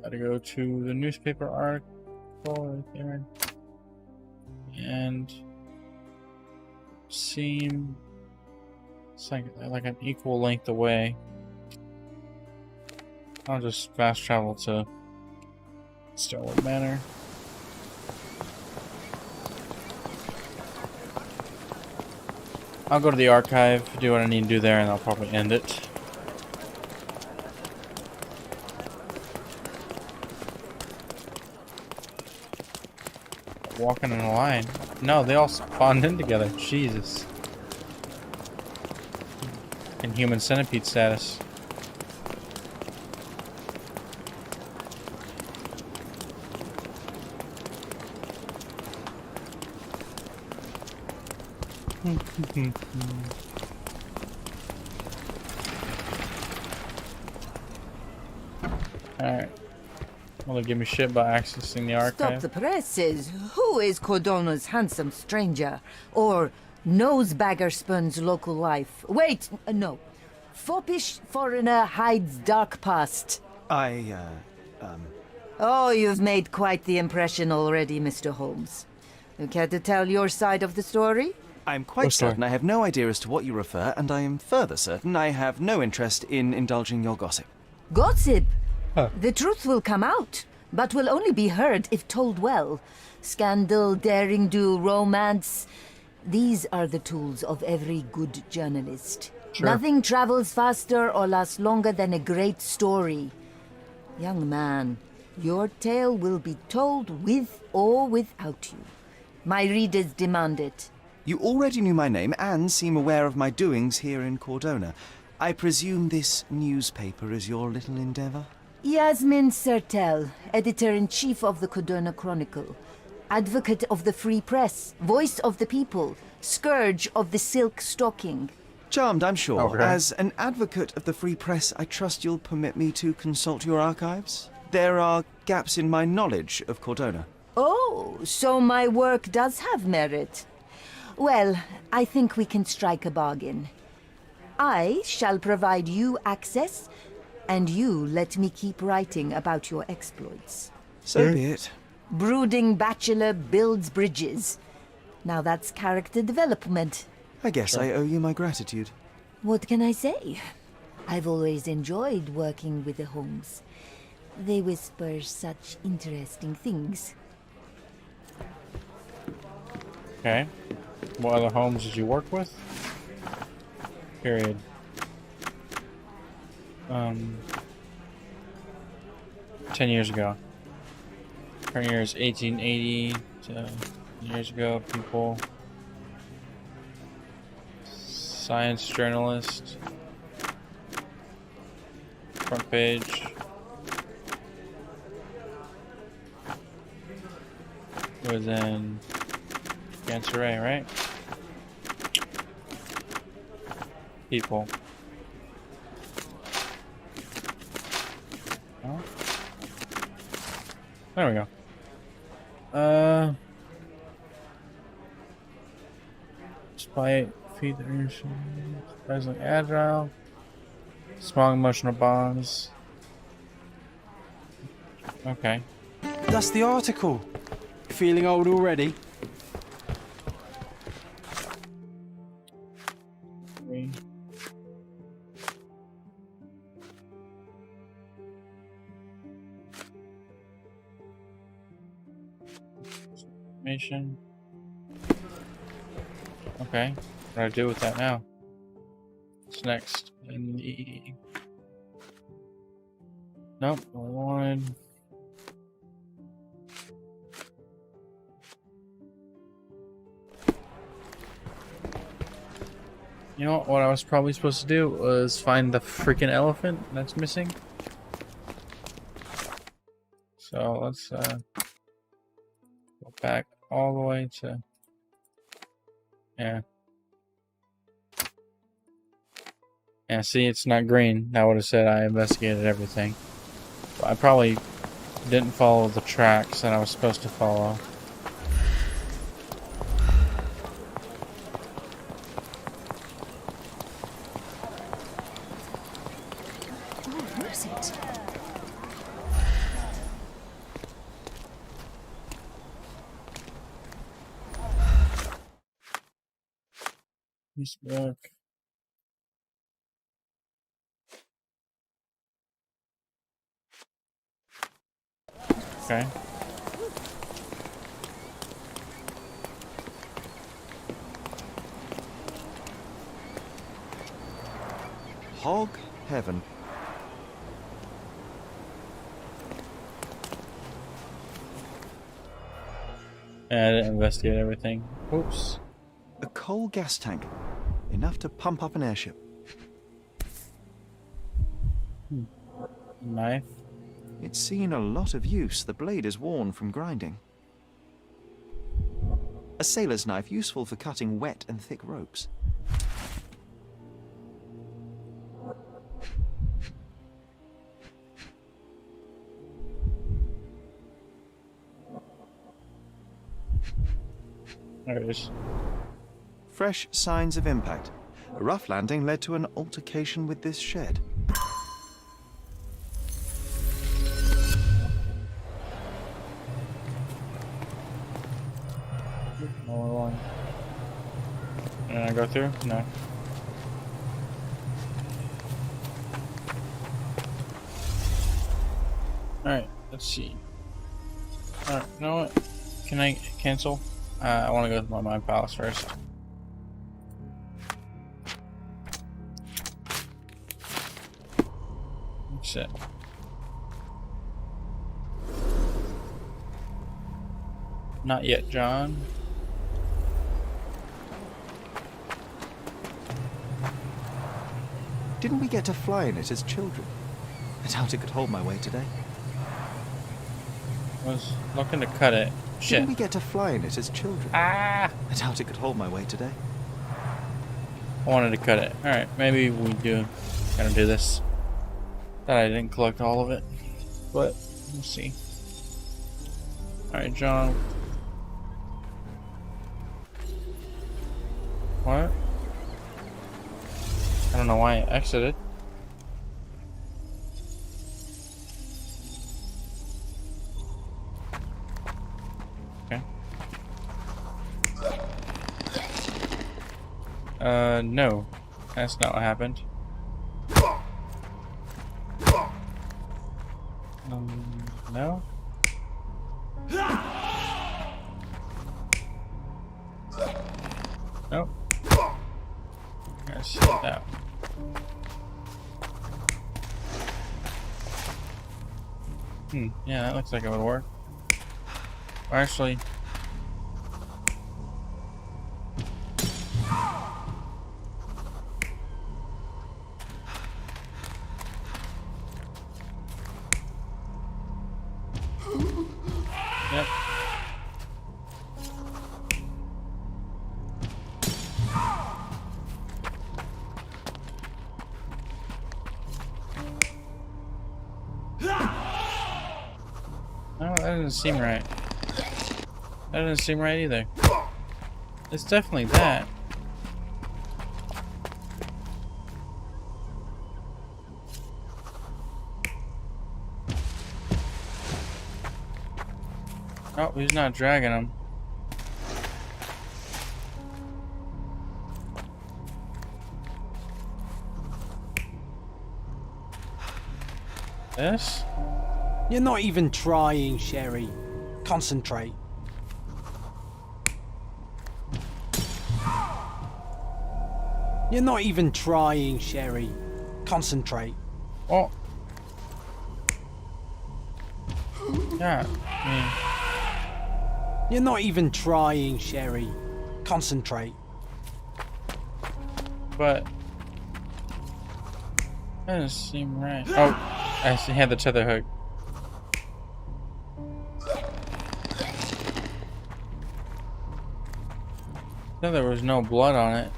gotta go to the newspaper article right there, and seem it's like an equal length away. I'll just fast travel to Starwood Manor. I'll go to the archive, do what I need to do there, and I'll probably end it. Walking in a line. No, they all spawned in together. Jesus. In human centipede status. Alright. Will they give me shit by accessing the archive? Stop the presses. Who is Cordona's handsome stranger? Or Nosebagger local life? Wait, no. Foppish foreigner hides dark past. Oh, you've made quite the impression already, Mr. Holmes. You care to tell your side of the story? I'm quite certain I have no idea as to what you refer, and I am further certain I have no interest in indulging your gossip. Gossip? The truth will come out, but will only be heard if told well. Scandal, daring-do, romance. These are the tools of every good journalist. Sure. Nothing travels faster or lasts longer than a great story. Young man, Your tale will be told with or without you. My readers demand it. You already knew my name and seem aware of my doings here in Cordona. I presume this newspaper is your little endeavor? Yasmin Sertel, editor-in-chief of the Cordona Chronicle. Advocate of the free press, voice of the people, scourge of the silk stocking. Charmed, I'm sure. Okay. As an advocate of the free press, I trust you'll permit me to consult your archives? There are gaps in my knowledge of Cordona. Oh, so my work does have merit. Well, I think we can strike a bargain. I shall provide you access, and you let me keep writing about your exploits. So be it. Brooding bachelor builds bridges. Now that's character development. I guess I owe you my gratitude. What can I say? I've always enjoyed working with the Holmes. They whisper such interesting things. Okay. What other Holmes did you work with? Period. 10 years ago. Current year is 1880. 10 years ago, people. Science journalist. Front page. Was in Cancer A, right? People. Oh. There we go. Despite feed the surprisingly agile, strong emotional bonds. Okay. That's the article. Feeling old already? Information. Okay. What do I do with that now? What's next? In the... Nope. I wanted... You know what I was probably supposed to do was find the freaking elephant that's missing. So let's go back all the way to yeah, see, it's not green. That would have said I investigated everything. But I probably didn't follow the tracks that I was supposed to follow. This book. Okay. Hog heaven. I didn't investigate everything. Oops. A coal gas tank. Enough to pump up an airship. Knife. It's seen a lot of use. The blade is worn from grinding. A sailor's knife, useful for cutting wet and thick ropes. There it is. Fresh signs of impact. A rough landing led to an altercation with this shed. More one. Can I go through? No. Alright, let's see. Alright, you know what? Can I cancel? I want to go to my mind palace first. That's it. Not yet, John. Didn't we get to fly in it as children? I doubt it could hold my weight today. Was looking to cut it. Shit. Didn't we get to fly in it as children? Ah! I doubt it could hold my weight today. I wanted to cut it. Alright, maybe we gotta do this. That I didn't collect all of it. But, we'll see. Alright, John. What? I don't know why I exited. Okay. No. That's not what happened. No? Nope. Let's see that. Yeah, that looks like it would work. Or actually... Yep. No, that doesn't seem right. That doesn't seem right either. It's definitely that. Oh, he's not dragging him. This? You're not even trying, Sherry. Concentrate. You're not even trying, Sherry. Concentrate. Oh. Yeah, I You're not even trying, Sherry. Concentrate. But that doesn't seem right. Oh, I had the tether hook. No, there was no blood on it.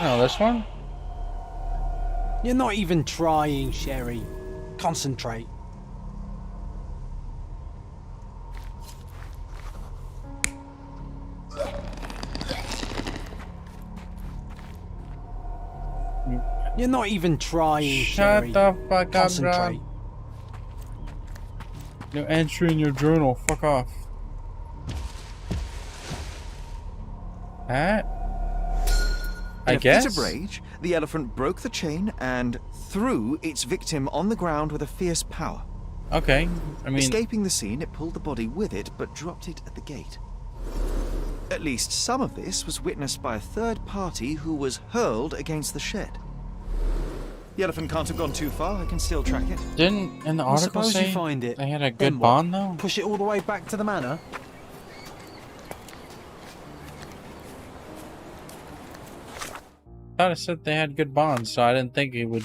Oh, this one? You're not even trying, Sherry. Concentrate. You're not even trying, Sherry. Shut the fuck up, Concentrate. bro. No entry in your journal. Fuck off. That? I guess. In a fit of rage, the elephant broke the chain and threw its victim on the ground with a fierce power. Okay, I mean... Escaping the scene, it pulled the body with it, but dropped it at the gate. At least some of this was witnessed by a third party who was hurled against the shed. The elephant can't have gone too far, I can still track it. Didn't in the article Suppose say you find it. they had a Then good what? bond though? Push it all the way back to the manor? I thought it said they had good bonds, so I didn't think it would.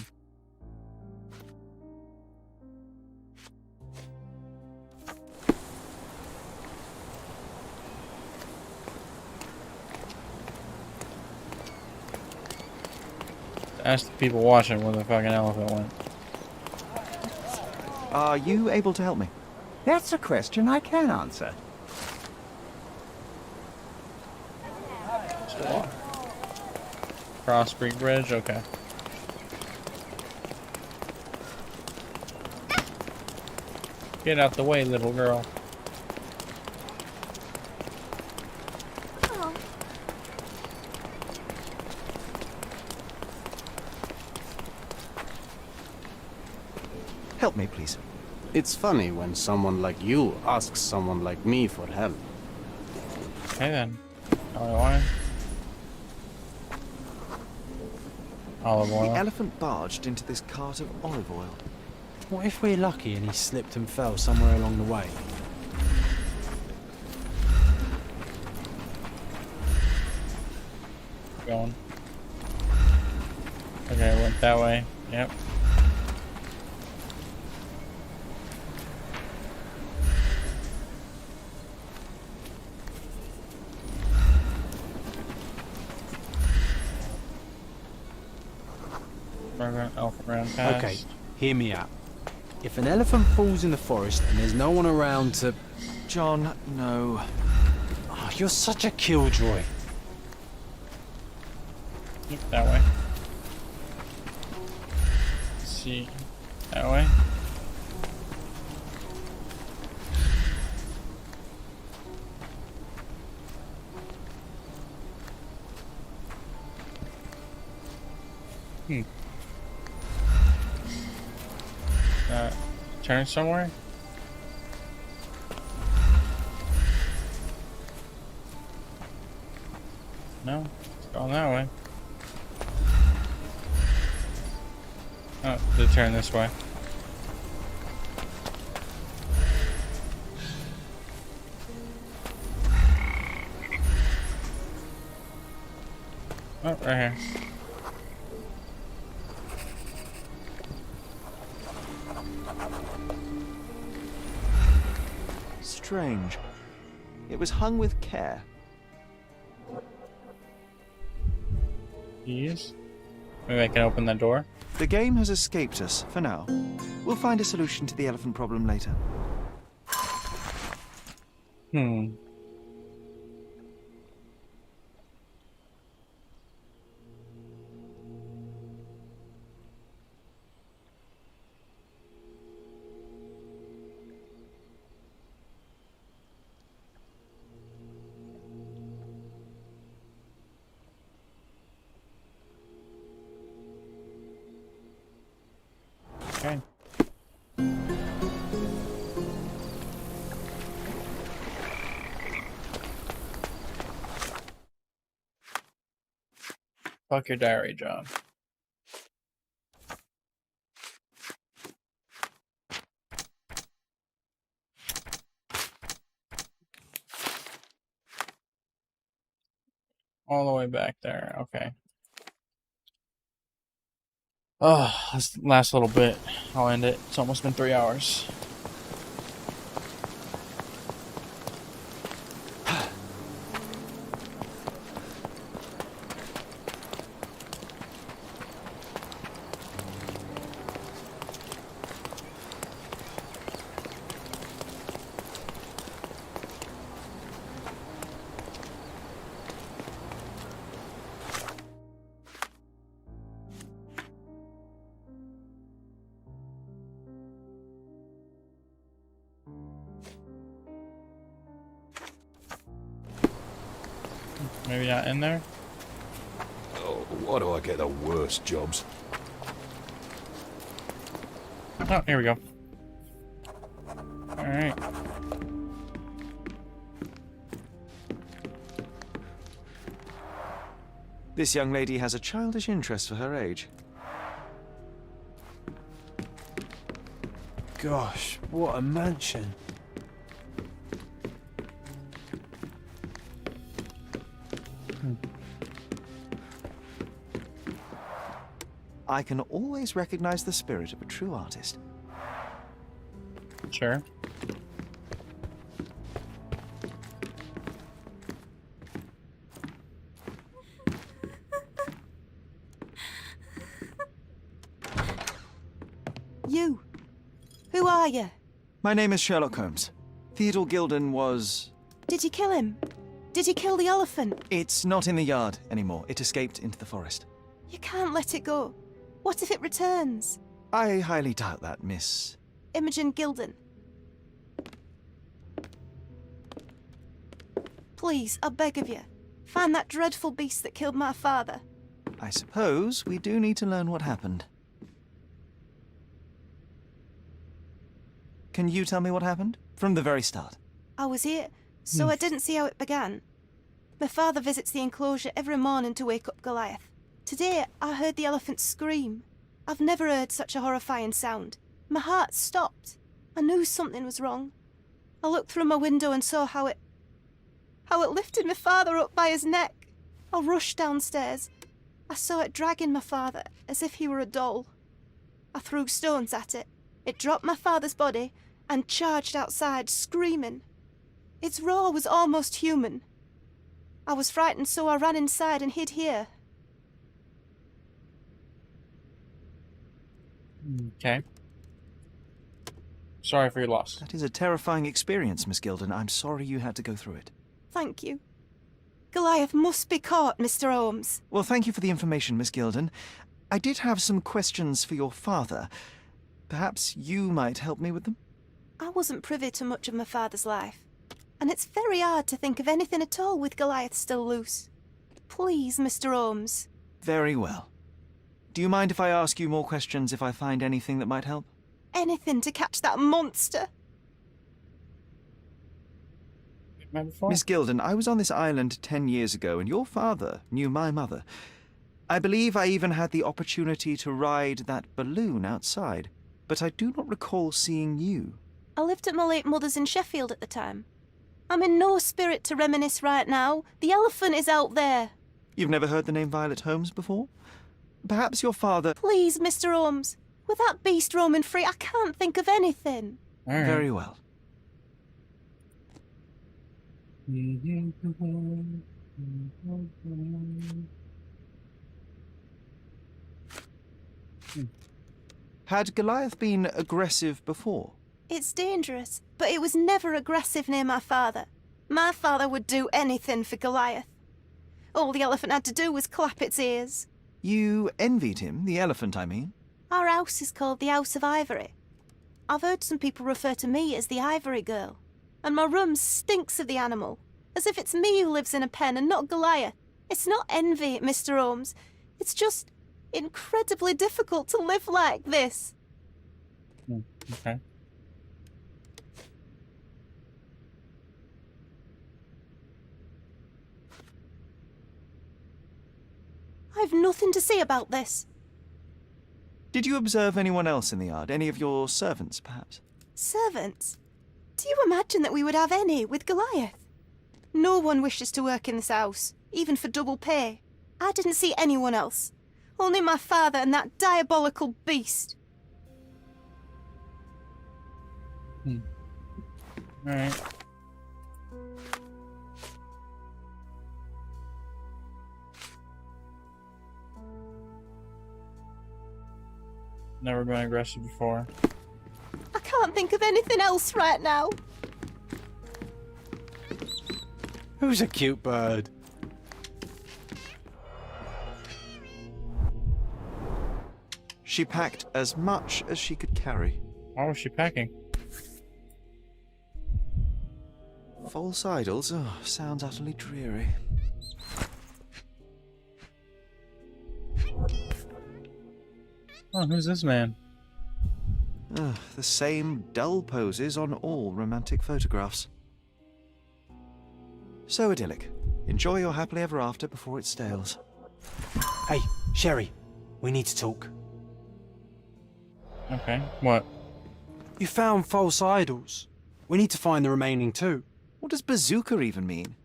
Ask the people watching where the fucking elephant went. Are you able to help me? That's a question I can answer. Cross Creek Bridge, okay. Get out the way, little girl. Help me, please. It's funny when someone like you asks someone like me for help. Okay then. All I wanted. Olive The oil. elephant barged into this cart of olive oil. What if we're lucky and he slipped and fell somewhere along the way? Going. Okay, went that way. Yep. Okay, hear me out. If an elephant falls in the forest and there's no one around to... John, no. Oh, you're such a killjoy. Yep, that way. See, that way. Turn somewhere? No, it's going that way. Oh, they turn this way. Oh, right here. Strange. It was hung with care. Keys? Maybe I can open that door? The game has escaped us, for now. We'll find a solution to the elephant problem later. Okay. Fuck your diary, John. All the way back there, okay. Oh, this last little bit. I'll end it. It's almost been 3 hours. Maybe not in there? Oh, why do I get the worst jobs? Oh, here we go. Alright. This young lady has a childish interest for her age. Gosh, what a mansion. I can always recognize the spirit of a true artist. Sure. You. Who are you? My name is Sherlock Holmes. Theodore Gilden was... Did you kill him? Did you kill the elephant? It's not in the yard anymore. It escaped into the forest. You can't let it go. What if it returns? I highly doubt that, Miss... Imogen Gilden. Please, I beg of you, find that dreadful beast that killed my father. I suppose we do need to learn what happened. Can you tell me what happened? From the very start. I was here, so I didn't see how it began. My father visits the enclosure every morning to wake up Goliath. Today, I heard the elephant scream. I've never heard such a horrifying sound. My heart stopped. I knew something was wrong. I looked through my window and saw how it lifted my father up by his neck. I rushed downstairs. I saw it dragging my father as if he were a doll. I threw stones at it. It dropped my father's body and charged outside, screaming. Its roar was almost human. I was frightened, so I ran inside and hid here. Okay. Sorry for your loss. That is a terrifying experience, Miss Gilden. I'm sorry you had to go through it. Thank you. Goliath must be caught, Mr. Holmes. Well, thank you for the information, Miss Gilden. I did have some questions for your father. Perhaps you might help me with them? I wasn't privy to much of my father's life, and it's very hard to think of anything at all with Goliath still loose. Please, Mr. Holmes. Very well. Do you mind if I ask you more questions if I find anything that might help? Anything to catch that monster. Miss Gilden, I was on this island 10 years ago, and your father knew my mother. I believe I even had the opportunity to ride that balloon outside, but I do not recall seeing you. I lived at my late mother's in Sheffield at the time. I'm in no spirit to reminisce right now. The elephant is out there. You've never heard the name Violet Holmes before? Perhaps your father... Please, Mr. Holmes. With that beast roaming free, I can't think of anything. Right. Very well. Had Goliath been aggressive before? It's dangerous, but it was never aggressive near my father. My father would do anything for Goliath. All the elephant had to do was clap its ears. You envied him, the elephant, I mean? Our house is called the House of Ivory. I've heard some people refer to me as the Ivory Girl, and my room stinks of the animal, as if it's me who lives in a pen and not Goliath. It's not envy, Mr. Holmes. It's just incredibly difficult to live like this. Okay. I've nothing to say about this. Did you observe anyone else in the yard? Any of your servants, perhaps? Servants? Do you imagine that we would have any with Goliath? No one wishes to work in this house, even for double pay. I didn't see anyone else. Only my father and that diabolical beast. Alright. Never been aggressive before. I can't think of anything else right now. Who's a cute bird? She packed as much as she could carry. Why was she packing? False idols? Oh, sounds utterly dreary. Oh, who's this man? The same dull poses on all romantic photographs. So idyllic. Enjoy your happily ever after before it stales. Hey, Sherry, we need to talk. Okay, what? You found false idols. We need to find the remaining two. What does bazooka even mean?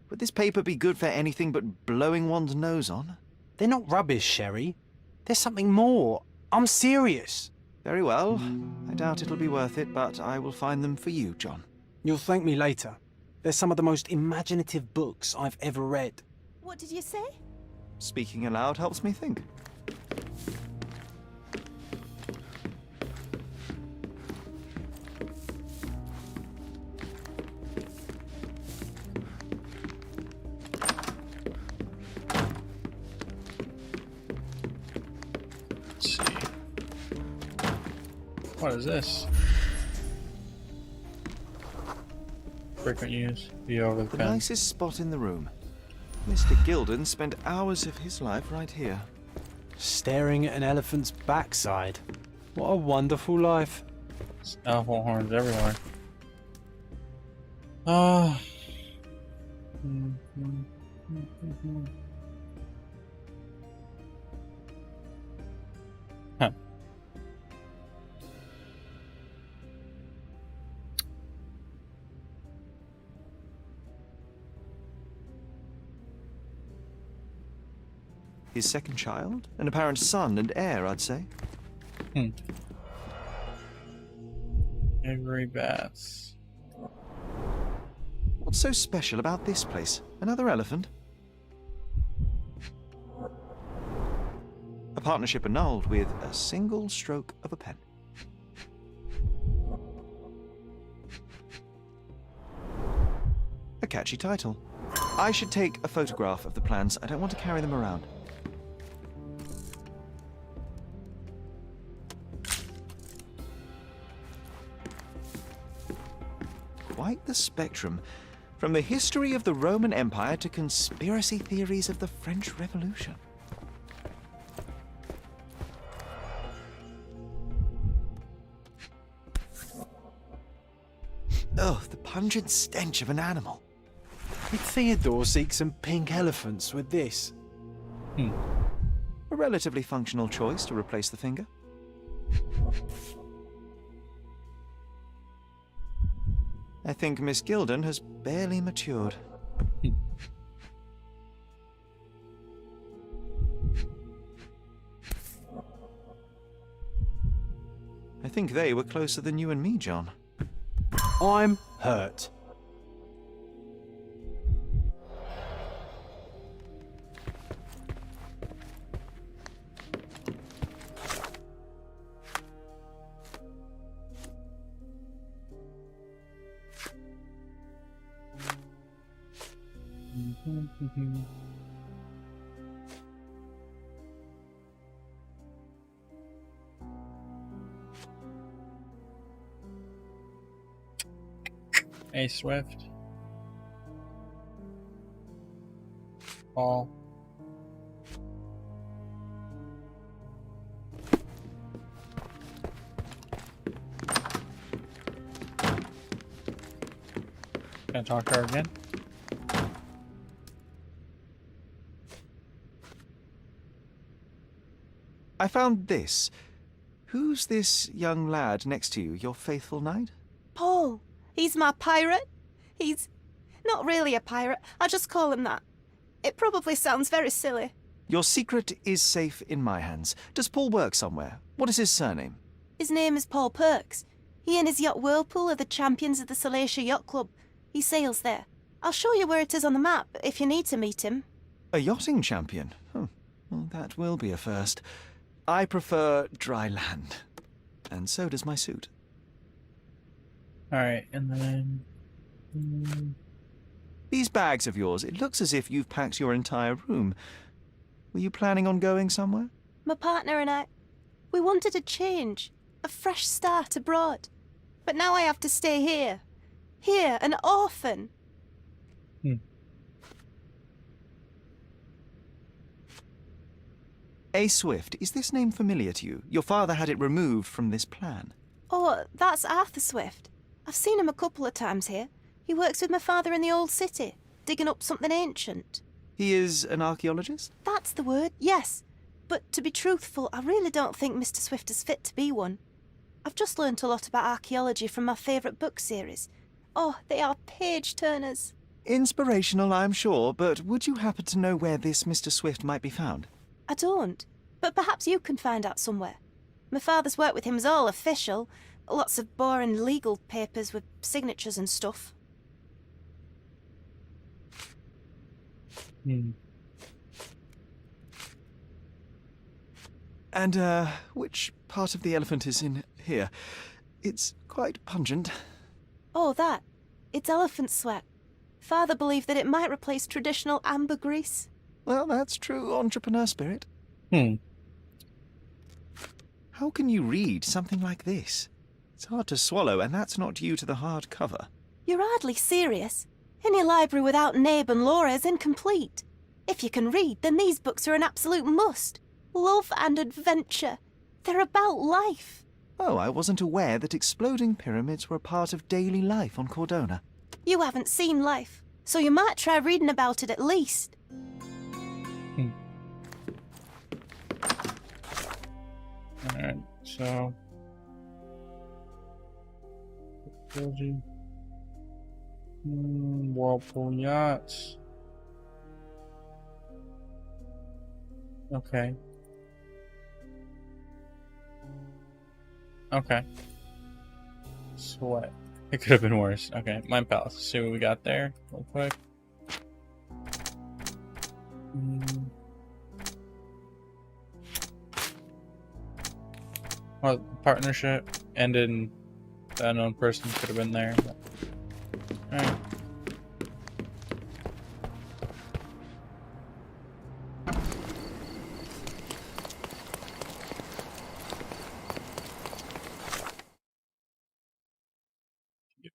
Would this paper be good for anything but blowing one's nose on? They're not rubbish, Sherry. There's something more. I'm serious. Very well. I doubt it'll be worth it, but I will find them for you, John. You'll thank me later. They're some of the most imaginative books I've ever read. What did you say? Speaking aloud helps me think. What is this? Frequent use. View over the The pen. nicest spot in the room. Mr. Gilden spent hours of his life right here. Staring at an elephant's backside. What a wonderful life. There's elephant horns everywhere. Ah. His second child? An apparent son and heir, I'd say. Every bass. What's so special about this place? Another elephant? A partnership annulled with a single stroke of a pen. A catchy title. I should take a photograph of the plans. I don't want to carry them around. Quite the spectrum. From the history of the Roman Empire to conspiracy theories of the French Revolution. Oh, the pungent stench of an animal. Did Theodore seek some pink elephants with this? A relatively functional choice to replace the finger. I think Miss Gilden has barely matured. I think they were closer than you and me, John. I'm hurt. Hey, Swift. Paul. Gonna talk to her again? I found this. Who's this young lad next to you, your faithful knight? Paul. He's my pirate. He's not really a pirate. I just call him that. It probably sounds very silly. Your secret is safe in my hands. Does Paul work somewhere? What is his surname? His name is Paul Perks. He and his yacht Whirlpool are the champions of the Salacia Yacht Club. He sails there. I'll show you where it is on the map if you need to meet him. A yachting champion? Well, that will be a first. I prefer dry land. And so does my suit. Alright, and then... These bags of yours, it looks as if you've packed your entire room. Were you planning on going somewhere? My partner and I, we wanted a change, a fresh start abroad. But now I have to stay here. Here, an orphan. A. Swift, is this name familiar to you? Your father had it removed from this plan. Oh, that's Arthur Swift. I've seen him a couple of times here. He works with my father in the old city, digging up something ancient. He is an archaeologist? That's the word, yes. But to be truthful, I really don't think Mr. Swift is fit to be one. I've just learnt a lot about archaeology from my favourite book series. Oh, they are page-turners. Inspirational, I'm sure, but would you happen to know where this Mr. Swift might be found? I don't, but perhaps you can find out somewhere. My father's work with him is all official. Lots of boring legal papers with signatures and stuff. And, which part of the elephant is in here? It's quite pungent. Oh, that. It's elephant sweat. Father believed that it might replace traditional ambergris. Well, that's true entrepreneur spirit. How can you read something like this? It's hard to swallow, and that's not due to the hard cover. You're hardly serious. Any library without Nabe and Laura is incomplete. If you can read, then these books are an absolute must. Love and adventure. They're about life. Oh, I wasn't aware that exploding pyramids were a part of daily life on Cordona. You haven't seen life, so you might try reading about it at least. Alright, so... Whirlpool yachts. Okay. Okay. Sweat. It could have been worse. Okay, Mind Palace. Let's see what we got there, real quick. Well, partnership ended and the unknown person could have been there. Alright.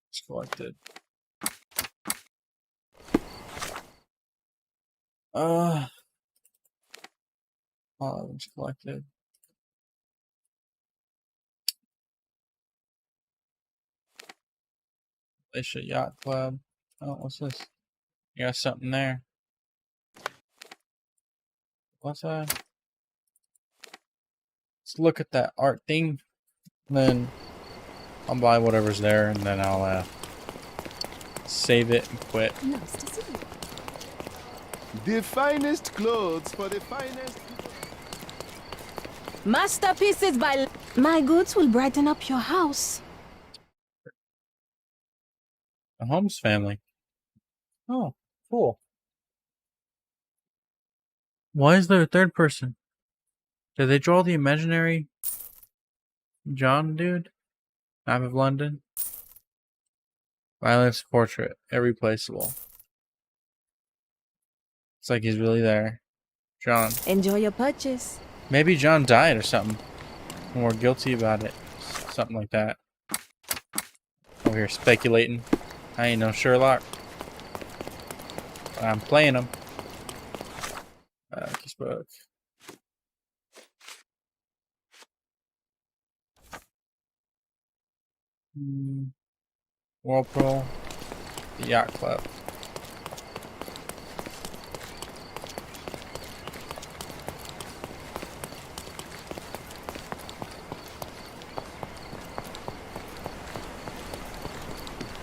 It's collected. Oh, it's collected. Alicia Yacht Club. Oh, what's this? You got something there. What's that? Let's look at that art thing. Then I'll buy whatever's there and then I'll save it and quit. Nice to see you. The finest clothes for the finest. Masterpieces by... My goods will brighten up your house. The Holmes family. Oh, cool. Why is there a third person? Did they draw the imaginary John dude? Map of London? Violence portrait. Irreplaceable. It's like he's really there. John. Enjoy your purchase. Maybe John died or something. And we're guilty about it. Something like that. Over here speculating. I ain't no Sherlock. But I'm playing him. This book. Whirlpool. The Yacht Club.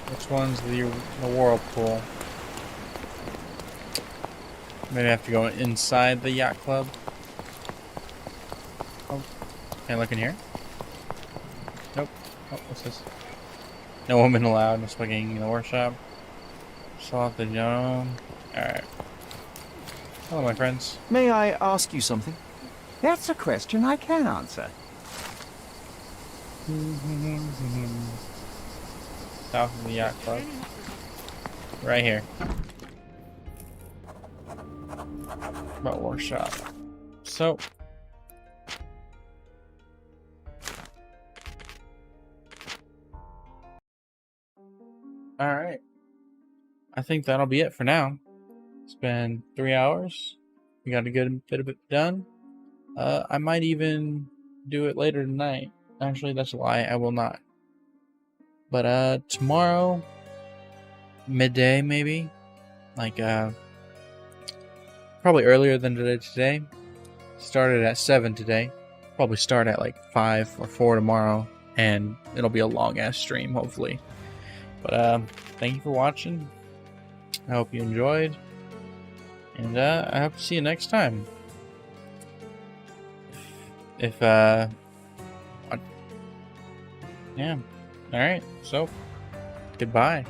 Which one's the Whirlpool? Maybe I have to go inside the Yacht Club. Oh, can I look in here? Nope. Oh, what's this? No woman allowed. No smoking in the workshop. Sloth the gnome. Alright. Hello, my friends. May I ask you something? That's a question I can answer. South of the Yacht Club. Right here. About workshop. So. Alright. I think that'll be it for now. It's been 3 hours. We got a good bit of it done. I might even do it later tonight. Actually, that's a lie. I will not. But tomorrow, midday maybe, like probably earlier than today. Started at 7 today. Probably start at like 5 or 4 tomorrow, and it'll be a long ass stream hopefully. But thank you for watching. I hope you enjoyed, and I hope to see you next time. If yeah. All right. So, goodbye.